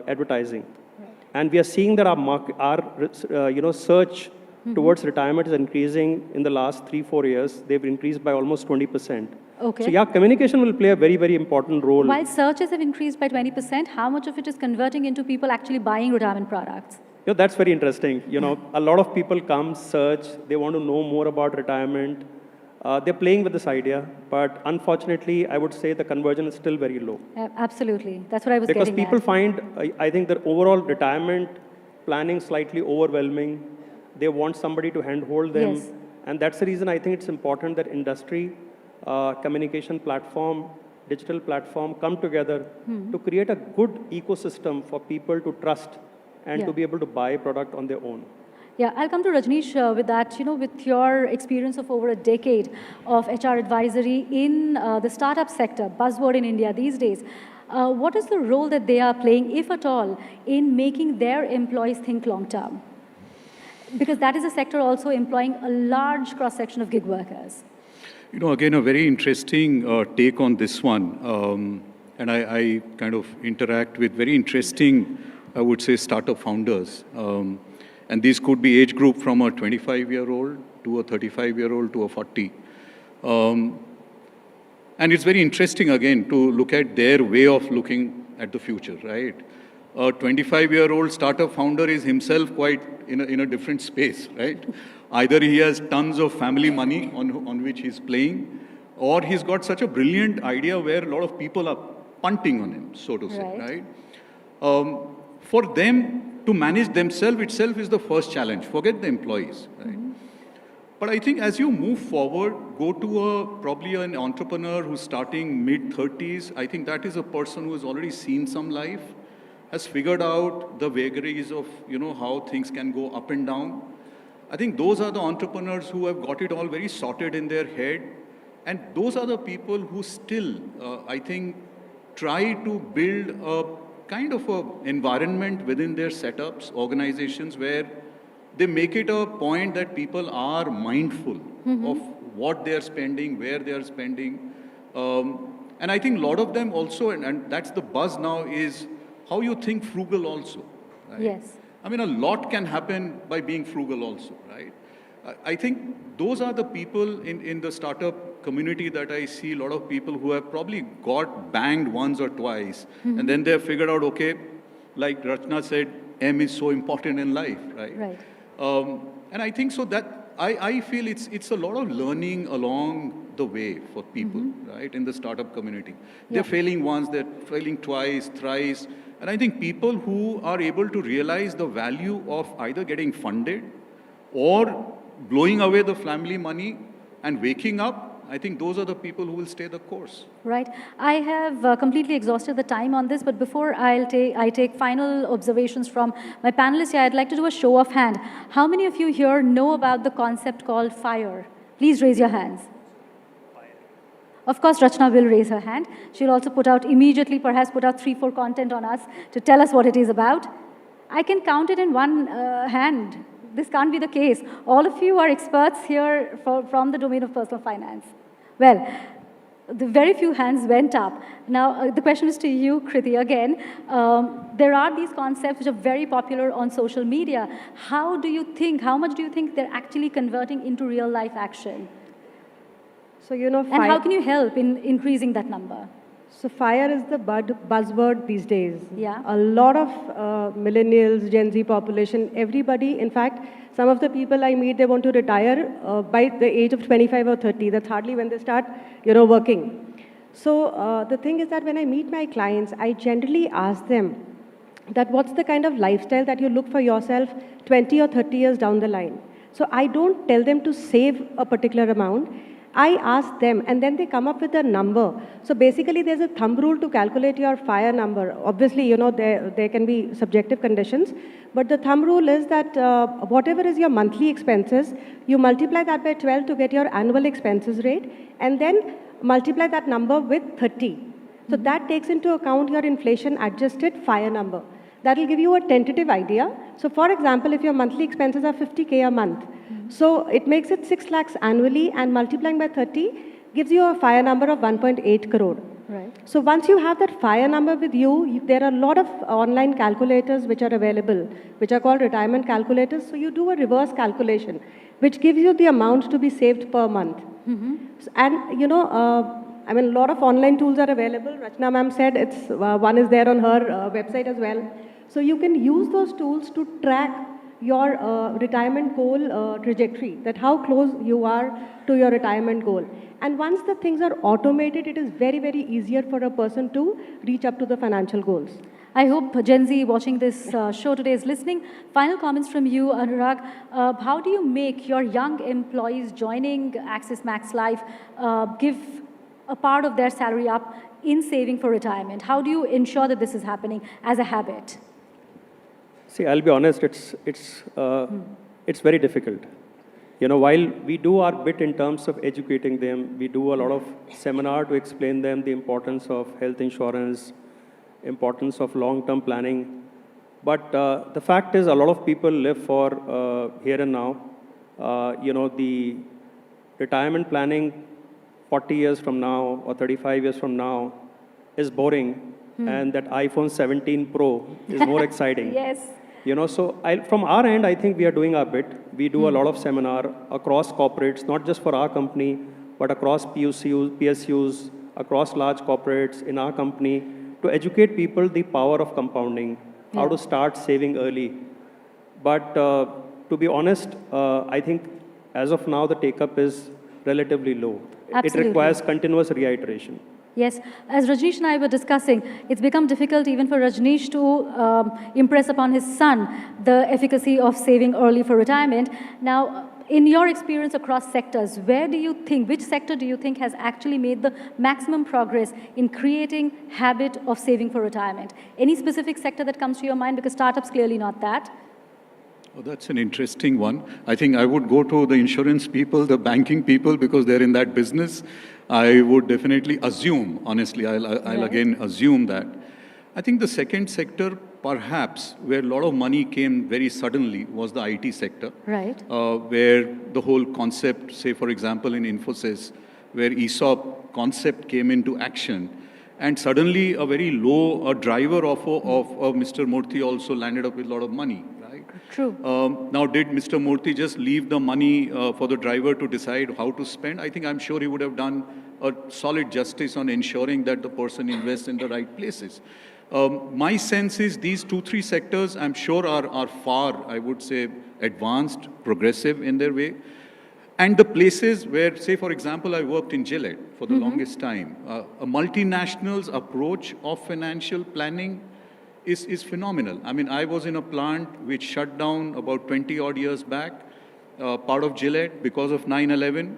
advertising. Right. And we are seeing that our search towards retirement is increasing in the last 3-4 years. They've increased by almost 20%. Okay. So communication will play a very, very important role. While searches have increased by 20%, how much of it is converting into people actually buying retirement products? That's very interesting. A lot of people come, search, they want to know more about retirement. They're playing with this idea, but unfortunately, I would say the conversion is still very low. Absolutely. That's what I was because getting people at. find, I think, the overall retirement planning slightly overwhelming. They want somebody to handhold them. Yes. And that's the reason I think it's important that industry, communication platform, digital platform come together to create a good ecosystem for people to trust and to be able to buy product on their own. Yeah, I'll come to Rajneesh with that. With your experience of over a decade of HR advisory in the startup sector, buzzword in India these days, what is the role that they are playing, if at all, in making their employees think long term? Because that is a sector also employing a large cross-section of gig workers. Again, a very interesting take on this one. And I kind of interact with very interesting, I would say, startup founders. And these could be age group from a 25-year-old to a 35-year-old to a 40. And it's very interesting, again, to look at their way of looking at the future, right? A 25-year-old startup founder is himself quite in a different space, right? Either he has tons of family money on which he's playing, or he's got such a brilliant idea where a lot of people are punting on him, so to say, right? For them to manage themselves itself is the first challenge. Forget the employees, right? But I think as you move forward, go to probably an entrepreneur who's starting mid-30s. I think that is a person who has already seen some life, has figured out the vagaries of, how things can go up and down. I think those are the entrepreneurs who have got it all very sorted in their head. And those are the people who still, I think, try to build a kind of a environment within their setups, organizations, where they make it a point that people are mindful of what they are spending, where they are spending. And I think a lot of them also, and that's the buzz now, is how you think frugal also. Right? Yes. I mean, a lot can happen by being frugal also, right? I think those are the people in the startup community that I see, a lot of people who have probably got banged once or twice, and then they have figured out, okay, like Rachna said, M is so important in life, right? Right. And I think so that I feel it's a lot of learning along the way for people, right, in the startup community. They're failing once, they're failing twice, thrice. And I think people who are able to realize the value of either getting funded or blowing away the family money and waking up, I think those are the people who will stay the course. Right. I have completely exhausted the time on this, but before I take final observations from my panelists here, I'd like to do a show of hand. How many of you here know about the concept called FIRE? Please raise your hands. Of course, Rachna will raise her hand. She'll also immediately perhaps put out 3-4 content on us to tell us what it is about. I can count it in one hand. This can't be the case. All of you are experts here from the domain of personal finance. Well, the very few hands went up. Now, the question is to you, Kriti, again. There are these concepts which are very popular on social media. How much do you think they're actually converting into real-life action? So, and how can you help in increasing that number? So FIRE is the buzzword these days. Yeah. A lot of millennials, Gen Z population, everybody, in fact, some of the people I meet, they want to retire by the age of 25 or 30. That's hardly when they start, working. So the thing is that when I meet my clients, I generally ask them that what's the kind of lifestyle that you look for yourself 20 or 30 years down the line. So I don't tell them to save a particular amount. I ask them, and then they come up with a number. So basically, there's a thumb rule to calculate your FIRE number. Obviously, there can be subjective conditions, but the thumb rule is that whatever is your monthly expenses, you multiply that by 12 to get your annual expenses rate, and then multiply that number with 30. So that takes into account your inflation-adjusted FIRE number. That will give you a tentative idea. So for example, if your monthly expenses are 50K a month, so it makes it 6 lakhs annually, and multiplying by 30 gives you a FIRE number of 1.8 crore. Right. So once you have that FIRE number with you, there are a lot of online calculators which are available, which are called retirement calculators. So you do a reverse calculation, which gives you the amount to be saved per month. And a lot of online tools are available. Rachna ma'am said one is there on her website as well. So you can use those tools to track your retirement goal trajectory, that how close you are to your retirement goal. And once the things are automated, it is very, very easier for a person to reach up to the financial goals. I hope Gen Z watching this show today is listening. Final comments from you, Anurag. How do you make your young employees joining Axis Max Life give a part of their salary up in saving for retirement? How do you ensure that this is happening as a habit? See, I'll be honest, it's very difficult. While we do our bit in terms of educating them, we do a lot of seminar to explain them the importance of health insurance, importance of long-term planning. But the fact is, a lot of people live for here and now. The retirement planning 40 years from now or 35 years from now is boring, and that iPhone 17 Pro is more exciting. Yes. So from our end, I think we are doing our bit. We do a lot of seminar across corporates, not just for our company, but across PSUs, across large corporates in our company, to educate people the power of compounding, how to start saving early. But to be honest, I think as of now, the take-up is relatively low. Absolutely. It requires continuous reiteration. Yes, as Rajneesh and I were discussing, it's become difficult even for Rajneesh to impress upon his son the efficacy of saving early for retirement. Now, in your experience across sectors, where do you think, which sector do you think has actually made the maximum progress in creating habit of saving for retirement? Any specific sector that comes to your mind? Because startups clearly not that. Oh, that's an interesting one. I think I would go to the insurance people, the banking people, because they're in that business. I would definitely assume, honestly, I'll again assume that. I think the second sector, perhaps, where a lot of money came very suddenly was the IT sector. Right. Where the whole concept, say for example in Infosys, where ESOP concept came into action, and suddenly a very low driver of Mr. Murthy also landed up with a lot of money. True. Now, did Mr. Murthy just leave the money for the driver to decide how to spend? I'm sure he would have done a solid justice on ensuring that the person invests in the right places. My sense is these 2-3 sectors, I'm sure, are far, I would say, advanced, progressive in their way. And the places where, say, for example, I worked in Gillette for the longest time. A multinational's approach of financial planning is phenomenal. I mean, I was in a plant which shut down about 20 odd years back, part of Gillette, because of 9/11.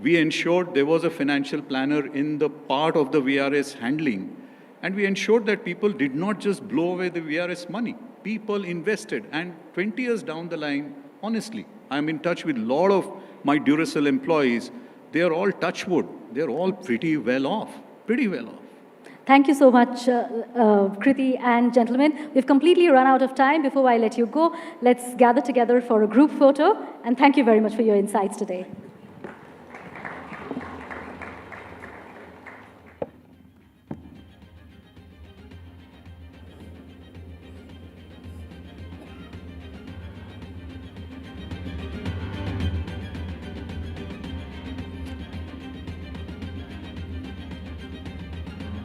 We ensured there was a financial planner in the part of the VRS handling, and we ensured that people did not just blow away the VRS money. People invested, and 20 years down the line, honestly, I'm in touch with a lot of my Duracell employees. They are all touchwood. They're all pretty well off, Thank you so much, Kriti and gentlemen. We've completely run out of time. Before I let you go, let's gather together for a group photo. And thank you very much for your insights today.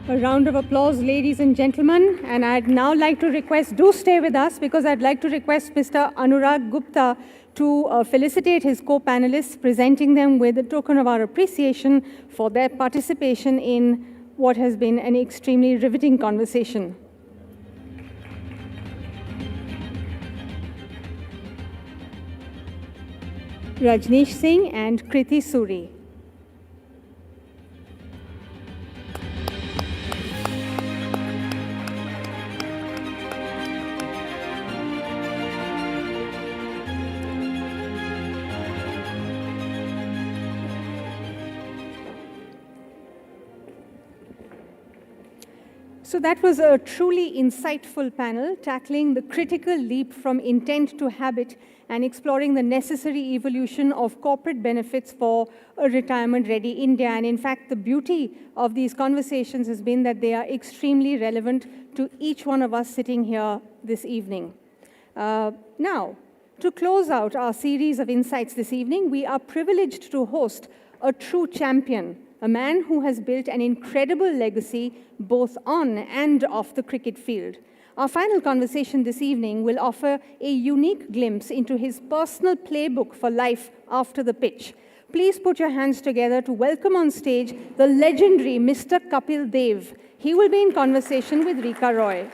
A round of applause, ladies and gentlemen. And I'd now like to request, do stay with us, because I'd like to request Mr. Anurag Gupta to felicitate his co-panelists, presenting them with a token of our appreciation for their participation in what has been an extremely riveting conversation. Rajneesh Singh and Kriti Suri. So that was a truly insightful panel tackling the critical leap from intent to habit and exploring the necessary evolution of corporate benefits for a retirement-ready India. And in fact, the beauty of these conversations has been that they are extremely relevant to each one of us sitting here this evening. Now, to close out our series of insights this evening, we are privileged to host a true champion, a man who has built an incredible legacy both on and off the cricket field. Our final conversation this evening will offer a unique glimpse into his personal playbook for life after the pitch. Please put your hands together to welcome on stage the legendary Mr. Kapil Dev. He will be in conversation with Rika Roy.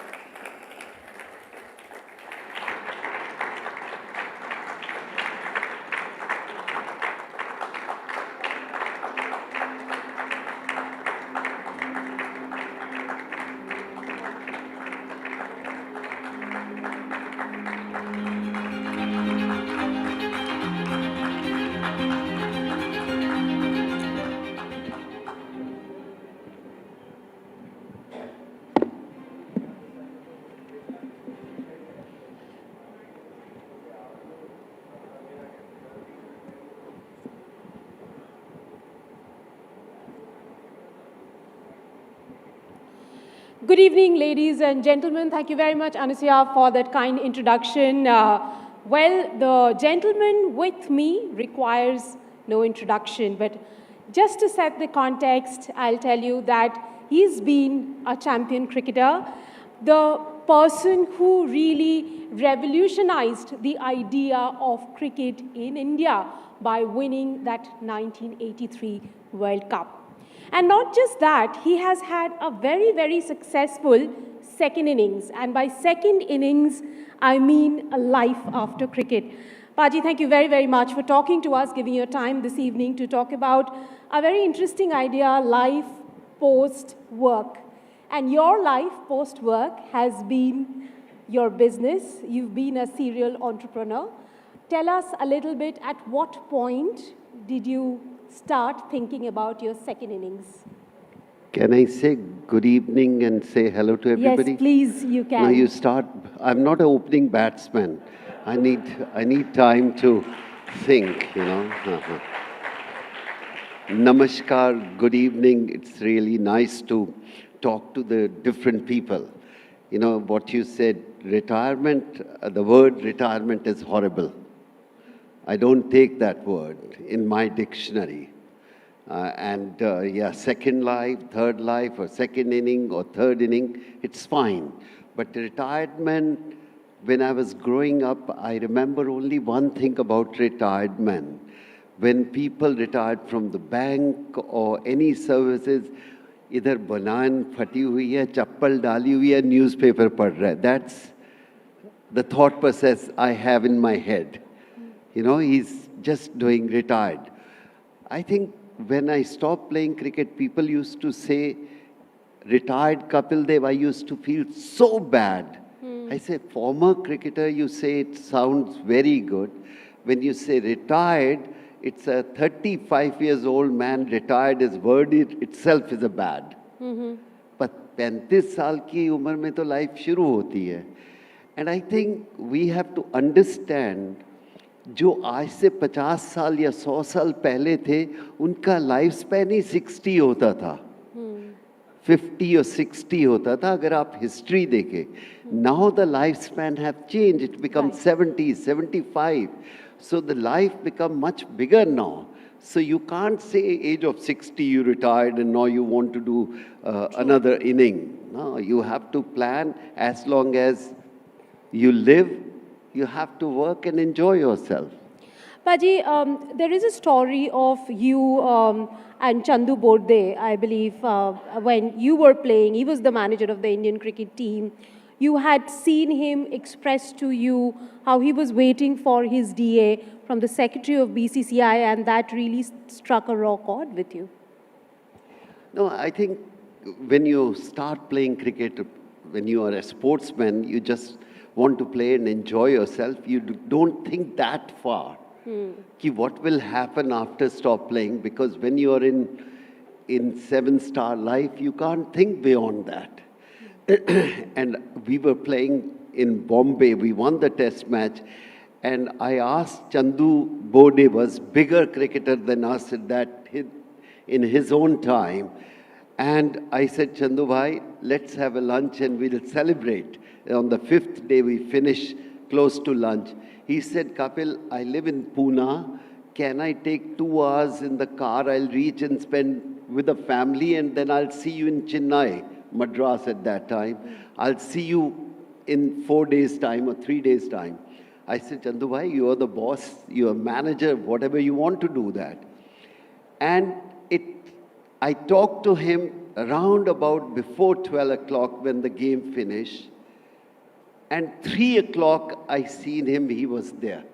Good evening, ladies and gentlemen. Thank you very much, Anusya, for that kind introduction. Well, the gentleman with me requires no introduction, but just to set the context, I'll tell you that he's been a champion cricketer. The person who really revolutionized the idea of cricket in India by winning that 1983 World Cup. And not just that, he has had a very, very successful second innings. And by second innings, I mean a life after cricket. Paji, thank you very, very much for talking to us, giving your time this evening to talk about a very interesting idea, life post-work. And your life post-work has been your business. You've been a serial entrepreneur. Tell us a little bit, at what point did you start thinking about your second innings? Can I say good evening and say hello to everybody? Yes, please, you can. No, you start. I'm not an opening batsman. I need time to think, you know. Namaskar, good evening. It's really nice to talk to the different people. You know, what you said, retirement, the word retirement is horrible. I don't take that word in my dictionary. Yeah, second life, third life, or second inning, or third inning, it's fine. But retirement, when I was growing up, I remember only one thing about retirement. When people retired from the bank or any services, either banaan phati hui hai, chappal dali hui hai, newspaper pad raha hai. That's the thought process I have in my head. You know, he's just doing retired. I think when I stopped playing cricket, people used to say, retired Kapil Dev, I used to feel so bad. I say, former cricketer, you say it sounds very good. When you say retired, it's a 35 years old man retired, his word itself is a bad. But 35 साल की उम्र में तो life शुरू होती है. And I think we have to understand, जो आज से 50 साल या 100 साल पहले थे, उनका लाइफ स्पैन ही 60 होता था, 50 or 60 होता था. अगर आप हिस्ट्री देखें, now the lifespan have changed. It becomes 70, 75. So the life become much bigger now. So you can't say age of 60 you retired and now you want to do another inning. No, you have to plan. As long as you live, you have to work and enjoy yourself. Paji, there is a story of you and Chandu Borde, I believe, when you were playing. He was the manager of the Indian cricket team. You had seen him express to you how he was waiting for his DA from the secretary of BCCI, and that really struck a raw chord with you. No, I think when you start playing cricket, when you are a sportsman, you just want to play and enjoy yourself. You don't think that far. Ki what will happen after stop playing? Because when you are in 7-star life, you can't think beyond that. And we were playing in Bombay. We won the test match. And I asked Chandu Borde, was bigger cricketer than us at that in his own time. And I said, Chandu bhai, let's have a lunch and we'll celebrate. On the 5th day, we finish close to lunch. He said, Kapil, I live in Pune. Can I take 2 hours in the car? I'll reach and spend with the family, and then I'll see you in Chennai, Madras at that time. I'll see you in 4 days' time or 3 days' time. I said, Chandu bhai, you are the boss, you are manager, whatever you want to do that. And I talked to him around about before 12 o'clock when the game finished. And 3 o'clock, I seen him, he was there.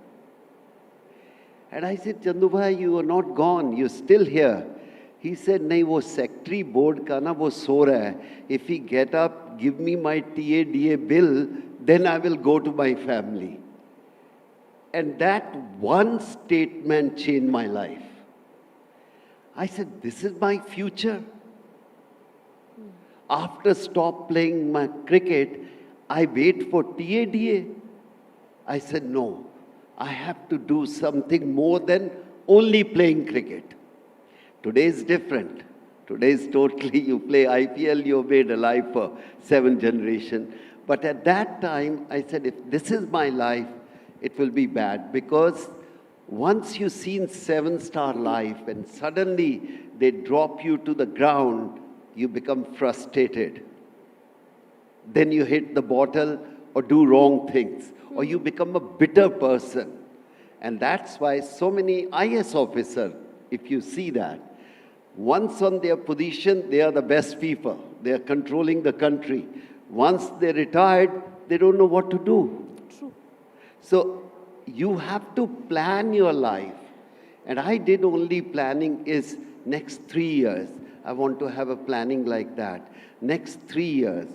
And I said, Chandu bhai, you are not gone, you're still here. He said, nahi, wo secretary board ka na, wo so raha hai. If he get up, give me my TADA bill, then I will go to my family. And that one statement changed my life. I said, this is my future. After stop playing my cricket, I wait for TADA. I said, no, I have to do something more than only playing cricket. Today is different. Today is totally, you play IPL, you made a life for 7 generations. But at that time, I said, if this is my life, it will be bad. Because once you've seen 7-star life and suddenly they drop you to the ground, you become frustrated. then you hit the bottle or do wrong things, or you become a bitter person. And that's why so many IS officers, if you see that, once on their position, they are the best people. They are controlling the country. Once they're retired, they don't know what to do. True. So you have to plan your life. And I did only planning is next 3 years. I want to have a planning like that. Next 3 years.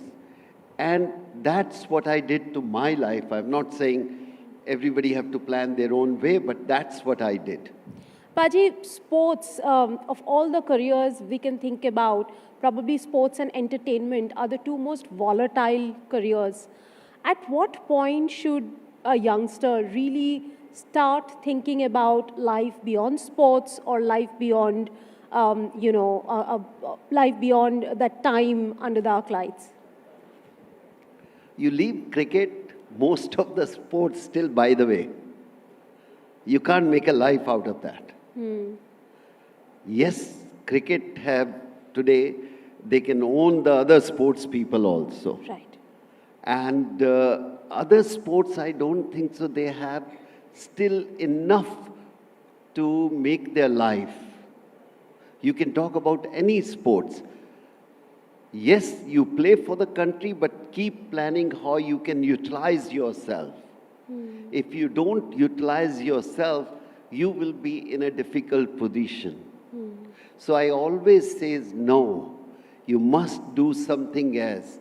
And that's what I did to my life. I'm not saying everybody have to plan their own way, but that's what I did. Paji, sports, of all the careers we can think about, probably sports and entertainment are the two most volatile careers. At what point should a youngster really start thinking about life beyond sports or life beyond, life beyond that time under the arc lights? You leave cricket, most of the sports still, by the way. You can't make a life out of that. Yes, cricket have today, they can own the other sports people also. Right. And other sports, I don't think so. They have still enough to make their life. You can talk about any sports. Yes, you play for the country, but keep planning how you can utilize yourself. If you don't utilize yourself, you will be in a difficult position. So I always say, no, you must do something else.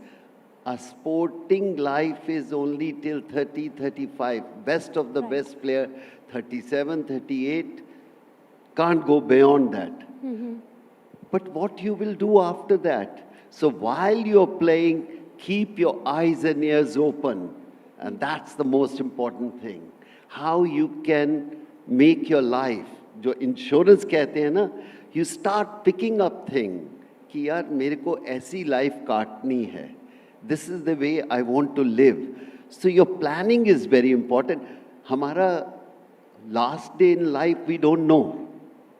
A sporting life is only till 30, 35. Best of the best player, 37, 38, can't go beyond that. But what you will do after that? So while you're playing, keep your eyes and ears open. And that's the most important thing. How you can make your life. जो insurance कहते हैं ना, you start picking up thing कि यार मेरे को ऐसी life काटनी है. This is the way I want to live. So your planning is very important. हमारा last day in life we don't know.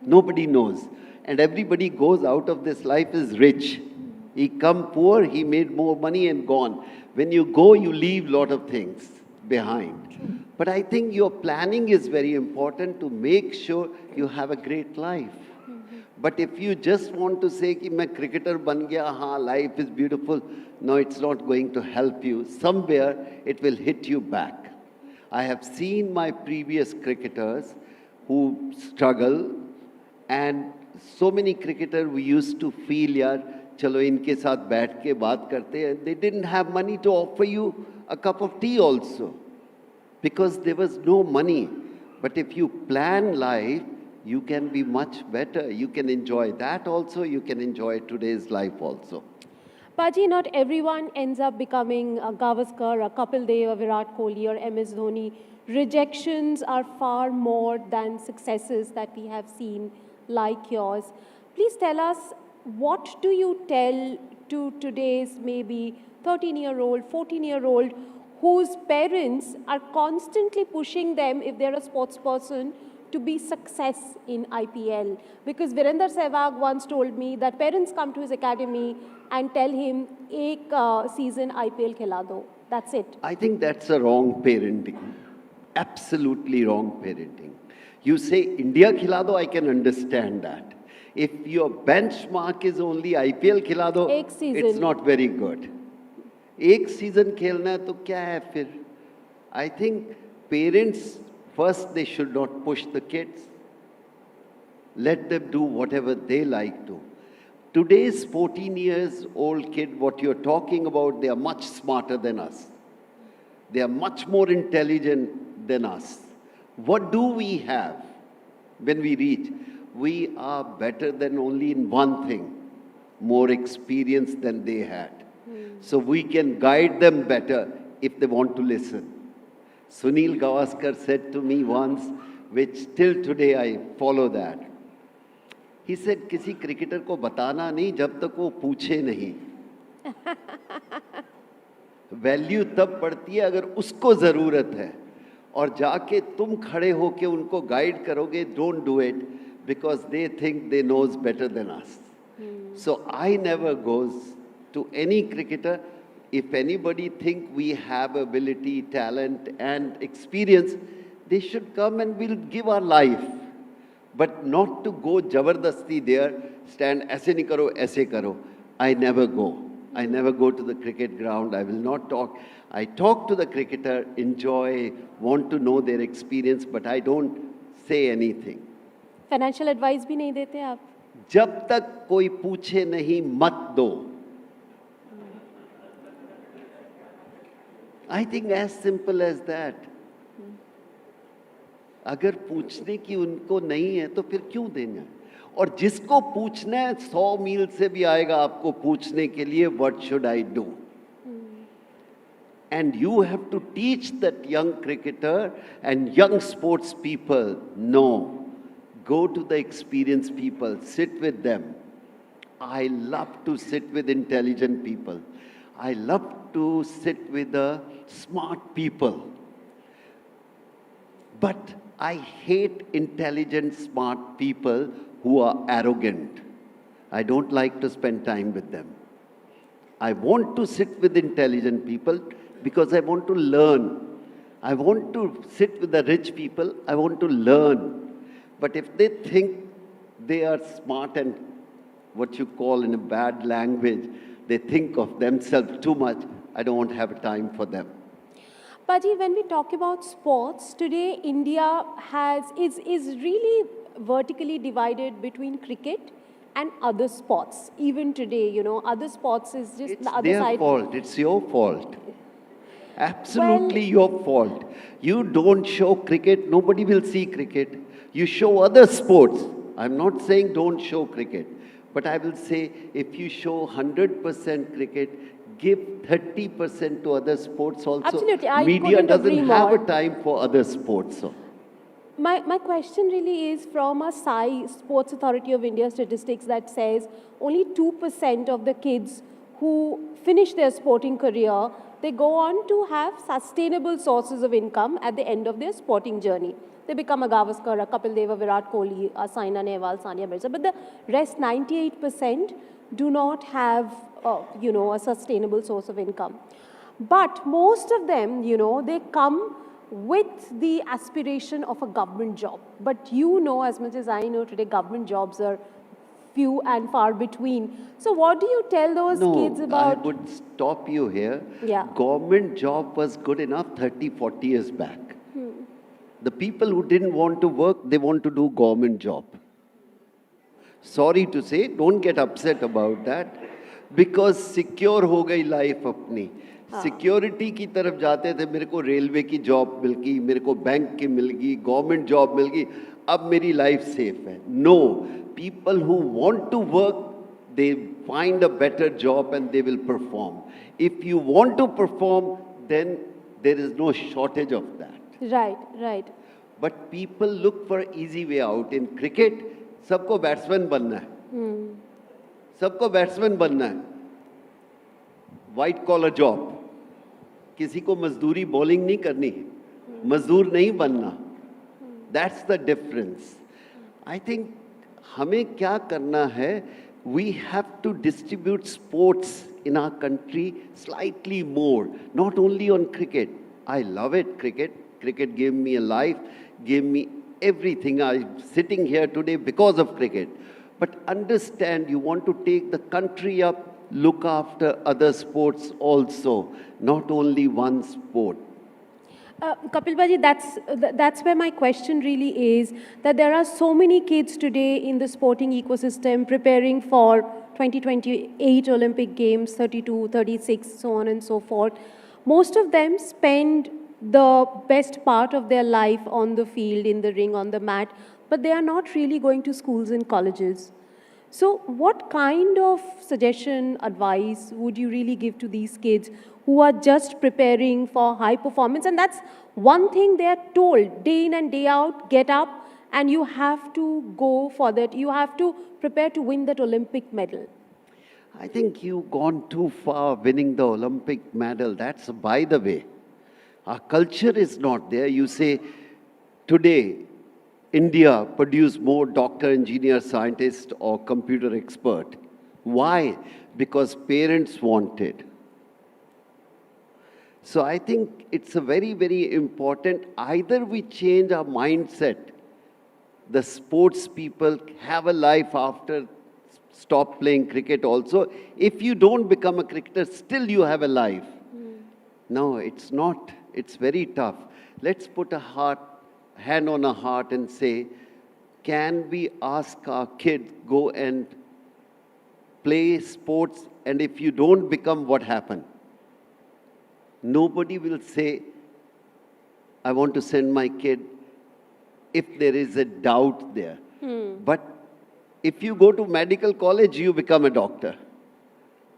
Nobody knows. And everybody goes out of this life is rich. He come poor, he made more money and gone. When you go, you leave lot of things behind. But I think your planning is very important to make sure you have a great life. But if you just want to say कि मैं cricketer बन गया, हाँ, life is beautiful, no, it's not going to help you. Somewhere it will hit you back. I have seen my previous cricketers who struggle, and so many cricketers we used to feel यार चलो इनके साथ बैठ के बात करते हैं. They didn't have money to offer you a cup of tea also because there was no money. But if you plan life, you can be much better. You can enjoy that also. You can enjoy today's life also. Paji, not everyone ends up becoming a Gavaskar, a Kapil Dev, a Virat Kohli, or MS Dhoni. Rejections are far more than successes that we have seen like yours. Please tell us, what do you tell to today's maybe 13-year-old, 14-year-old whose parents are constantly pushing them, if they're a sports person, to be success in IPL? Because Virender Sehwag once told me that parents come to his academy and tell him, ek season IPL khila do. That's it. I think that's a wrong parenting. Absolutely wrong parenting. You say, India khila do, I can understand that. If your benchmark is only IPL khila do, it's not very good. Ek season khelna hai to kya hai fir? I think parents, first they should not push the kids. Let them do whatever they like to. Today's 14 years old kid, what you're talking about, they are much smarter than us. They are much more intelligent than us. What do we have when we reach? We are better than only in one thing, more experience than they had. So we can guide them better if they want to listen. Sunil Gavaskar said to me once, which till today I follow that. He said, किसी cricketer को बताना नहीं जब तक वो पूछे नहीं. Value तब पड़ती है अगर उसको ज़रूरत है. और जाके तुम खड़े होके उनको guide करोगे, don't do it because they think they knows better than us. So I never goes to any cricketer. If anybody think we have ability, talent, and experience, they should come and we'll give our life. But not to go jabardasti there, stand aise nahi karo, aise karo. I never go. I never go to the cricket ground. I will not talk. I talk to the cricketer, enjoy, want to know their experience, but I don't say anything. Financial advice भी नहीं देते आप? जब तक कोई पूछे नहीं मत दो. I think as simple as that. अगर पूछने की उनको नहीं है तो फिर क्यों देना? और जिसको पूछना है 100 मील से भी आएगा आपको पूछने के लिए what should I do? And you have to teach that young cricketer and young sports people, no, go to the experienced people, sit with them. I love to sit with intelligent people. I love to sit with the smart people. But I hate intelligent, smart people who are arrogant. I don't like to spend time with them. I want to sit with intelligent people because I want to learn. I want to sit with the rich people. I want to learn. But if they think they are smart and what you call in a bad language, they think of themselves too much, I don't have time for them. Paji, when we talk about sports, today India is really vertically divided between cricket and other sports. Even today, you know, other sports is just It's the other their side. fault. It's your fault. Absolutely your fault. You don't show cricket, nobody will see cricket. You show other sports. I'm not saying don't show cricket. But I will say if you show 100% cricket, give 30% to other sports also. Absolutely, I Media couldn't agree doesn't have more. a time for other sports. So. My question really is from a SAI, Sports Authority of India statistics that says only 2% of the kids who finish their sporting career, they go on to have sustainable sources of income at the end of their sporting journey. They become a Gavaskar, a Kapil Dev, a Virat Kohli, a Saina Nehwal, Sania Mirza. But the rest 98% do not have, a sustainable source of income. But most of them, they come with the aspiration of a government job. But you know, as much as I know today, government jobs are few and far between. So what do you tell those kids about? I would stop you here. Yeah. Government job was good enough 30, 40 years back. The people who didn't want to work, they want to do government job. Sorry to say, don't get upset about that. Because secure हो गई life अपनी. Security की तरफ जाते थे, मेरे को railway की जॉब मिल गई, मेरे को बैंक की मिल गई, गवर्नमेंट जॉब मिल गई, अब मेरी लाइफ सेफ है. No, people who want to work, they find a better job and they will perform. If you want to perform, then there is no shortage of that. Right, right. But people look for easy way out. In cricket, सबको batsman बनना है. सबको batsman बनना है. White collar job. किसी को मजदूरी bowling नहीं करनी है. मजदूर नहीं बनना. That's the difference. I think हमें क्या करना है? We have to distribute sports in our country slightly more. Not only on cricket. I love it, cricket. Cricket gave me a life, gave me everything. I'm sitting here today because of cricket. But understand, you want to take the country up, look after other sports also, not only one sport. Kapil Bhaji, that's where my question really is, that there are so many kids today in the sporting ecosystem preparing for 2028 Olympic Games, 32, 36, so on and so forth. Most of them spend the best part of their life on the field, in the ring, on the mat, but they are not really going to schools and colleges. So what kind of suggestion, advice would you really give to these kids who are just preparing for high performance? And that's one thing they are told day in and day out, get up and you have to go for that. You have to prepare to win that Olympic medal. I think you've gone too far winning the Olympic medal. That's by the way. Our culture is not there. You say, today, India produce more doctor, engineer, scientist, or computer expert. Why? Because parents wanted. So I think it's a very, very important, either we change our mindset, the sports people have a life after stop playing cricket also. If you don't become a cricketer, still you have a life. No, it's not. It's very tough. Let's put a hand on a heart and say, can we ask our kids, go and play sports, and if you don't become, what happened? Nobody will say, I want to send my kid if there is a doubt there. But if you go to medical college, you become a doctor.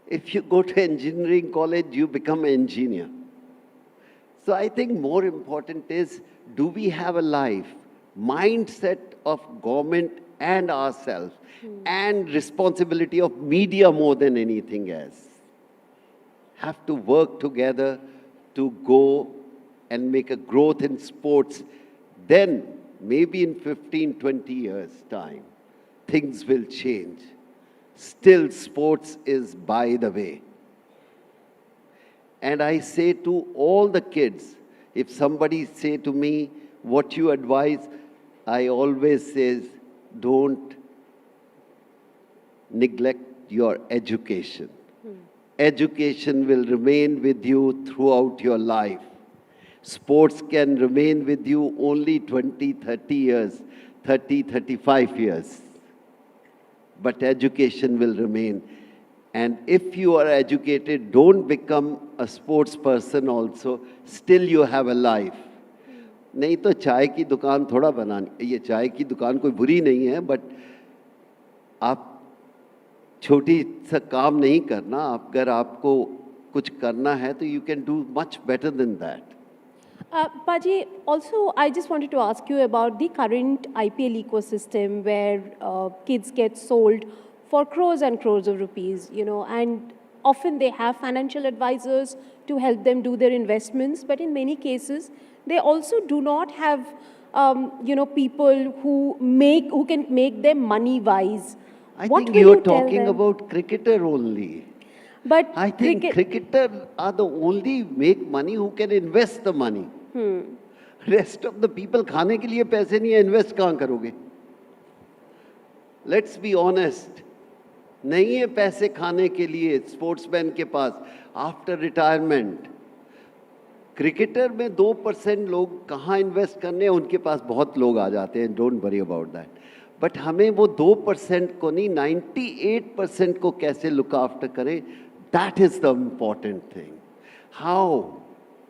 If you go to engineering college, you become an engineer. So I think more important is, do we have a life, mindset of government and ourselves, and responsibility of media more than anything else. Have to work together to go and make a growth in sports. Then, maybe in 15, 20 years' time, things will change. Still, sports is by the way. And I say to all the kids, if somebody say to me, what you advise, I always say, don't neglect your education. Education will remain with you throughout your life. Sports can remain with you only 20, 30 years, 30, 35 years. But education will remain. And if you are educated, don't become a sports person also. Still you have a life. नहीं तो चाय की दुकान थोड़ा बनानी, ये चाय की दुकान कोई बुरी नहीं है, but आप छोटी सा काम नहीं करना, अगर आपको कुछ करना है तो you can do much better than that. Paji, also I just wanted to ask you about the current IPL ecosystem where kids get sold for crores and crores of rupees, you know, and often they have financial advisors to help them do their investments, but in many cases, they also do not have, you know, people who can make them money-wise. I think you're talking about cricketer only. But I think cricketers are the only make money who can invest the money. Rest of the people खाने के लिए पैसे नहीं है, invest कहाँ करोगे? Let's be honest. नहीं है पैसे खाने के लिए स्पोर्ट्समैन के पास आफ्टर रिटायरमेंट. क्रिकेटर में 2% लोग कहाँ इन्वेस्ट करने हैं, उनके पास बहुत लोग आ जाते हैं, don't worry about that. But हमें वो 2% को नहीं, 98% को कैसे लुक आफ्टर करें, that is the important thing. How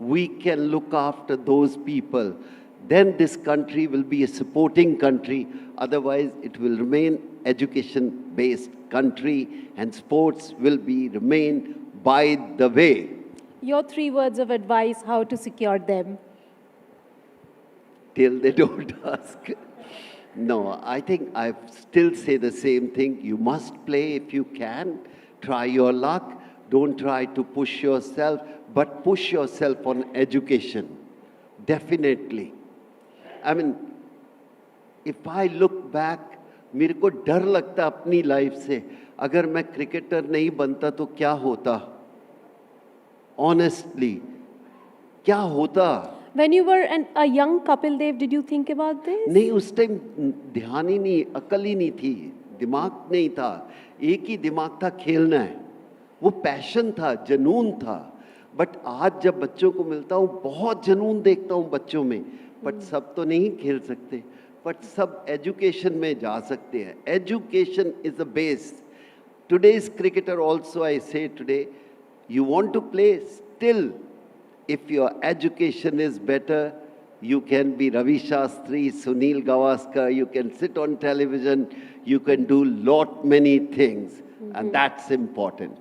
we can look after those people, then this country will be a supporting country. Otherwise, it will remain education-based country, and sports will remain by the way. Your 3 words of advice, how to secure them? Till they don't ask. No, I think I still say the same thing. You must play if you can. Try your luck. Don't try to push yourself, but push yourself on education. Definitely. I mean, if I look back, मेरे को डर लगता अपनी life से, अगर मैं cricketer नहीं बनता तो क्या होता? Honestly, क्या होता? When you were a young Kapil Dev, did you think about this? नहीं, उस टाइम ध्यान ही नहीं, अकल ही नहीं थी, दिमाग नहीं था. एक ही दिमाग था, खेलना है. वो पैशन था, जुनून था. बट आज जब बच्चों को मिलता हूँ, बहुत जुनून देखता हूँ बच्चों में. बट सब तो नहीं खेल सकते, बट सब एजुकेशन में जा सकते हैं. Education is the base. Today's cricketer also, I say today, you want to play still, if your education is better, you can be Ravi Shastri, Sunil Gavaskar, you can sit on television, you can do many things, and that's important.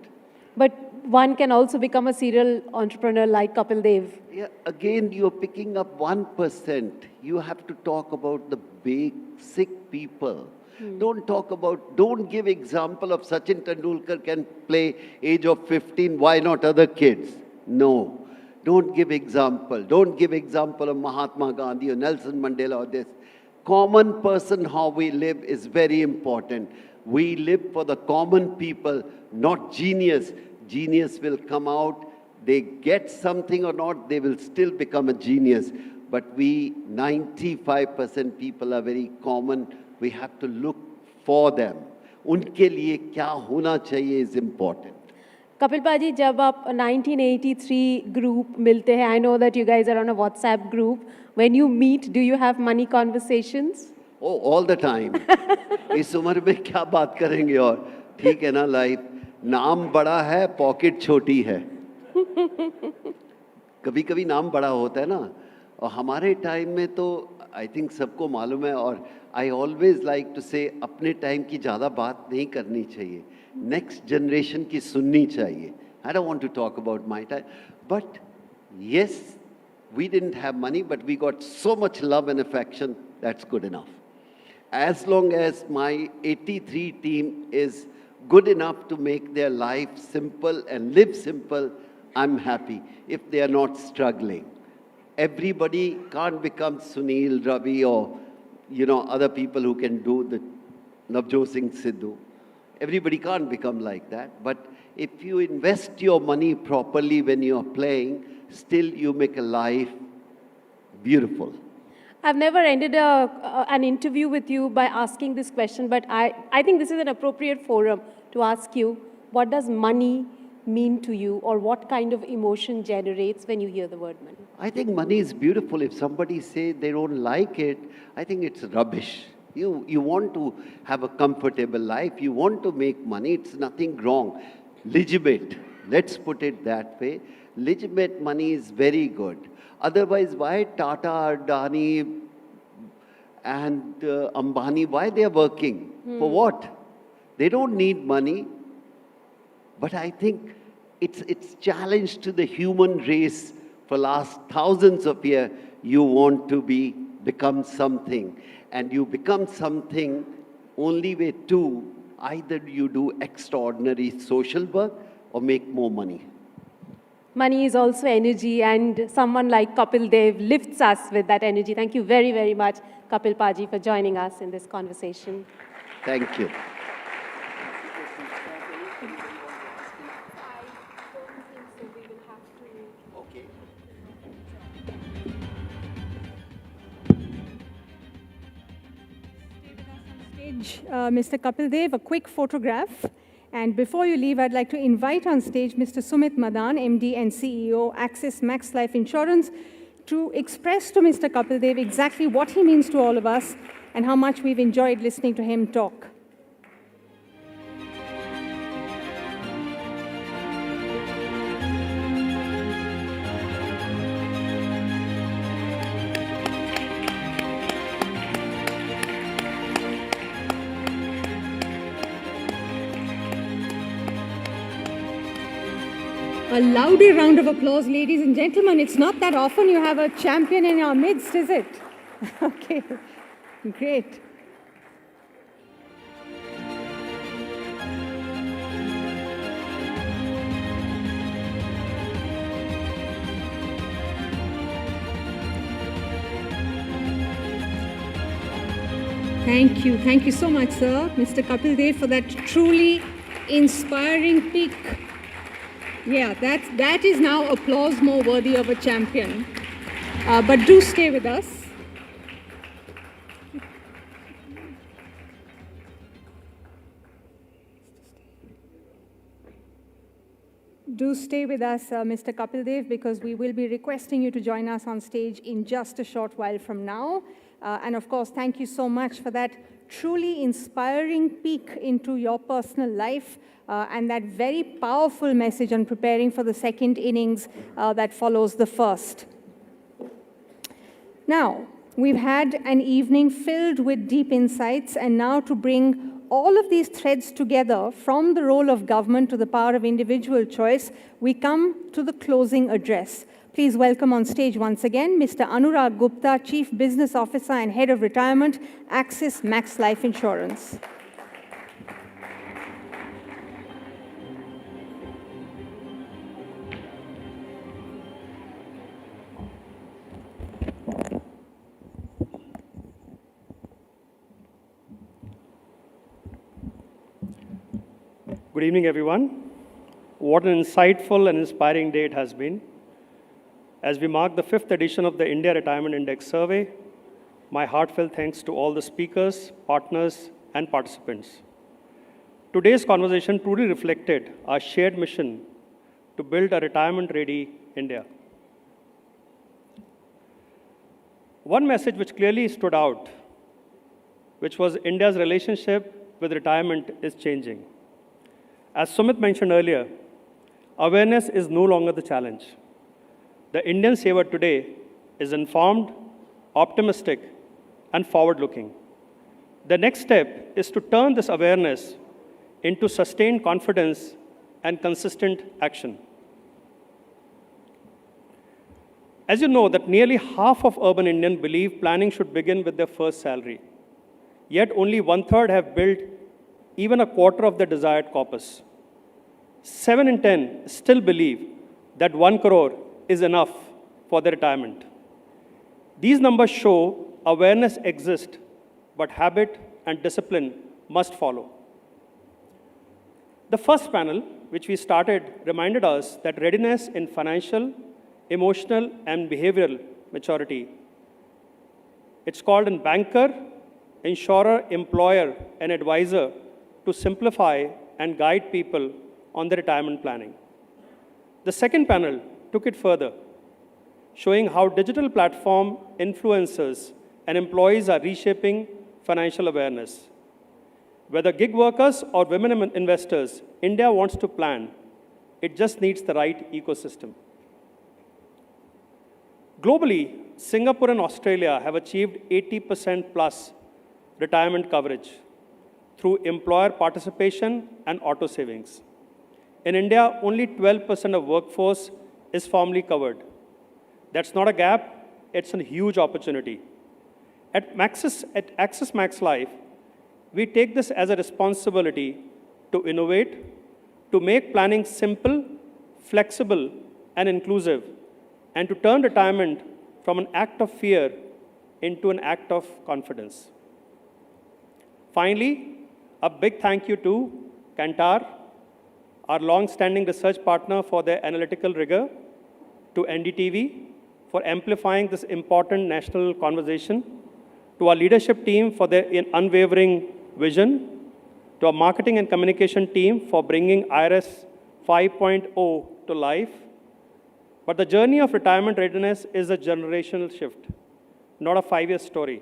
But one can also become a serial entrepreneur like Kapil Dev. Yeah, again, you're picking up 1%. You have to talk about the basic people. Don't give example of Sachin Tendulkar can play age of 15, why not other kids? No. Don't give example. Don't give example of Mahatma Gandhi or Nelson Mandela or this. Common person, how we live is very important. We live for the common people, not genius. Genius will come out they get something or not, they will still become a genius. But we, 95% people are very common. We have to look for them. उनके लिए क्या होना चाहिए is important. Kapil Paji, जब आप 1983 group मिलते हैं, I know that you guys are on a WhatsApp group. When you meet, do you have money conversations? Oh, all the time. इस उम्र में क्या बात करेंगे और ठीक है ना लाइफ नाम बड़ा है पॉकेट छोटी है कभी कभी नाम बड़ा होता है ना और हमारे टाइम में तो आई थिंक सबको मालूम है और आई ऑलवेज लाइक टू से अपने टाइम की ज़्यादा बात नहीं करनी चाहिए नेक्स्ट जनरेशन की सुननी चाहिए I don't want to talk about my time but yes we didn't have money but we got so much love and affection that's good enough. As long as my 83 team is good enough to make their life simple and live simple, I'm happy if they are not struggling. Everybody can't become Sunil, Ravi or, other people who can do the Navjot Singh Sidhu. Everybody can't become like that. But if you invest your money properly when you're playing, still you make a life beautiful. I've never ended an interview with you by asking this question, but I think this is an appropriate forum to ask you, what does money mean to you, or what kind of emotion generates when you hear the word money? I think money is beautiful. If somebody says they don't like it, I think it's rubbish. You want to have a comfortable life, you want to make money, it's nothing wrong. Legitimate, let's put it that way. Legitimate money is very good. Otherwise, why Tata, Adani, and Ambani, why they are working? For what? They don't need money. But I think it's challenge to the human race for last thousands of years. You want to become something. And you become something only way two. Either you do extraordinary social work or make more money. Money is also energy, and someone like Kapil Dev lifts us with that energy. Thank you very, very much, Kapil Paji, for joining us in this conversation. Thank you. Mr. Kapil Dev, a quick photograph. And before you leave, I'd like to invite on stage Mr. Sumit Madan, MD and CEO, Axis Max Life Insurance, to express to Mr. Kapil Dev exactly what he means to all of us and how much we've enjoyed listening to him talk. A louder round of applause, ladies and gentlemen. It's not that often you have a champion in our midst, is it? Okay, great. Thank you so much, sir, Mr. Kapil Dev, for that truly inspiring peak. Yeah, that is now applause more worthy of a champion. But do stay with us. Do stay with us, Mr. Kapil Dev, because we will be requesting you to join us on stage in just a short while from now. And of course, thank you so much for that truly inspiring peek into your personal life and that very powerful message on preparing for the second innings that follows the first. Now, we've had an evening filled with deep insights, and now to bring all of these threads together, from the role of government to the power of individual choice, we come to the closing address. Please welcome on stage once again Mr. Anurag Gupta, Chief Business Officer and Head of Retirement, Axis Max Life Insurance. Good evening, everyone. What an insightful and inspiring day it has been. As we mark the 5th edition of the India Retirement Index Survey, my heartfelt thanks to all the speakers, partners, and participants. Today's conversation truly reflected our shared mission to build a retirement-ready India. One message which clearly stood out, which was India's relationship with retirement is changing. As Sumit mentioned earlier, awareness is no longer the challenge. The Indian saver today is informed, optimistic, and forward-looking. The next step is to turn this awareness into sustained confidence and consistent action. As you know, that nearly half of urban Indians believe planning should begin with their first salary. Yet only 1/3 have built even a quarter of the desired corpus. 7 in 10 still believe that 1 crore is enough for their retirement. These numbers show awareness exists, but habit and discipline must follow. The first panel, which we started, reminded us that readiness in financial, emotional, and behavioral maturity. It's called a banker, insurer, employer, and advisor to simplify and guide people on their retirement planning. The second panel took it further, showing how digital platform influencers and employees are reshaping financial awareness. Whether gig workers or women investors, India wants to plan. It just needs the right ecosystem. Globally, Singapore and Australia have achieved 80% plus retirement coverage through employer participation and auto savings. In India, only 12% of workforce is formally covered. That's not a gap, it's a huge opportunity. At Axis Max Life, we take this as a responsibility to innovate, to make planning simple, flexible, and inclusive, and to turn retirement from an act of fear into an act of confidence. Finally, a big thank you to Kantar, our long-standing research partner, for their analytical rigor, to NDTV for amplifying this important national conversation, to our leadership team for their unwavering vision, to our marketing and communication team for bringing IRIS 5.0 to life. But the journey of retirement readiness is a generational shift, not a 5-year story.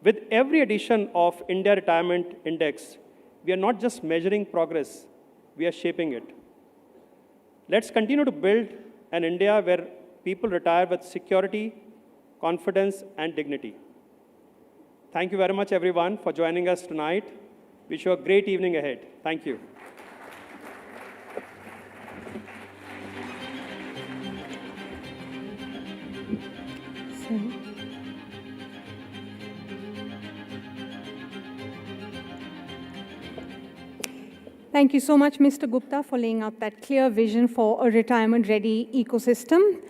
With every edition of India Retirement Index, we are not just measuring progress, we are shaping it. Let's continue to build an India where people retire with security, confidence, and dignity. Thank you very much, everyone, for joining us tonight. Wish you a great evening ahead. Thank you. Thank you so much, Mr. Gupta, for laying out that clear vision for a retirement-ready ecosystem.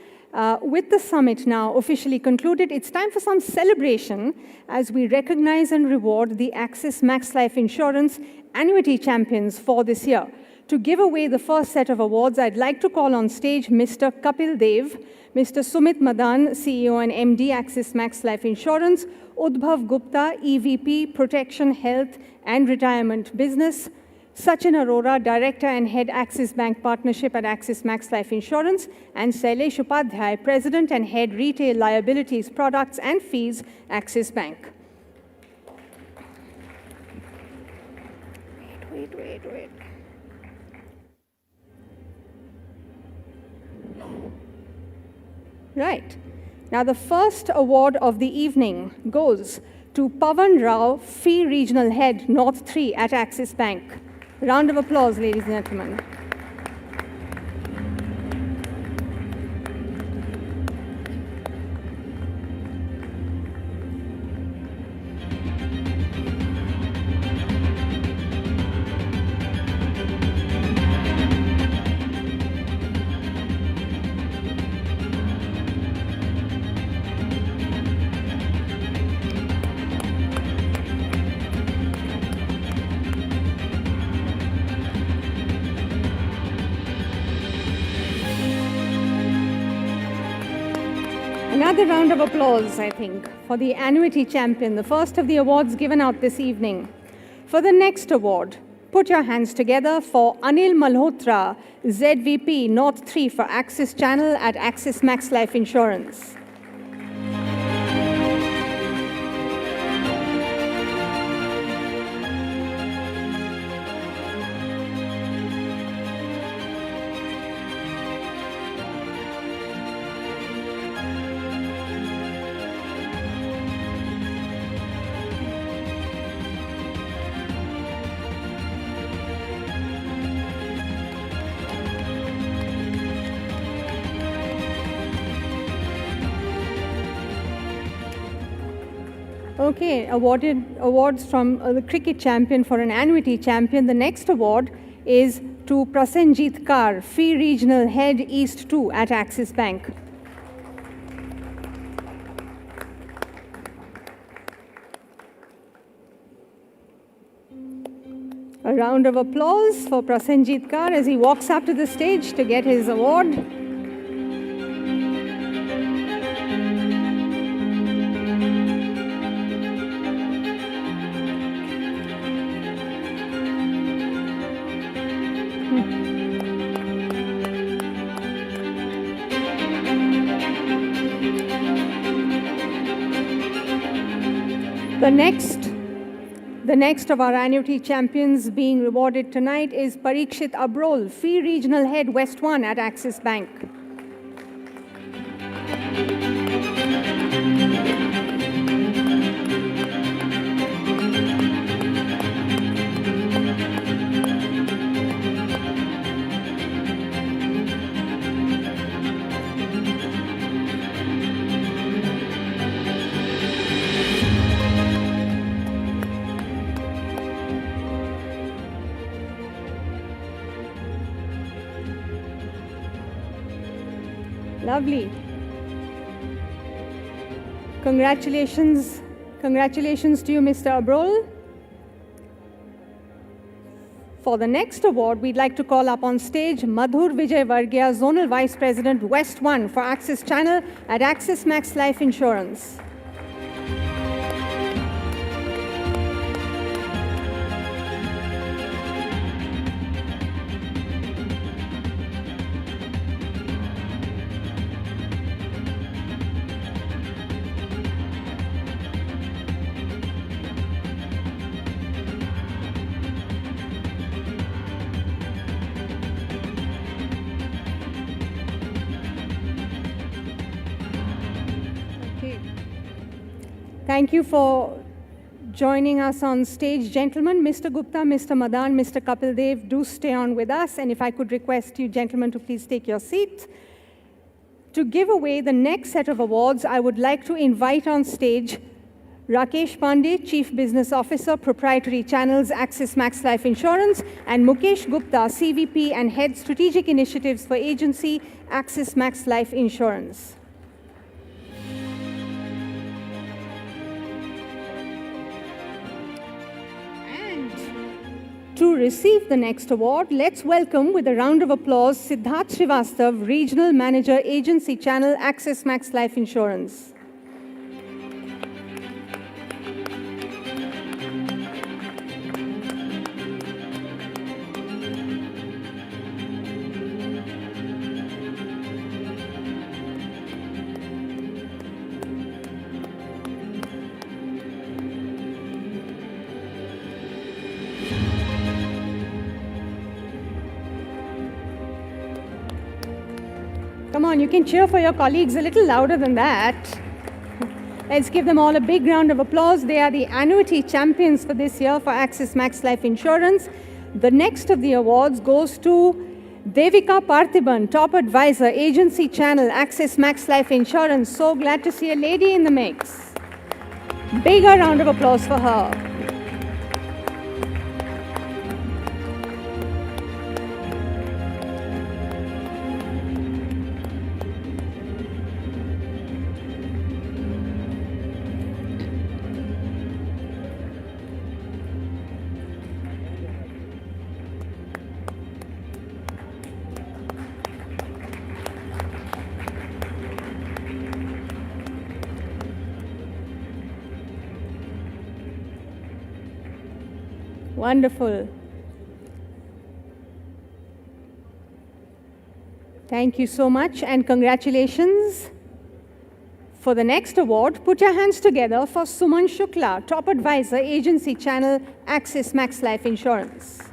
With the summit now officially concluded, it's time for some celebration as we recognize and reward the Axis Max Life Insurance annuity champions for this year. To give away the first set of awards, I'd like to call on stage Mr. Kapil Dev, Mr. Sumit Madan, CEO and MD, Axis Max Life Insurance, Udbhav Gupta, EVP, Protection, Health and Retirement Business, Sachin Arora, Director and Head Axis Bank Partnership at Axis Max Life Insurance, and Sailesh Upadhyay, President and Head Retail Liabilities, Products and Fees, Axis Bank. Wait. Right. Now, the first award of the evening goes to Pavan Rao, Fee Regional Head, North 3 at Axis Bank. Round of applause, ladies and gentlemen. Another round of applause, I think, for the annuity champion, the first of the awards given out this evening. For the next award, put your hands together for Anil Malhotra, ZVP North 3 for Axis Channel at Axis Max Life Insurance. Okay, awards from the cricket champion for an annuity champion. The next award is to Prasenjit Kar, Fee Regional Head East 2 at Axis Bank. A round of applause for Prasenjit Kar as he walks up to the stage to get his award. The next of our annuity champions being rewarded tonight is Parikshit Abrol, Fee Regional Head West 1 at Axis Bank. Lovely. Congratulations. Congratulations to you, Mr. Abrol. For the next award, we'd like to call up on stage Madhur Vijay Varghya, Zonal Vice President, West 1 for Axis Channel at Axis Max Life Insurance. Thank you for joining us on stage, gentlemen. Mr. Gupta, Mr. Madan, Mr. Kapil Dev, do stay on with us. And if I could request you, gentlemen, to please take your seat. To give away the next set of awards, I would like to invite on stage Rakesh Pandey, Chief Business Officer, Proprietary Channels, Axis Max Life Insurance, and Mukesh Gupta, CVP and Head Strategic Initiatives for Agency, Axis Max Life Insurance. To receive the next award, let's welcome with a round of applause Siddharth Srivastav, Regional Manager, Agency Channel, Axis Max Life Insurance. Come on, you can cheer for your colleagues a little louder than that. Let's give them all a big round of applause. They are the annuity champions for this year for Axis Max Life Insurance. The next of the awards goes to Devika Parthiban, Top Advisor, Agency Channel, Axis Max Life Insurance. So glad to see a lady in the mix. Bigger round of applause for her. Wonderful. Thank you so much and congratulations. For the next award, put your hands together for Suman Shukla, Top Advisor, Agency Channel, Axis Max Life Insurance.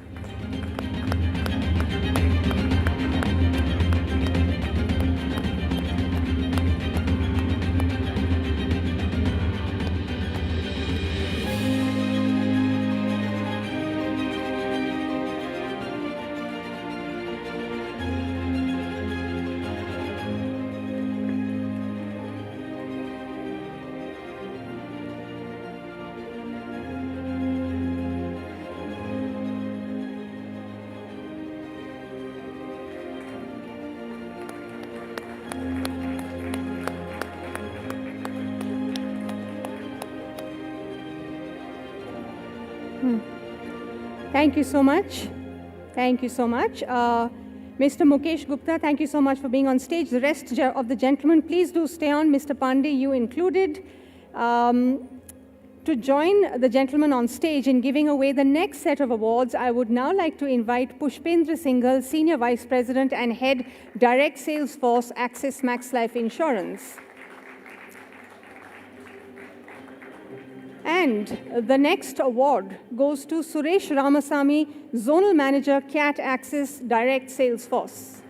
Thank you so much. Thank you so much. Mr. Mukesh Gupta, thank you so much for being on stage. The rest of the gentlemen, please do stay on. Mr. Pandey, you included. To join the gentlemen on stage in giving away the next set of awards, I would now like to invite Pushpendra Singhal, Senior Vice President and Head, Direct Sales Force, Axis Max Life Insurance. And the next award goes to Suresh Ramasamy, Zonal Manager, CAT Axis Direct Sales Force.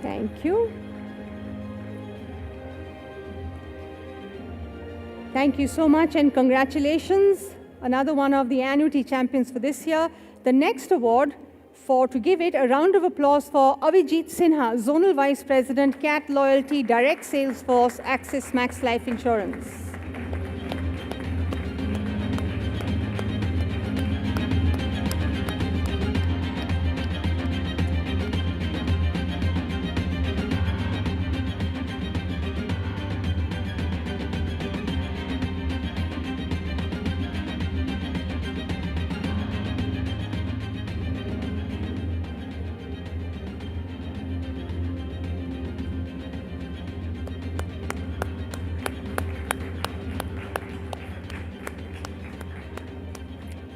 Thank you. Thank you so much and congratulations. Another one of the annuity champions for this year. The next award, to give it, a round of applause for Avijit Sinha, Zonal Vice President, CAT Loyalty, Direct Sales Force, Axis Max Life Insurance.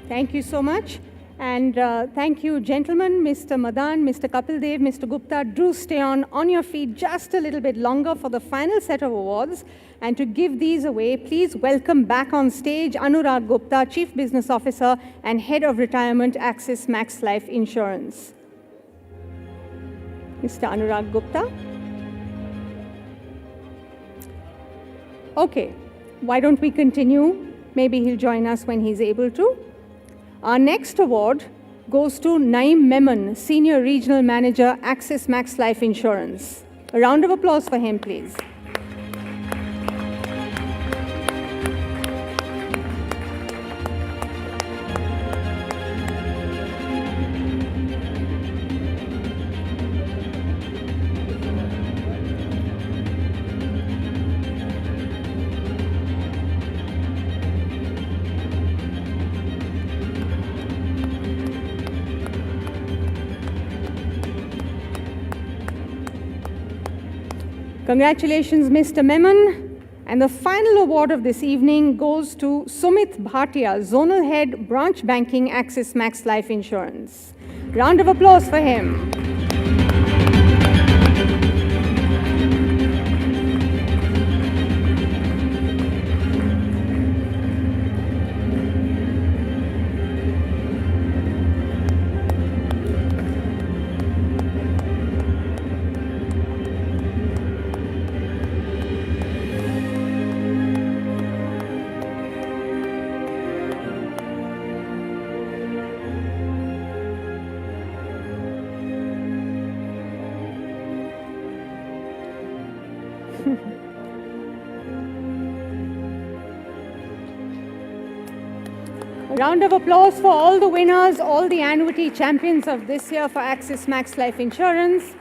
Thank you so much. And thank you, gentlemen, Mr. Madan, Mr. Kapil Dev, Mr. Gupta. Do stay on your feet just a little bit longer for the final set of awards. And to give these away, please welcome back on stage Anurag Gupta, Chief Business Officer and Head of Retirement, Axis Max Life Insurance. Mr. Anurag Gupta. Okay, why don't we continue? Maybe he'll join us when he's able to. Our next award goes to Naeem Memon, Senior Regional Manager, Axis Max Life Insurance. A round of applause for him, please. Congratulations, Mr. Memon. And the final award of this evening goes to Sumit Bhatia, Zonal Head, Branch Banking, Axis Max Life Insurance. Round of applause for him. A round of applause for all the winners, all the annuity champions of this year for Axis Max Life Insurance.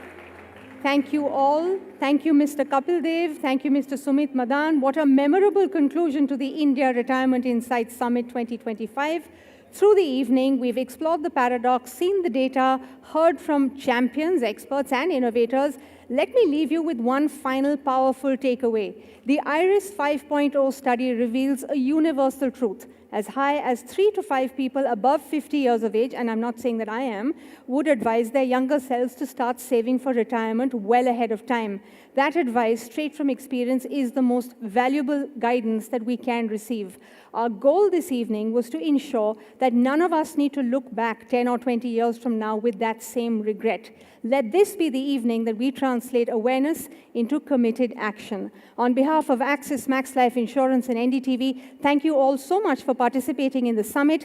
Thank you all. Thank you, Mr. Kapil Dev. Thank you, Mr. Sumit Madan. What a memorable conclusion to the India Retirement Insights Summit 2025. Through the evening, we've explored the paradox, seen the data, heard from champions, experts, and innovators. Let me leave you with one final powerful takeaway. The IRIS 5.0 study reveals a universal truth. As high as 3 to 5 people above 50 years of age, and I'm not saying that I am, would advise their younger selves to start saving for retirement well ahead of time. That advice, straight from experience, is the most valuable guidance that we can receive. Our goal this evening was to ensure that none of us need to look back 10 or 20 years from now with that same regret. Let this be the evening that we translate awareness into committed action. On behalf of Axis Max Life Insurance and NDTV, thank you all so much for participating in the summit.